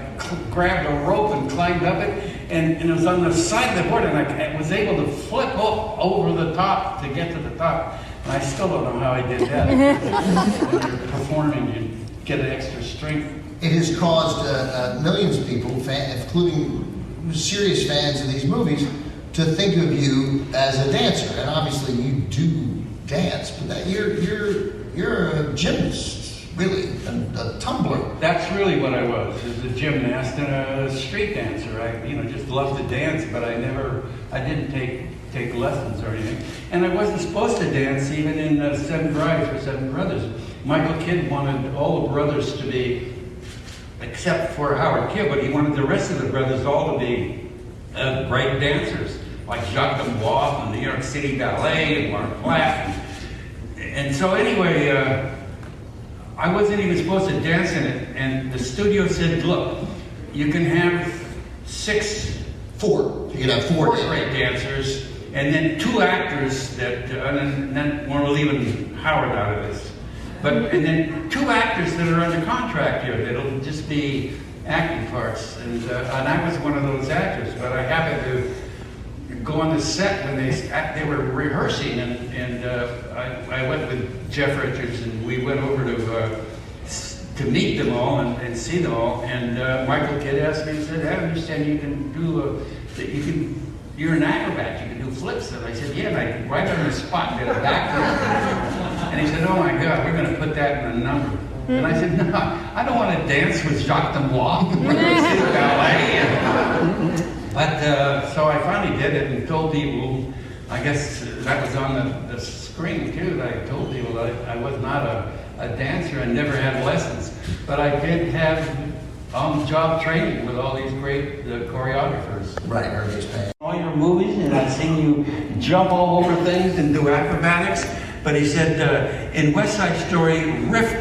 Speaker 5: grabbed a rope and climbed up it, and it was on the side of the board, and I was able to flip up over the top to get to the top. And I still don't know how I did that. When you're performing, you get an extra strength.
Speaker 2: It has caused millions of people, including serious fans of these movies, to think of you as a dancer, and obviously you do dance, but that you're a gymnast, really, a tumbler.
Speaker 5: That's really what I was, as a gymnast and a street dancer. I just loved to dance, but I didn't take lessons or anything. And I wasn't supposed to dance even in Seven Brides or Seven Brothers. Michael Kidd wanted all the brothers to be, except for Howard Kidd, but he wanted the rest of the brothers all to be great dancers, like Jacques D'Amboise and the New York City Ballet and Mark Platt. And so anyway, I wasn't even supposed to dance in it, and the studio said, "Look, you can have
Speaker 2: four. You can have four
Speaker 5: great dancers, and then 2 actors and then we're leaving Howard out of this. And then 2 actors that are under contract here that'll just be acting parts." And I was one of those actors, but I happened to go on the set when they were rehearsing, and I went with Jeff Richards, and we went over to meet them all and see them all. And Michael Kidd asked me, he said, "I understand you can do you're an acrobat, you can do flips." And I said, "Yeah," and I right on the spot did a backflip. And he said, "Oh my God, we're going to put that in a number." And I said, "No, I don't want to dance with Jacques D'Amboise or ballet." But so I finally did it and told people, I guess that was on the screen too, that I told people that I was not a dancer and never had lessons. But I did have on-the-job training with all these great choreographers.
Speaker 2: Right,
Speaker 5: all your movies, and I've seen you jump all over things and do acrobatics. But he said, in West Side Story, Riff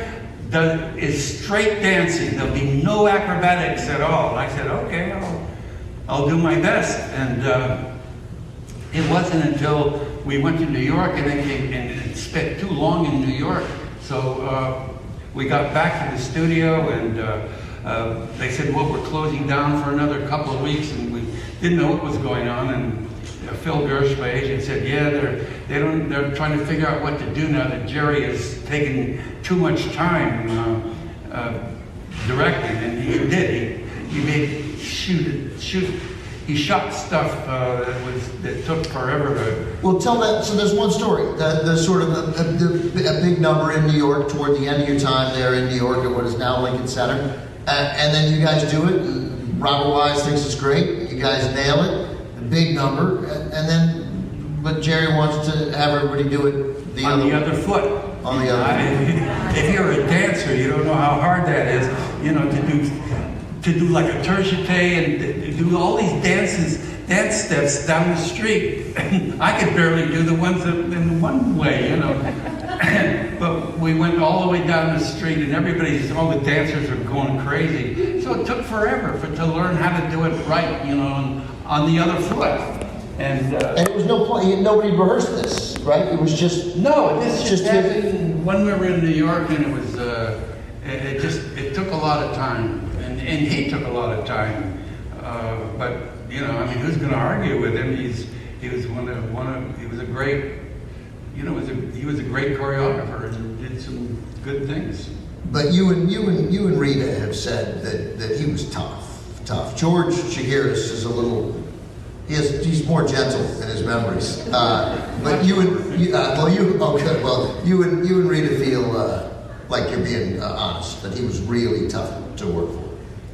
Speaker 5: is straight dancing. There'll be no acrobatics at all. And I said, "Okay, I'll do my best." And it wasn't until we went to New York and then spent too long in New York. So we got back to the studio, and they said, "Well, we're closing down for another couple of weeks," and we didn't know what was going on. And Phil Gersh, my agent, said, "Yeah, they're trying to figure out what to do now that Jerry is taking too much time directing." And he did. He made shoot. He shot stuff that took forever to.
Speaker 2: Well, tell that. So there's one story. The sort of a big number in New York toward the end of your time there in New York at what is now Lincoln Center, and then you guys do it. And Robert Wise thinks it's great. You guys nail it. Big number, and then, but Jerry wants to have everybody do it
Speaker 5: on the other foot.
Speaker 2: On the other foot.
Speaker 5: If you're a dancer, you don't know how hard that is, to do like a tertiate and do all these dance steps down the street. I could barely do the ones in one way, But we went all the way down the street, and all the dancers were going crazy. So it took forever to learn how to do it right, on the other foot. And
Speaker 2: it was no point. Nobody rehearsed this, right? It was just
Speaker 5: this just happened when we were in New York, and it was it took a lot of time, and he took a lot of time. But you know, I mean, who's going to argue with him? He was he was a great, you know, he was a great choreographer and did some good things.
Speaker 2: But you and Rita have said that he was tough. George Chakiris is a little. He's more gentle in his memories. But you and Rita feel like you're being honest, that he was really tough to work for.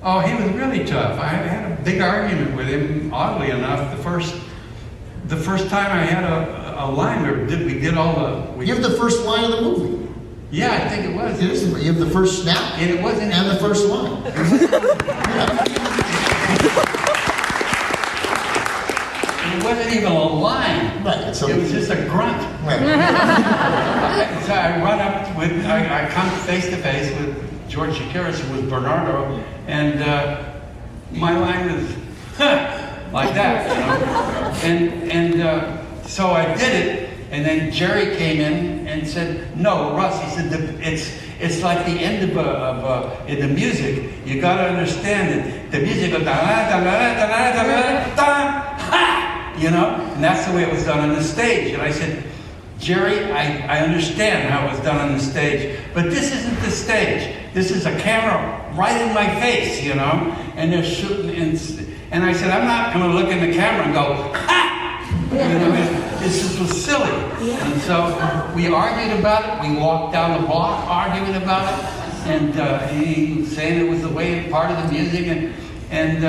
Speaker 5: Oh, he was really tough. I had a big argument with him. Oddly enough, the first time I had a line, we did all the.
Speaker 2: You have the first line of the movie.
Speaker 5: Yeah, I think it was.
Speaker 2: You have the first snap.
Speaker 5: And it wasn't.
Speaker 2: And the first line.
Speaker 5: It wasn't even a line.
Speaker 2: Right. So
Speaker 5: it was just a grunt.
Speaker 2: Right.
Speaker 5: So I run up I come face to face with George Chakiris, who was Bernardo, and my line was like that, you know. So I did it, and then Jerry came in and said, "No, Russ," he said, "it's like the end of in the music. You got to understand it. The music goes da da da da da da da ha." You know, and that's the way it was done on the stage. And I said, "Jerry, I understand how it was done on the stage, but this isn't the stage. This is a camera right in my face, you know, and they're shooting." And I said, "I'm not going to look in the camera and go, ha!" You know, this was silly. And so we argued about it. We walked down the block arguing about it, and he was saying it was the way part of the music, and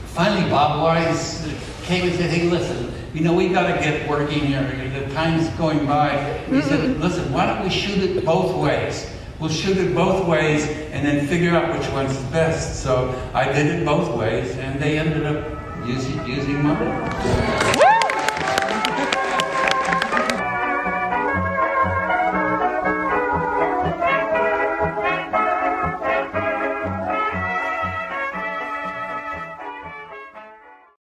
Speaker 5: finally Bob Wise came and said, "Hey, listen, you know, we got to get working here. The time's going by." He said, "Listen, why don't we shoot it both ways? We'll shoot it both ways and then figure out which one's the best." So I did it both ways, and they ended up using Muller.